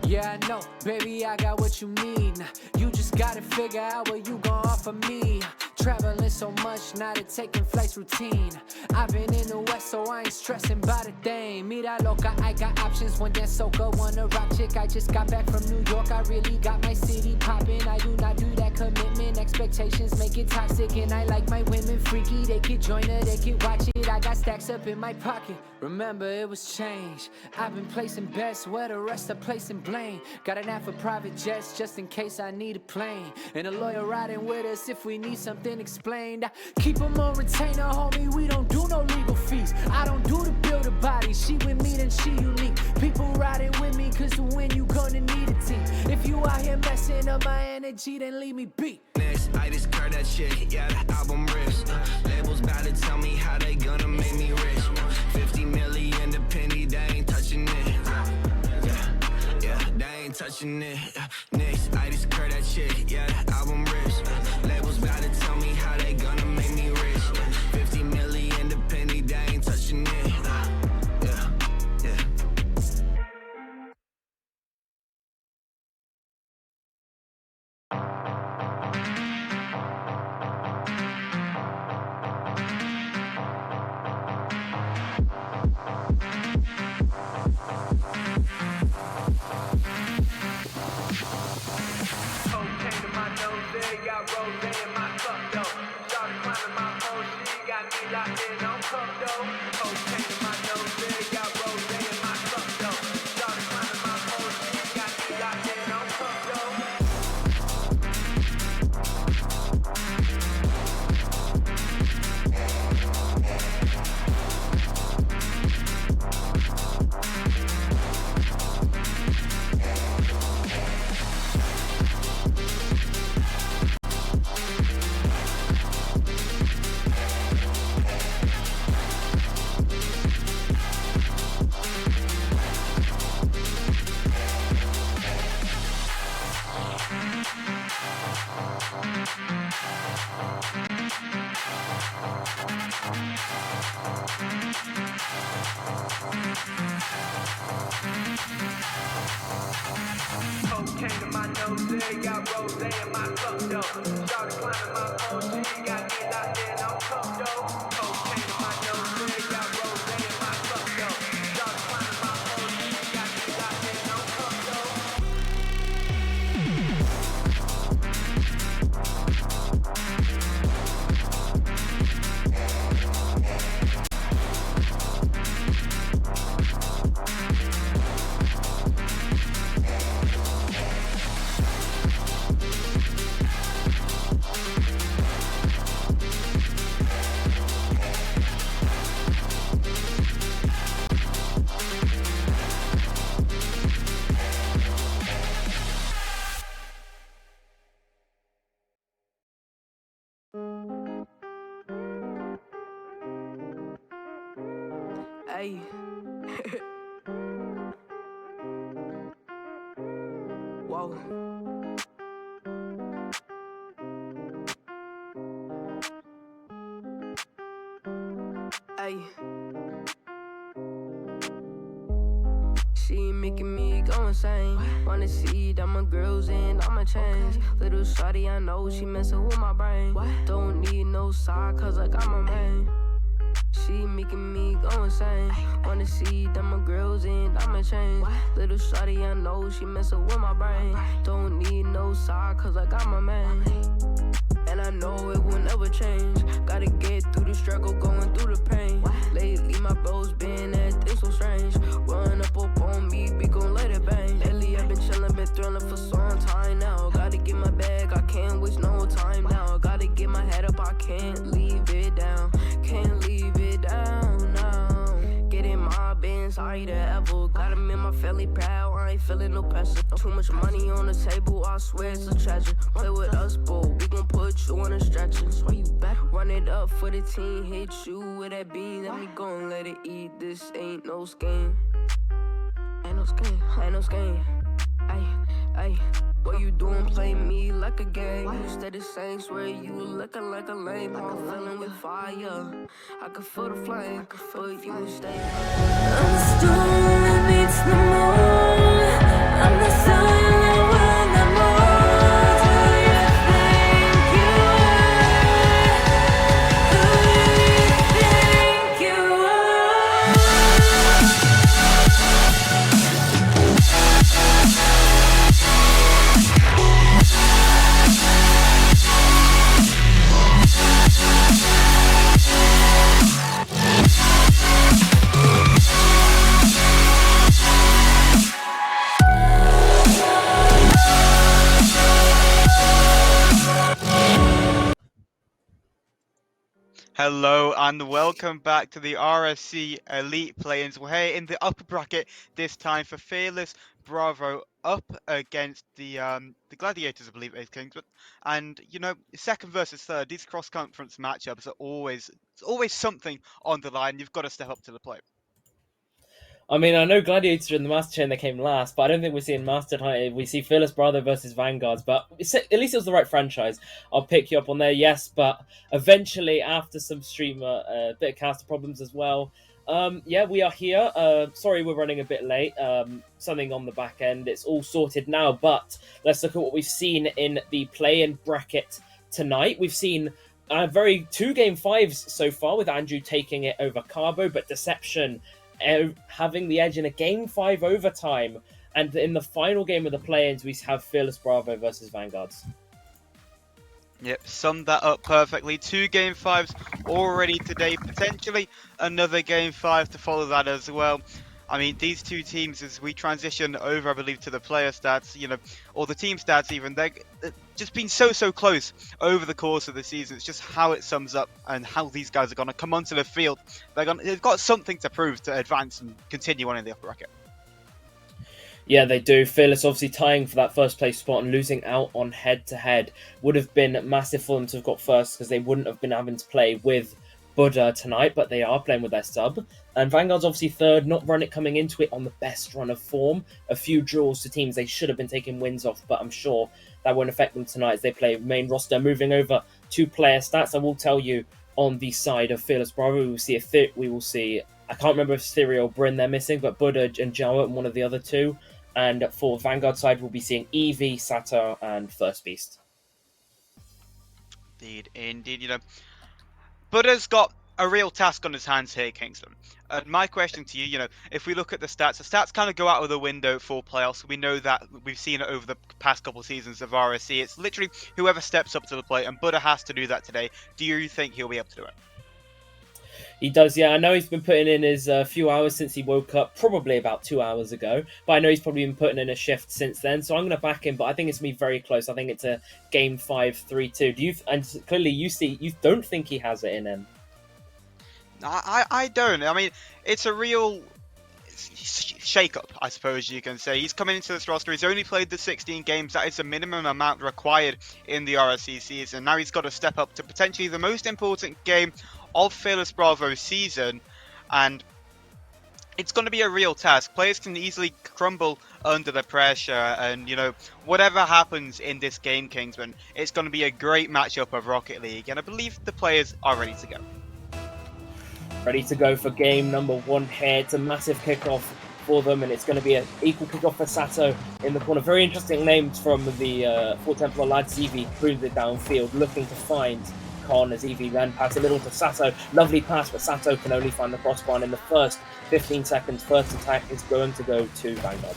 yeah, I know, baby, I got what you need. You just gotta figure out what you gon' offer me. Traveling so much, now that taking flights routine. I've been in the West, so I ain't stressing about a thing. Mira loca, I got options, one dance soca, one a rock chick. I just got back from New York, I really got my city poppin'. I do not do that commitment, expectations make it toxic. And I like my women freaky, they could join her, they could watch it. I got stacks up in my pocket, remember it was change. I've been placing bets where the rest are placing blame. Got an app for private jets, just in case I need a plane. And a lawyer riding with us if we need something then explained. Keep them on retainer, homie, we don't do no legal fees. I don't do the build a body, she with me then she unique. People riding with me cause to win you gonna need a team. If you out here messing up my energy, then leave me be. Next, I just curd that shit, yeah, the album rips. Labels bout to tell me how they gonna make me rich. 50 million independent, they ain't touching it. Yeah, they ain't touching it. Next, I just curd that shit, yeah, the album rips. Labels bout to tell me how they gonna make me rich. 50 million independent, they ain't touching it. Yeah, yeah. Cocaine in my nose, got rose in my cup though. Started climbing my pole, she got me locked in on cup though. Cocaine in my nose, got rose in my cup though. Started climbing my pole, she got me locked in on cup though. Cocaine in my nose, got rose in my cup though. Started climbing my pole, she got me locked in on cup though. Cocaine in my nose, got rose in my cup though. Started climbing my pole, she got me locked in on cup though. Ay. Whoa. Ay. She making me go insane. Wanna see that my girls and all my chains. Little shawty, I know she messing with my brain. Don't need no side, cause I got my man. She making me go insane. Wanna see that my girls and diamond chains. Little shawty, I know she messing with my brain. Don't need no side, cause I got my man. And I know it will never change. Gotta get through the struggle, going through the pain. Lately my bros been acting so strange. Run up on me, we gon' let it bang. Lately I've been chillin', been thrillin' for some time now. Gotta get my bag, I can't waste no time now. Gotta get my head up, I can't leave it down. Can't leave it down now. Getting my bins, higher than ever. Gotta make my family proud, I ain't feeling no pressure. Too much money on the table, I swear it's a treasure. Play with us, boo, we gon' put you on a stretcher. So you back, run it up for the team. Hit you with that bean, then we gon' let it eat. This ain't no scheme. Ain't no scheme, ain't no scheme. Ay, ay. What you doing? Play me like a game. You stay the same, swear you looking like a lame. I'm feeling with fire. I can feel the flame, but you stay. I'm the storm that beats the moon. I'm the sun that will not move. Who you think you are? Who you think you are? Hello and welcome back to the RSC Elite Play-ins. We're here in the upper bracket this time for Fearless Bravo up against the Gladiators, I believe it is, Kingsman. And you know, second versus third, these cross-conference matchups are always something on the line. You've got to step up to the plate. I mean, I know Gladiators are in the Master Chain that came last, but I don't think we're seeing Master High. We see Fearless Brother versus Vanguards, but at least it was the right franchise. I'll pick you up on there, yes, but eventually, after some streamer, bit of caster problems as well. Yeah, we are here. Sorry we're running a bit late. Something on the back end. It's all sorted now, but let's look at what we've seen in the play-in bracket tonight. We've seen two game fives so far, with Andrew taking it over Carbo, but Deception having the edge in a game 5 overtime, and in the final game of the play-ins we have Fearless Bravo versus Vanguards. Yep, summed that up perfectly. 2 game 5s already today, potentially another game 5 to follow that as well. I mean, these two teams, as we transition over, I believe, to the player stats, you know, or the team stats even, they've just been so close over the course of the season. It's just how it sums up and how these guys are going to come onto the field. They've got something to prove to advance and continue on in the upper bracket. Yeah, they do. Fearless obviously tying for that first place spot and losing out on head-to-head would have been massive for them to have got first, because they wouldn't have been having to play with Buddha tonight, but they are playing with their sub. And Vanguard's obviously third, not run it coming into it on the best run of form. A few draws to teams they should have been taking wins off, but I'm sure that won't affect them tonight as they play main roster. Moving over to player stats, I will tell you on the side of Fearless Bravo, we will see I can't remember if Stereo or Bryn they're missing, but Buddha and Jawa and one of the other two. And for Vanguard side, we'll be seeing Eevee, Sato, and First Beast. Indeed, you know, Buddha's got a real task on his hands here, Kingston. And my question to you, you know, if we look at the stats kind of go out of the window for playoffs. We know that we've seen it over the past couple of seasons of RSC. It's literally whoever steps up to the plate, and Buddha has to do that today. Do you think he'll be able to do it? He does, yeah. I know he's been putting in his few hours since he woke up, probably about 2 hours ago. But I know he's probably been putting in a shift since then. So I'm going to back him, but I think it's going to be very close. I think it's a game 5, 3-2. And clearly you don't think he has it in him. I don't. I mean, it's a real shake-up, I suppose you can say. He's coming into this roster. He's only played the 16 games. That is the minimum amount required in the RSC season. Now he's got to step up to potentially the most important game of Fearless Bravo's season, and it's going to be a real task. Players can easily crumble under the pressure, and you know, whatever happens in this game, Kingsman, it's going to be a great matchup of Rocket League, and I believe the players are ready to go. Ready to go for game number 1 here. It's a massive kickoff for them, and it's going to be an equal kickoff for Sato in the corner. Very interesting names from the Fort Templar lads. Eevee proves it downfield, looking to find Con as Eevee then pass a little to Sato. Lovely pass, but Sato can only find the crossbar in the first 15 seconds. First attack is going to go to Vanguard.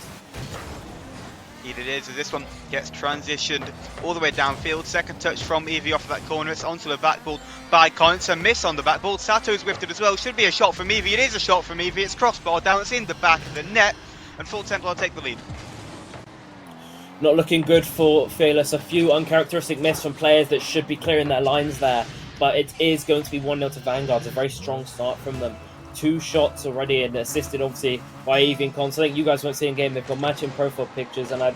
Indeed it is, as this one gets transitioned all the way downfield. Second touch from Eevee off of that corner. It's onto the backboard by Con. It's a miss on the backboard. Sato's whiffed it as well. Should be a shot from Eevee. It is a shot from Eevee. It's crossbar down. It's in the back of the net. And Fort Templar take the lead. Not looking good for Fearless. A few uncharacteristic misses from players that should be clearing their lines there. But it is going to be 1-0 to Vanguard. A very strong start from them. 2 shots already, and assisted obviously by Eevee and Con. Something you guys won't see in game. They've got matching profile pictures, and I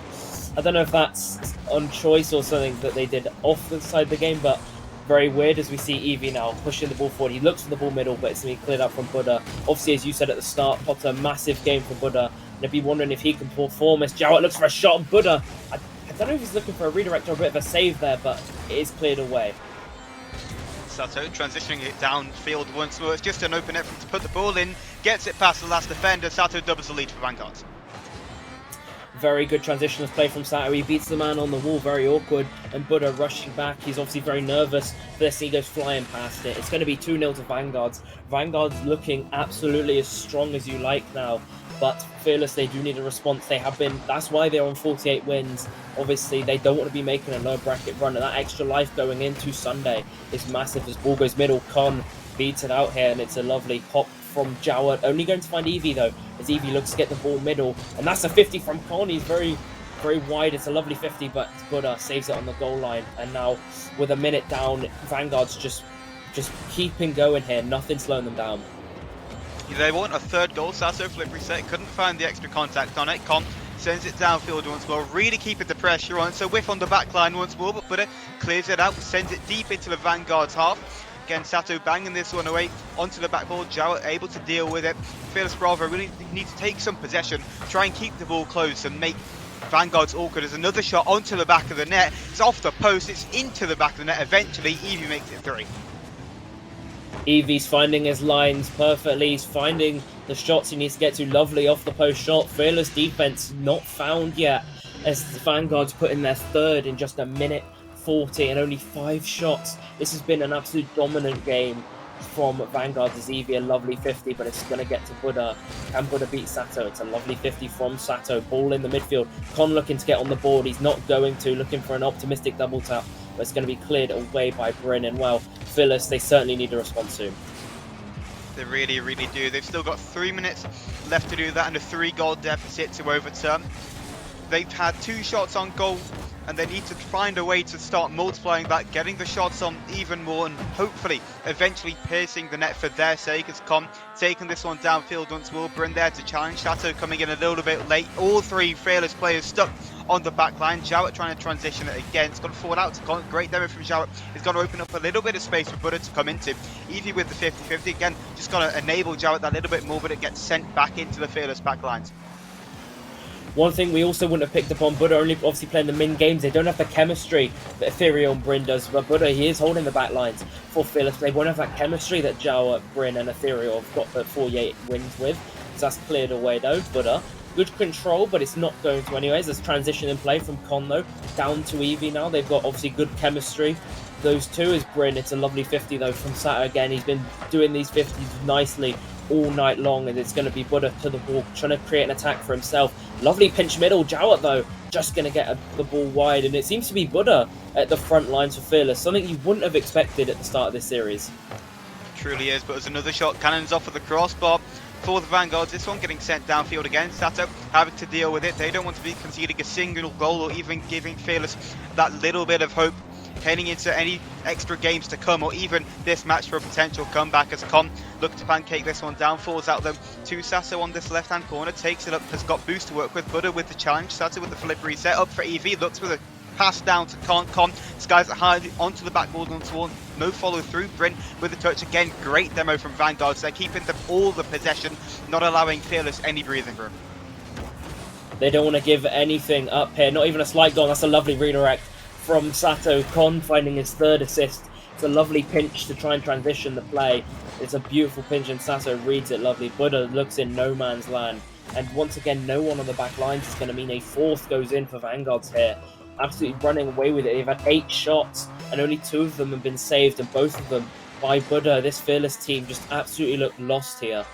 don't know if that's on choice or something that they did off the side of the game, but very weird as we see Eevee now pushing the ball forward. He looks for the ball middle, but it's going to be cleared up from Buddha. Obviously, as you said at the start, popped a massive game for Buddha. And if you're wondering if he can perform as Jowett looks for a shot on Buddha. I don't know if he's looking for a redirect or a bit of a save there, but it is cleared away. Sato transitioning it downfield once more. It's just an open net for him to put the ball in. Gets it past the last defender. Sato doubles the lead for Vanguard. Very good transition of play from Sato. He beats the man on the wall, very awkward. And Buddha rushing back. He's obviously very nervous for this. He goes flying past it. It's going to be 2-0 to Vanguard's. Vanguard's looking absolutely as strong as you like now. But Fearless, they do need a response. They have been, that's why they're on 48 wins. Obviously, they don't want to be making a low bracket run, and that extra life going into Sunday is massive as ball goes middle. Con beats it out here, and it's a lovely hop from Jowett. Only going to find Eevee, though, as Eevee looks to get the ball middle. And that's a 50 from Con. He's very, very wide. It's a lovely 50, but Buddha saves it on the goal line. And now, with a minute down, Vanguard's just just keeping going here, nothing slowing them down. They want a third goal. Sato flip reset, couldn't find the extra contact on it. Con sends it downfield once more, really keeping the pressure on. So whiff on the back line once more, but Buddha clears it out, sends it deep into the Vanguard's half. Again, Sato banging this one away onto the back ball. Jowett able to deal with it. Fearless Bravo really need to take some possession, try and keep the ball close and make Vanguard's awkward. As another shot onto the back of the net. It's off the post, it's into the back of the net. Eventually, Evie makes it 3. Evie's finding his lines perfectly. He's finding the shots he needs to get to. Lovely off the post shot. Fearless defense not found yet, as the Vanguard's put in their third in just a minute 40 and only 5 shots. This has been an absolute dominant game from Vanguard. As Evie a lovely 50, but it's going to get to Buddha. Can Buddha beat Sato? It's a lovely 50 from Sato. Ball in the midfield. Con looking to get on the board. He's not going to. Looking for an optimistic double tap, but it's going to be cleared away by Bryn. And well, Phyllis, they certainly need a response soon. They really, really do. They've still got 3 minutes left to do that and a 3-goal deficit to overturn. They've had 2 shots on goal, and they need to find a way to start multiplying that, getting the shots on even more, and hopefully eventually piercing the net for their sake. As Con taking this one downfield once more. Bryn there to challenge. Sato coming in a little bit late. All 3 Fearless players stuck on the back line. Jowett trying to transition it again. It's going to fall out to Con. Great demo from Jowett. It's going to open up a little bit of space for Buddha to come into. Evie with the 50-50 again. Just going to enable Jowett that little bit more, but it gets sent back into the Fearless back lines. One thing we also wouldn't have picked up on, Buddha only obviously playing the min games. They don't have the chemistry that Ethereal and Bryn does, but Buddha, he is holding the back lines for Fearless. They won't have that chemistry that Jowett, Bryn and Ethereal have got the 48 wins with. So that's cleared away though. Buddha, good control, but it's not going to anyways. There's transition in play from Con though, down to Evie now. They've got obviously good chemistry. Those two is Bryn. It's a lovely 50 though from Sato again. He's been doing these 50s nicely all night long, and it's going to be Buddha to the ball, trying to create an attack for himself. Lovely pinch middle. Jowett though, just going to get the ball wide, and it seems to be Buddha at the front lines for Fearless, something you wouldn't have expected at the start of this series. Truly is, but there's another shot. Cannons off of the crossbar for the Vanguards. This one getting sent downfield again. Sato having to deal with it. They don't want to be conceding a single goal or even giving Fearless that little bit of hope heading into any extra games to come, or even this match for a potential comeback. As Con look to pancake this one down, falls out them to Sato on this left hand corner, takes it up, has got boost to work with. Buddha with the challenge, Sato with the flip reset up for Evie, looks with a pass down to Con, skies it high onto the backboard once more, no follow through. Bryn with the touch again. Great demo from Vanguard, so they're keeping all the possession, not allowing Fearless any breathing room. They don't want to give anything up here, not even a slight goal. That's a lovely redirect from Sato. Con finding his 3rd assist. It's a lovely pinch to try and transition the play. It's a beautiful pinch and Sato reads it lovely. Buddha looks in no man's land, and once again no one on the back lines is going to mean a 4th goes in for Vanguards here. Absolutely running away with it. They've had 8 shots and only 2 of them have been saved, and both of them by Buddha. This Fearless team just absolutely look lost here.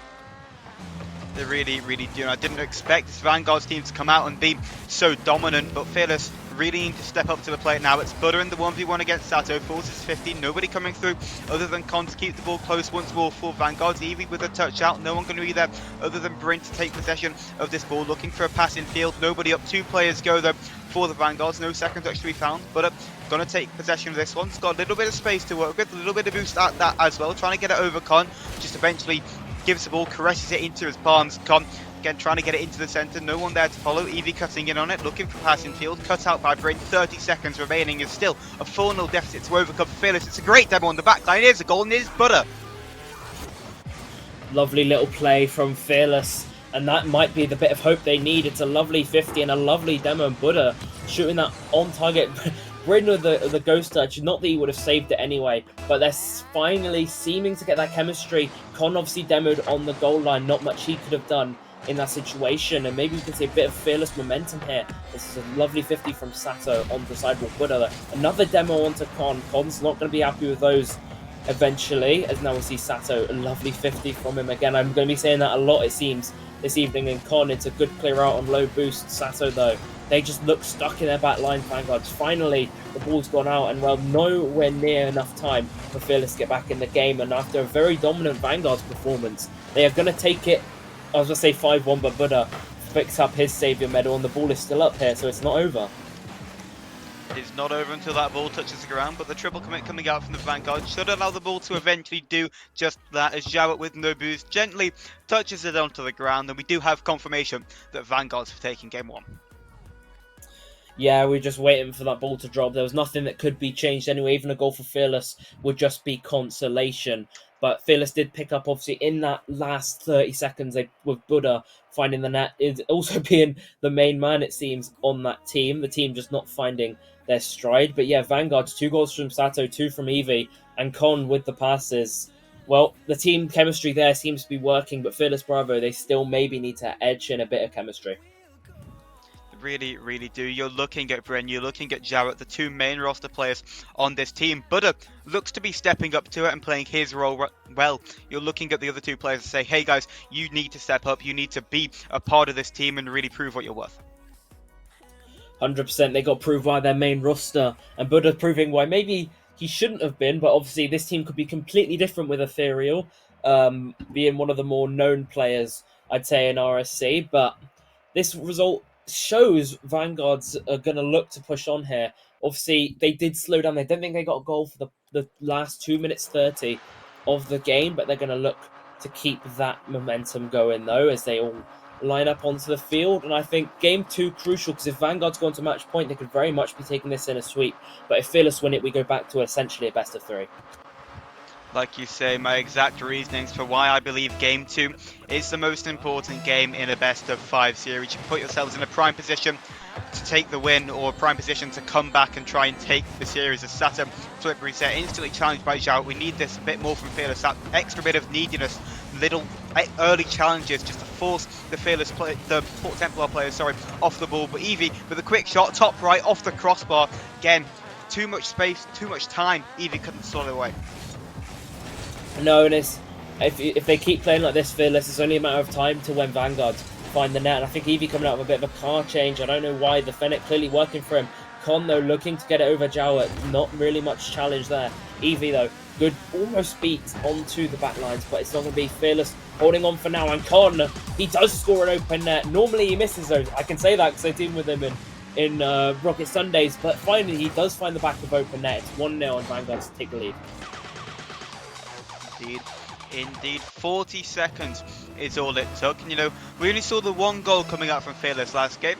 They really, really do. I didn't expect this Vanguard's team to come out and be so dominant, but Fearless really need to step up to the plate now. It's Buddha in the 1v1 against Sato, forces 50, nobody coming through other than Con to keep the ball close once more for Vanguard. Evie with a touch out, no one going to be there other than Bryn to take possession of this ball, looking for a pass in field, nobody up. 2 players go though for the Vanguards, no second touch to be found. Buddha going to take possession of this one. It's got a little bit of space to work with, a little bit of boost at that as well, trying to get it over Con, just eventually gives the ball, caresses it into his palms. Con again trying to get it into the centre, no one there to follow. Evie cutting in on it, looking for passing field, cut out by Bryn. 30 seconds remaining, is still a 4-0 deficit to overcome Fearless. It's a great demo on the back line. Here's a goal, and here's Buddha. Lovely little play from Fearless, and that might be the bit of hope they need. It's a lovely 50 and a lovely demo, and Buddha shooting that on target. Bryn with the ghost touch, not that he would have saved it anyway, but they're finally seeming to get that chemistry. Con obviously demoed on the goal line, not much he could have done in that situation, and maybe we can see a bit of Fearless momentum here. This is a lovely 50 from Sato onto the sidewalk. Buddha, another demo onto Con. Con's not going to be happy with those eventually, as now we see Sato, a lovely 50 from him again. I'm going to be saying that a lot, it seems, this evening. And Con, it's a good clear out on low boost. Sato though, they just look stuck in their back line. Vanguards, finally the ball's gone out, and well, nowhere near enough time for Fearless to get back in the game. And after a very dominant Vanguards performance, they are going to take it, I was going to say 5-1, but Buddha picks up his saviour medal, and the ball is still up here, so it's not over. It's not over until that ball touches the ground, but the triple commit coming out from the Vanguard should allow the ball to eventually do just that, as Jowett with no boost gently touches it onto the ground, and we do have confirmation that Vanguard's taking game 1. Yeah, we're just waiting for that ball to drop. There was nothing that could be changed anyway. Even a goal for Fearless would just be consolation. But Fearless did pick up, obviously, in that last 30 seconds with Buddha finding the net, is also being the main man, it seems, on that team. The team just not finding their stride. But yeah, Vanguard's 2 goals from Sato, 2 from Evie, and Con with the passes. Well, the team chemistry there seems to be working, but Fearless Bravo, they still maybe need to edge in a bit of chemistry. Really, really do. You're looking at Bryn, you're looking at Jarrett, the 2 main roster players on this team. Buddha looks to be stepping up to it and playing his role well. You're looking at the other 2 players and say, hey guys, you need to step up, you need to be a part of this team and really prove what you're worth. 100%, they got proved by their main roster, and Buddha proving why maybe he shouldn't have been, but obviously this team could be completely different with Ethereal, being one of the more known players, I'd say, in RSC, but this result shows Vanguards are going to look to push on here. Obviously, they did slow down. I don't think they got a goal for the last 2 minutes 30 of the game, but they're going to look to keep that momentum going, though, as they all line up onto the field. And I think game 2 crucial, because if Vanguard's gone to match point, they could very much be taking this in a sweep. But if Fearless win it, we go back to essentially a best of 3. Like you say, my exact reasonings for why I believe Game 2 is the most important game in a best-of-5 series. You put yourselves in a prime position to take the win, or a prime position to come back and try and take the series. As Sato flip reset, instantly challenged by Zhao. We need this a bit more from Fearless, that extra bit of neediness, little early challenges just to force the Fearless the Port Templar players, off the ball. But Evie with a quick shot, top right, off the crossbar. Again, too much space, too much time. Evie couldn't slot it away. No, and if they keep playing like this, Fearless, it's only a matter of time to when Vanguard find the net. And I think Evie coming out with a bit of a car change. I don't know why. The Fennec clearly working for him. Con, though, looking to get it over Jowett. Not really much challenge there. Evie, though, good almost beat onto the back lines, but it's not going to be. Fearless holding on for now. And Con, he does score an open net. Normally he misses those. I can say that because I teamed with him in Rocket Sundays. But finally, he does find the back of open net. It's 1-0 and Vanguard to take the lead. Indeed, 40 seconds is all it took. And we only saw the 1 goal coming out from Fearless last game.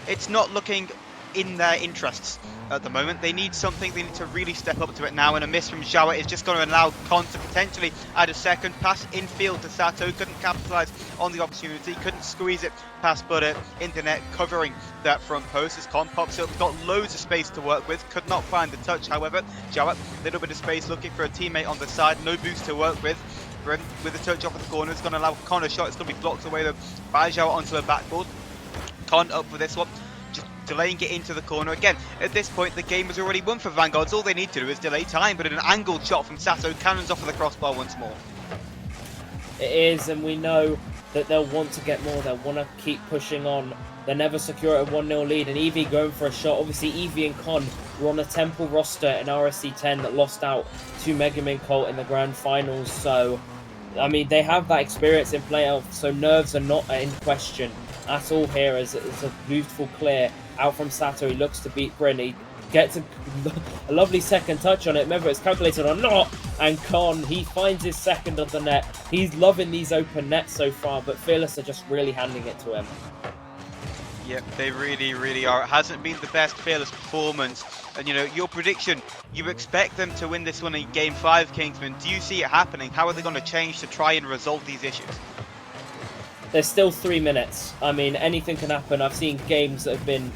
It's not looking in their interests at the moment. They need something, they need to really step up to it now, and a miss from Jowett is just going to allow Con to potentially add a second pass infield to Sato. Couldn't capitalise on the opportunity, couldn't squeeze it past Butter into net, covering that front post as Con pops up. Got loads of space to work with, could not find the touch. However, Jowett, a little bit of space looking for a teammate on the side, no boost to work with. With the touch off of the corner, it's going to allow Con a shot. It's going to be blocked away though by Jowett onto the backboard. Con up for this one, just delaying it into the corner. Again, at this point, the game is already won for Vanguards. All they need to do is delay time, but an angled shot from Sato cannons off of the crossbar once more. It is, and we know that they'll want to get more. They'll want to keep pushing on. They never secure a 1-0 lead, and Evie going for a shot. Obviously, Evie and Con were on a Temple roster in RSC10 that lost out to Mega Man Colt in the grand finals. So, I mean, they have that experience in playoffs, so nerves are not in question at all here. As it's a beautiful clear out from Sato. He looks to beat Bryn. He gets a lovely second touch on it. Remember, it's calculated or not. And Con, he finds his second of the net. He's loving these open nets so far, but Fearless are just really handing it to him. Yep, they really, really are. It hasn't been the best Fearless performance. And your prediction, you expect them to win this one in Game 5, Kingsman. Do you see it happening? How are they going to change to try and resolve these issues? There's still 3 minutes. I mean, anything can happen. I've seen games that have been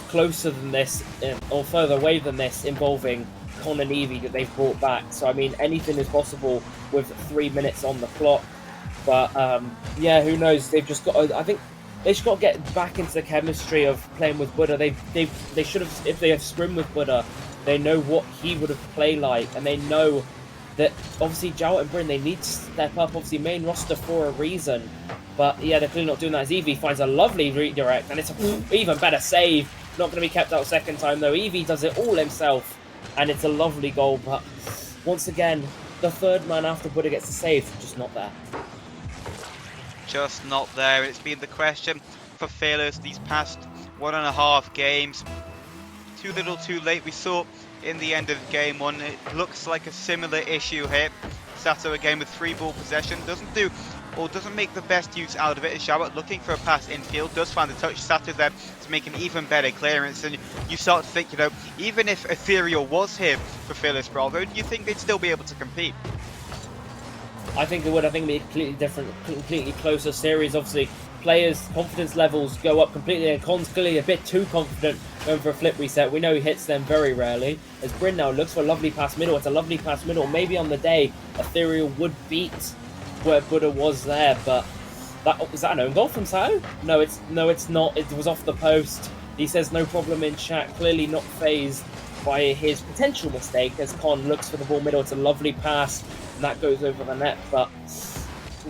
closer than this, or further away than this, involving Con and Evie that they've brought back. So, I mean, anything is possible with 3 minutes on the clock. But, yeah, who knows? They've just got to, I think, they just got to get back into the chemistry of playing with Buddha. They should have, if they have scrim with Buddha, they know what he would have played like, and they know that obviously Jowett and Bryn, they need to step up. Obviously main roster for a reason, but yeah, they're clearly not doing that. As Evie finds a lovely redirect, and it's an even better save. Not going to be kept out second time though. Evie does it all himself, and it's a lovely goal. But once again, the third man after Buddha gets the save, just not there. Just not there. It's been the question for Fearless these past 1.5 games. too little too late. We saw in the end of game 1, it looks like a similar issue here. Sato again with 3 ball possession, doesn't make the best use out of it. As Jawat looking for a pass infield, does find the touch. Sato there to make an even better clearance, and you start to think, even if Ethereal was here for Fearless Bravo, do you think they'd still be able to compete? I think it would. I think it'd be a completely different, completely closer series. Obviously, players' confidence levels go up completely, and Con's clearly a bit too confident going for a flip reset. We know he hits them very rarely. As Bryn now looks for a lovely pass middle. It's a lovely pass middle. Maybe on the day, Ethereal would beat where Buddha was there, but was that an own goal from Sao? No, it's not. It was off the post. He says no problem in chat. Clearly not phased by his potential mistake as Con looks for the ball middle. It's a lovely pass, and that goes over the net, but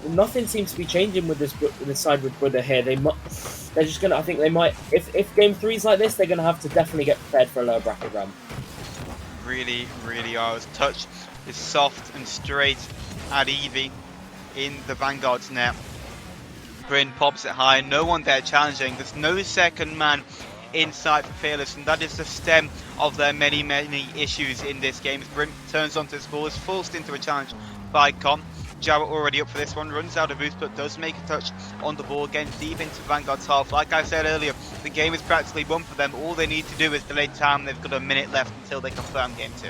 nothing seems to be changing with this side with Buddha here. They're just gonna. I think they might. If game 3's like this, they're gonna have to definitely get prepared for a lower bracket run. Really, really are. His touch is soft and straight at Eevee in the Vanguard's net. Bryn pops it high. No one there challenging. There's no second man inside for Fearless, and that is the stem of their many, many issues in this game. As Bryn turns onto his ball, is forced into a challenge by Con. Jawat already up for this one, runs out of boost, but does make a touch on the ball again, deep into Vanguard's half. Like I said earlier, the game is practically won for them. All they need to do is delay time. They've got a minute left until they confirm game 2.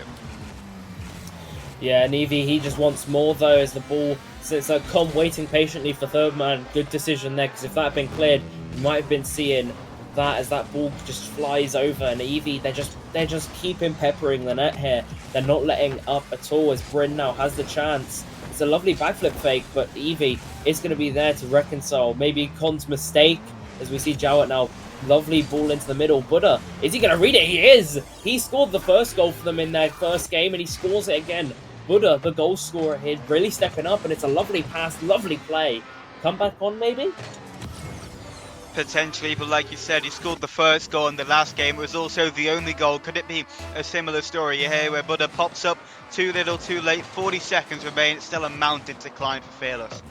Yeah, and Eevee, he just wants more though, as the ball, so it's like Con waiting patiently for third man. Good decision there, because if that had been cleared, you might have been seeing that as that ball just flies over, and Eevee, they're just keeping peppering the net here. They're not letting up at all, as Bryn now has the chance. It's a lovely backflip fake, but Eevee is going to be there to reconcile. Maybe Con's mistake, as we see Jawat now. Lovely ball into the middle. Buddha, is he going to read it? He is! He scored the first goal for them in their first game, and he scores it again. Buddha, the goal scorer here, really stepping up, and it's a lovely pass, lovely play. Come back on, maybe? Potentially, but like you said, he scored the first goal in the last game. It was also the only goal. Could it be a similar story here where Buddha pops up too little too late? 40 seconds remain. It's still a mountain to climb for Fearless.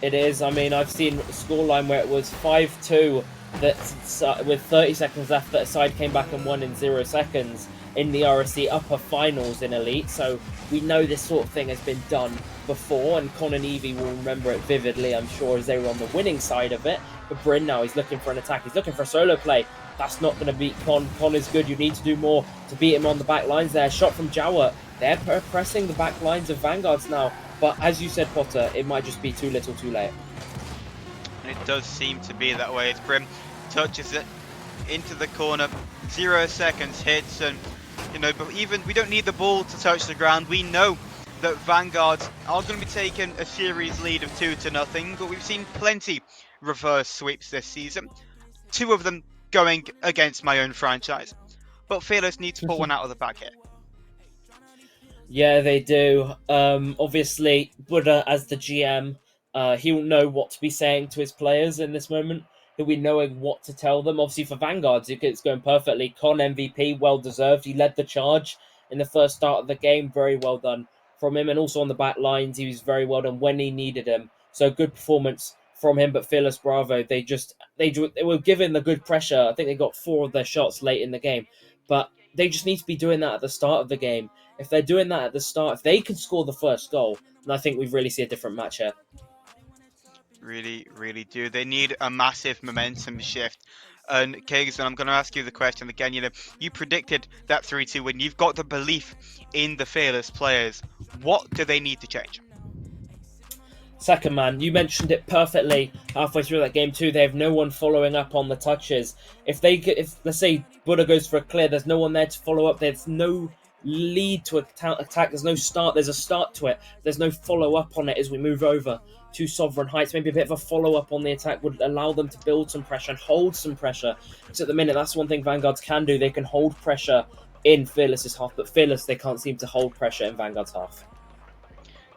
It is. I mean, I've seen a scoreline where it was 5-2 that with 30 seconds left, that side came back and won in 0 seconds in the RSC Upper Finals in Elite. So we know this sort of thing has been done before, and Con and Eevee will remember it vividly, I'm sure, as they were on the winning side of it. But Bryn now, he's looking for an attack. He's looking for a solo play. That's not going to beat Con. Con is good. You need to do more to beat him on the back lines there. Shot from Jawat. They're pressing the back lines of Vanguards now. But as you said, Potter, it might just be too little too late. It does seem to be that way. As Bryn touches it into the corner. 0 seconds hits, and but even we don't need the ball to touch the ground. We know that Vanguard are going to be taking a series lead of 2-0, but we've seen plenty reverse sweeps this season. 2 of them going against my own franchise. But Fearless need to pull one out of the bag here. Yeah, they do. Obviously, Buddha, as the GM, he'll know what to be saying to his players in this moment. He'll be knowing what to tell them. Obviously, for Vanguards, it's going perfectly. Con MVP, well deserved. He led the charge in the first start of the game. Very well done from him. And also on the back lines, he was very well done when he needed him. So good performance from him. But Fearless Bravo, they were given the good pressure. I think they got 4 of their shots late in the game. But they just need to be doing that at the start of the game. If they're doing that at the start, if they can score the first goal, then I think we've really see a different match here. Really, really do. They need a massive momentum shift. And Kagan, I'm going to ask you the question again. You predicted that 3-2 win. You've got the belief in the Fearless players. What do they need to change? Second man, you mentioned it perfectly halfway through that game too. They have no one following up on the touches. If let's say Buddha goes for a clear, there's no one there to follow up. There's no lead to attack. There's no start. There's a start to it. There's no follow up on it as we move over to Sovereign Heights. Maybe a bit of a follow up on the attack would allow them to build some pressure and hold some pressure. Because at the minute, that's one thing Vanguards can do. They can hold pressure in Fearless's half, but Fearless, they can't seem to hold pressure in Vanguard's half.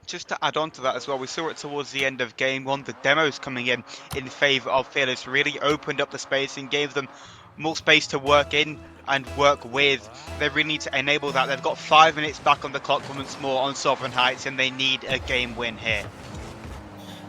Just to add on to that as well, we saw it towards the end of game 1. The demos coming in favour of Fearless really opened up the space and gave them more space to work in and work with. They really need to enable that. They've got 5 minutes back on the clock once more on Sovereign Heights, and they need a game win here.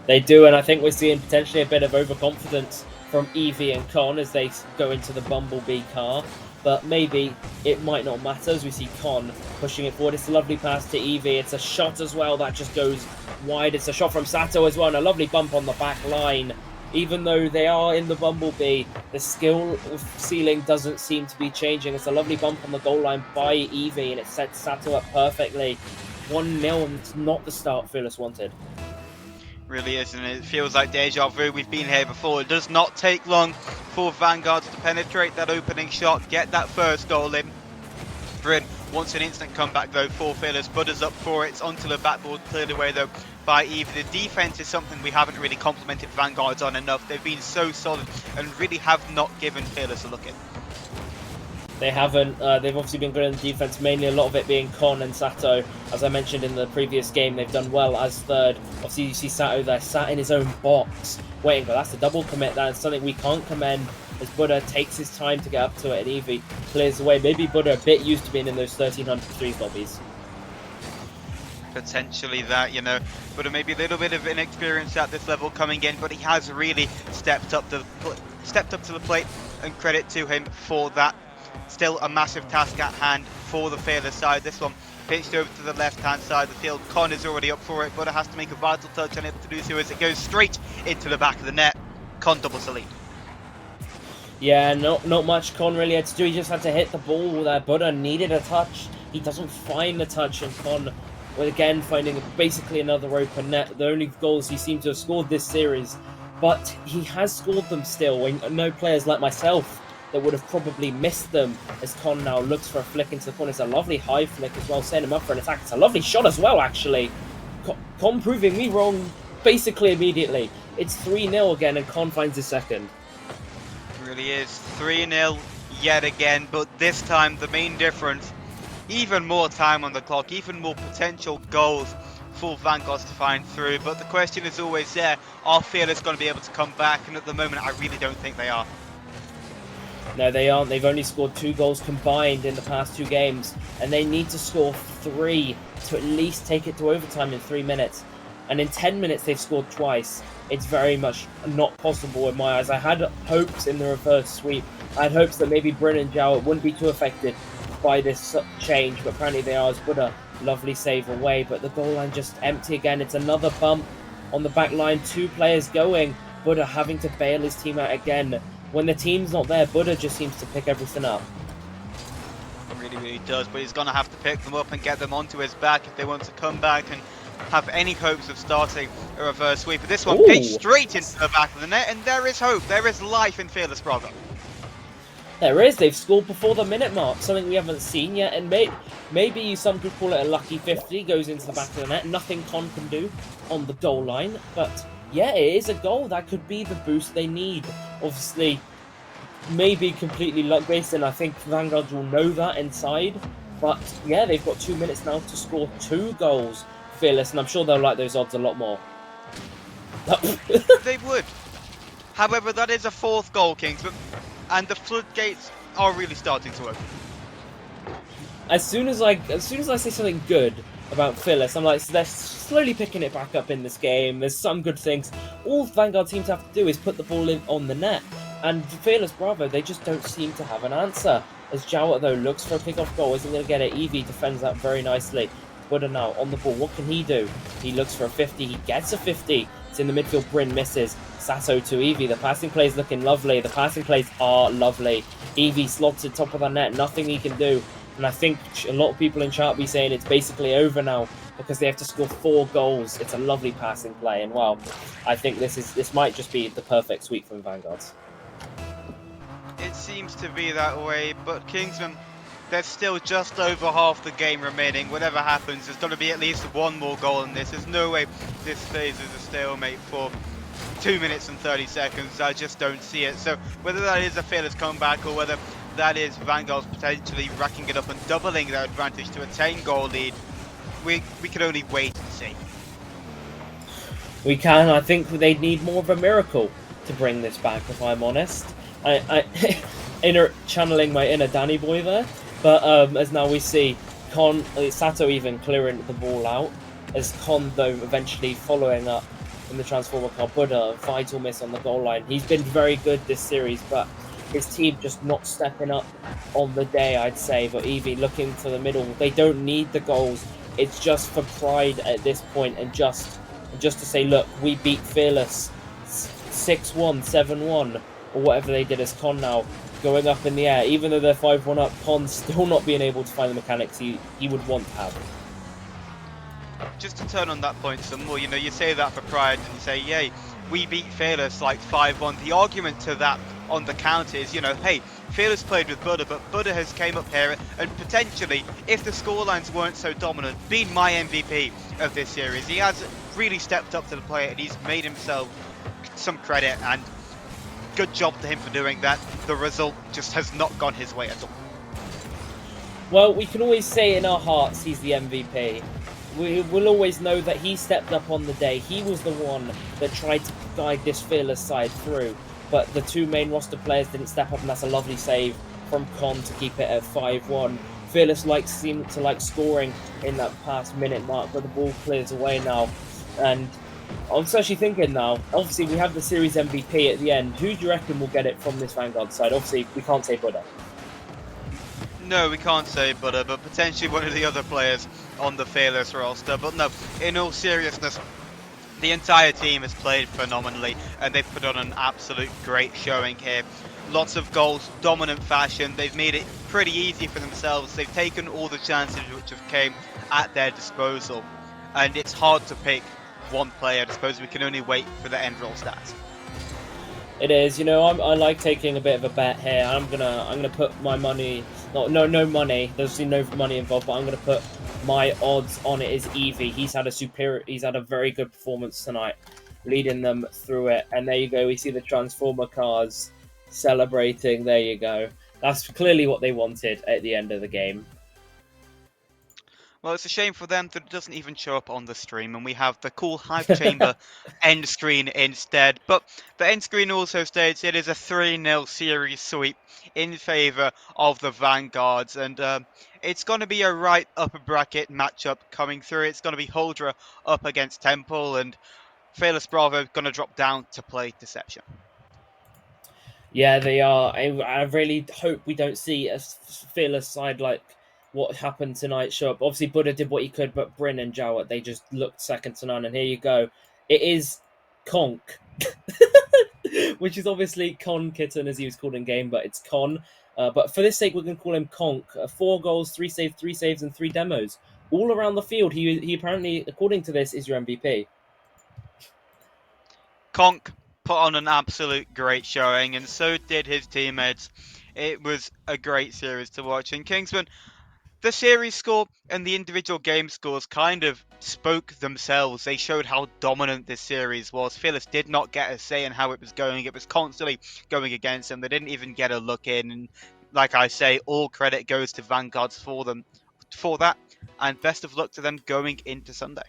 They do, and I think we're seeing potentially a bit of overconfidence from Eevee and Con as they go into the Bumblebee car. but maybe it might not matter as we see Con pushing it forward. It's a lovely pass to Evie. It's a shot as well that just goes wide. It's a shot from Sato as well, and a lovely bump on the back line. Even though they are in the Bumblebee, the skill ceiling doesn't seem to be changing. It's a lovely bump on the goal line by Evie, and it sets Sato up perfectly. 1-0, and it's not the start Fearless wanted. Really is, and it feels like deja vu. We've been here before. It does not take long for Vanguards to penetrate that opening shot, get that first goal in. Bryn wants an instant comeback though for Fearless. Buddha's up for it. It's onto the backboard, cleared away though by Evie. The defense is something we haven't really complimented Vanguards on enough. They've been so solid and really have not given Fearless a look in. They haven't. They've obviously been good in the defense, mainly a lot of it being Con and Sato. As I mentioned in the previous game, they've done well as third. Obviously, you see Sato there, sat in his own box, waiting, but that's a double commit. That's something we can't commend as Buddha takes his time to get up to it, and Evie clears away. Maybe Buddha a bit used to being in those 1300 threes lobbies. Potentially that, you know, but maybe a little bit of inexperience at this level coming in, but he has really stepped up to the plate, and credit to him for that. Still a massive task at hand for the Fearless side. This one pitched over to the left-hand side of the field. Con is already up for it, but it has to make a vital touch, unable to do so as it goes straight into the back of the net. Con doubles the lead. Yeah, not much Con really had to do. He just had to hit the ball there. Buddha needed a touch. He doesn't find the touch, and Con, well, again, finding basically another open net. The only goals he seemed to have scored this series, but he has scored them still. I know players like myself that would have probably missed them, as Con now looks for a flick into the corner. It's a lovely high flick as well, setting him up for an attack. It's a lovely shot as well, actually. Con proving me wrong basically immediately. It's 3-0 again, and Con finds his second. It really is 3-0 yet again, but this time the main difference, even more time on the clock, even more potential goals for Vanguards to find through. But the question is always there, are Fearless going to be able to come back? And at the moment, I really don't think they are. No, they aren't. They've only scored 2 goals combined in the past 2 games, and they need to score 3 to at least take it to overtime in 3 minutes. And in 10 minutes, they've scored twice. It's very much not possible in my eyes. I had hopes in the reverse sweep. I had hopes that maybe Bryn and Zhao wouldn't be too affected by this change, but apparently they are, as Buddha lovely save away. But the goal line just empty again. It's another bump on the back line. 2 players going. Buddha having to bail his team out again. When the team's not there, Buddha just seems to pick everything up. It really, really does, but he's going to have to pick them up and get them onto his back if they want to come back and have any hopes of starting a reverse sweep. But this one pitched straight into the back of the net, and there is hope. There is life in Fearless Bravo. There is. They've scored before the minute mark, something we haven't seen yet, and maybe some could call it a lucky 50, goes into the back of the net. Nothing Con can do on the goal line, but yeah, it is a goal. That could be the boost they need. Obviously, maybe completely luck-based, and I think Vanguard will know that inside. But yeah, they've got 2 minutes now to score 2 goals, Fearless, and I'm sure they'll like those odds a lot more. They would. However, that is a 4th goal, Kingsman, and the floodgates are really starting to open. As soon as I say something good about Fearless, I'm like, they're slowly picking it back up in this game. There's some good things. All Vanguard seem to have to do is put the ball in on the net. And Fearless Bravo, they just don't seem to have an answer. As Jowett, though, looks for a kick-off goal, isn't going to get it. Evie defends that very nicely. Buddha now on the ball. What can he do? He looks for a 50. He gets a 50. It's in the midfield. Bryn misses. Sato to Evie. The passing play is looking lovely. The passing plays are lovely. Evie slots at top of the net. Nothing he can do. And I think a lot of people in chat will be saying it's basically over now because they have to score 4 goals. It's a lovely passing play. And well, I think this might just be the perfect sweep from Vanguards. It seems to be that way, but Kingsman, there's still just over half the game remaining. Whatever happens, there's going to be at least 1 more goal in this. There's no way this stays as a stalemate for 2 minutes and 30 seconds. I just don't see it. So whether that is a Fearless comeback or whether that is Vanguard's potentially racking it up and doubling their advantage to a 10-goal lead, we can only wait and see. We can. I think they need more of a miracle to bring this back, if I'm honest. I channeling my inner Danny boy there, but as now we see Sato even clearing the ball out, as Con though eventually following up in the Transformer car. Buddha, vital miss on the goal line. He's been very good this series, but his team just not stepping up on the day, I'd say. But Evie looking to the middle, they don't need the goals. It's just for pride at this point, and just to say, look, we beat Fearless 6-1, 7-1, or whatever they did as Con now, going up in the air. Even though they're 5-1 up, Con still not being able to find the mechanics he would want to have. Just to turn on that point some more, you say that for pride and you say, yay, we beat Fearless like 5-1. The argument to that on the counter is, hey, Fearless played with Buddha, but Buddha has came up here and potentially, if the scorelines weren't so dominant, been my MVP of this series. He has really stepped up to the plate and he's made himself some credit, and good job to him for doing that. The result just has not gone his way at all. Well, we can always say in our hearts he's the MVP. We will always know that he stepped up on the day. He was the one that tried to guide this Fearless side through. But the two main roster players didn't step up, and that's a lovely save from Con to keep it at 5-1. Fearless seemed to like scoring in that past minute mark, but the ball clears away now. And I'm actually thinking now, obviously we have the series MVP at the end. Who do you reckon will get it from this Vanguard side? Obviously, we can't say Buddha. No, we can't say Buddha, but potentially one of the other players on the Fearless roster. But no, in all seriousness, the entire team has played phenomenally and they've put on an absolute great showing here. Lots of goals, dominant fashion. They've made it pretty easy for themselves. They've taken all the chances which have came at their disposal. And it's hard to pick one player. I suppose we can only wait for the end roll stats. It is, I like taking a bit of a bet here. I'm gonna put my money, no money. There's no money involved, but I'm gonna put my odds on it is Evie. He's had a very good performance tonight, leading them through it. And there you go. We see the Transformer cars celebrating. There you go. That's clearly what they wanted at the end of the game. Well, it's a shame for them that it doesn't even show up on the stream, and we have the cool Hive Chamber end screen instead. But the end screen also states it is a 3-0 series sweep in favour of the Vanguards, and it's going to be a right upper bracket matchup coming through. It's going to be Huldra up against Temple, and Fearless Bravo going to drop down to play Deception. Yeah, they are. I really hope we don't see a Fearless side like what happened tonight show up. Obviously, Buddha did what he could, but Bryn and Jawat, they just looked second to none. And here you go. It is Conk, which is obviously Con Kitten, as he was called in game, but it's Con. But for this sake, we're going to call him Conk. 4 goals, 3 saves, and 3 demos. All around the field, he apparently, according to this, is your MVP. Conk put on an absolute great showing, and so did his teammates. It was a great series to watch. And Kingsman, the series score and the individual game scores kind of spoke themselves. They showed how dominant this series was. Fearless did not get a say in how it was going. It was constantly going against them. They didn't even get a look in. And like I say, all credit goes to Vanguards for that. And best of luck to them going into Sunday.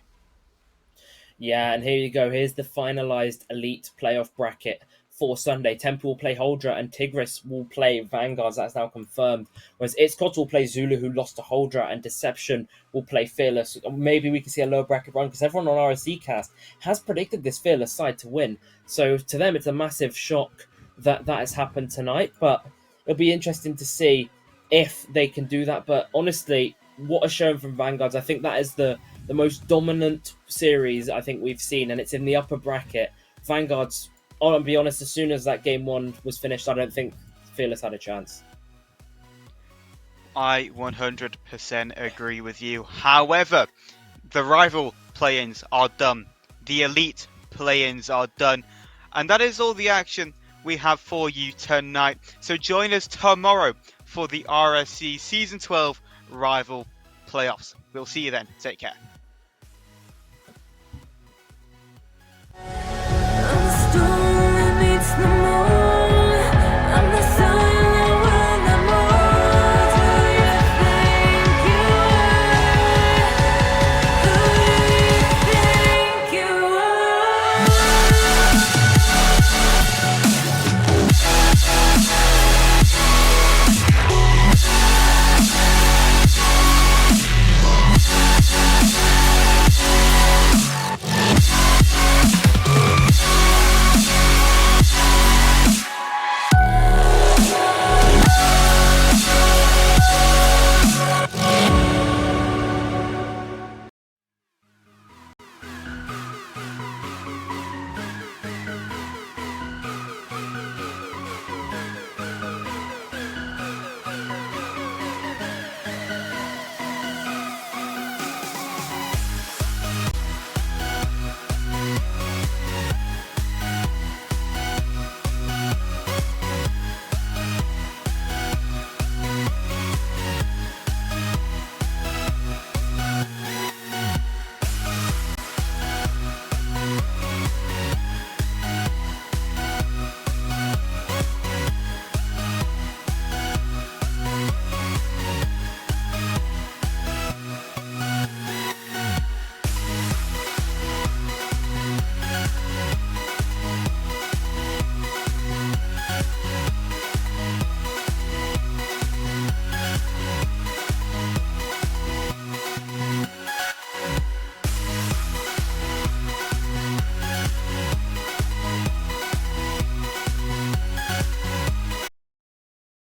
Yeah, and here you go. Here's the finalized Elite playoff bracket for Sunday. Temple will play Huldra and Tigris will play Vanguards. That's now confirmed. Whereas Itzcot will play Zulu, who lost to Huldra, and Deception will play Fearless. Maybe we can see a lower bracket run because everyone on RSC cast has predicted this Fearless side to win. So to them, it's a massive shock that has happened tonight. But it'll be interesting to see if they can do that. But honestly, what a showing from Vanguards. I think that is the most dominant series I think we've seen, and it's in the upper bracket. Vanguards, I'll be honest, as soon as that game 1 was finished, I don't think Fearless had a chance. I 100% agree with you. However, the rival play-ins are done. The elite play-ins are done. And that is all the action we have for you tonight. So join us tomorrow for the RSC Season 12 rival playoffs. We'll see you then. Take care.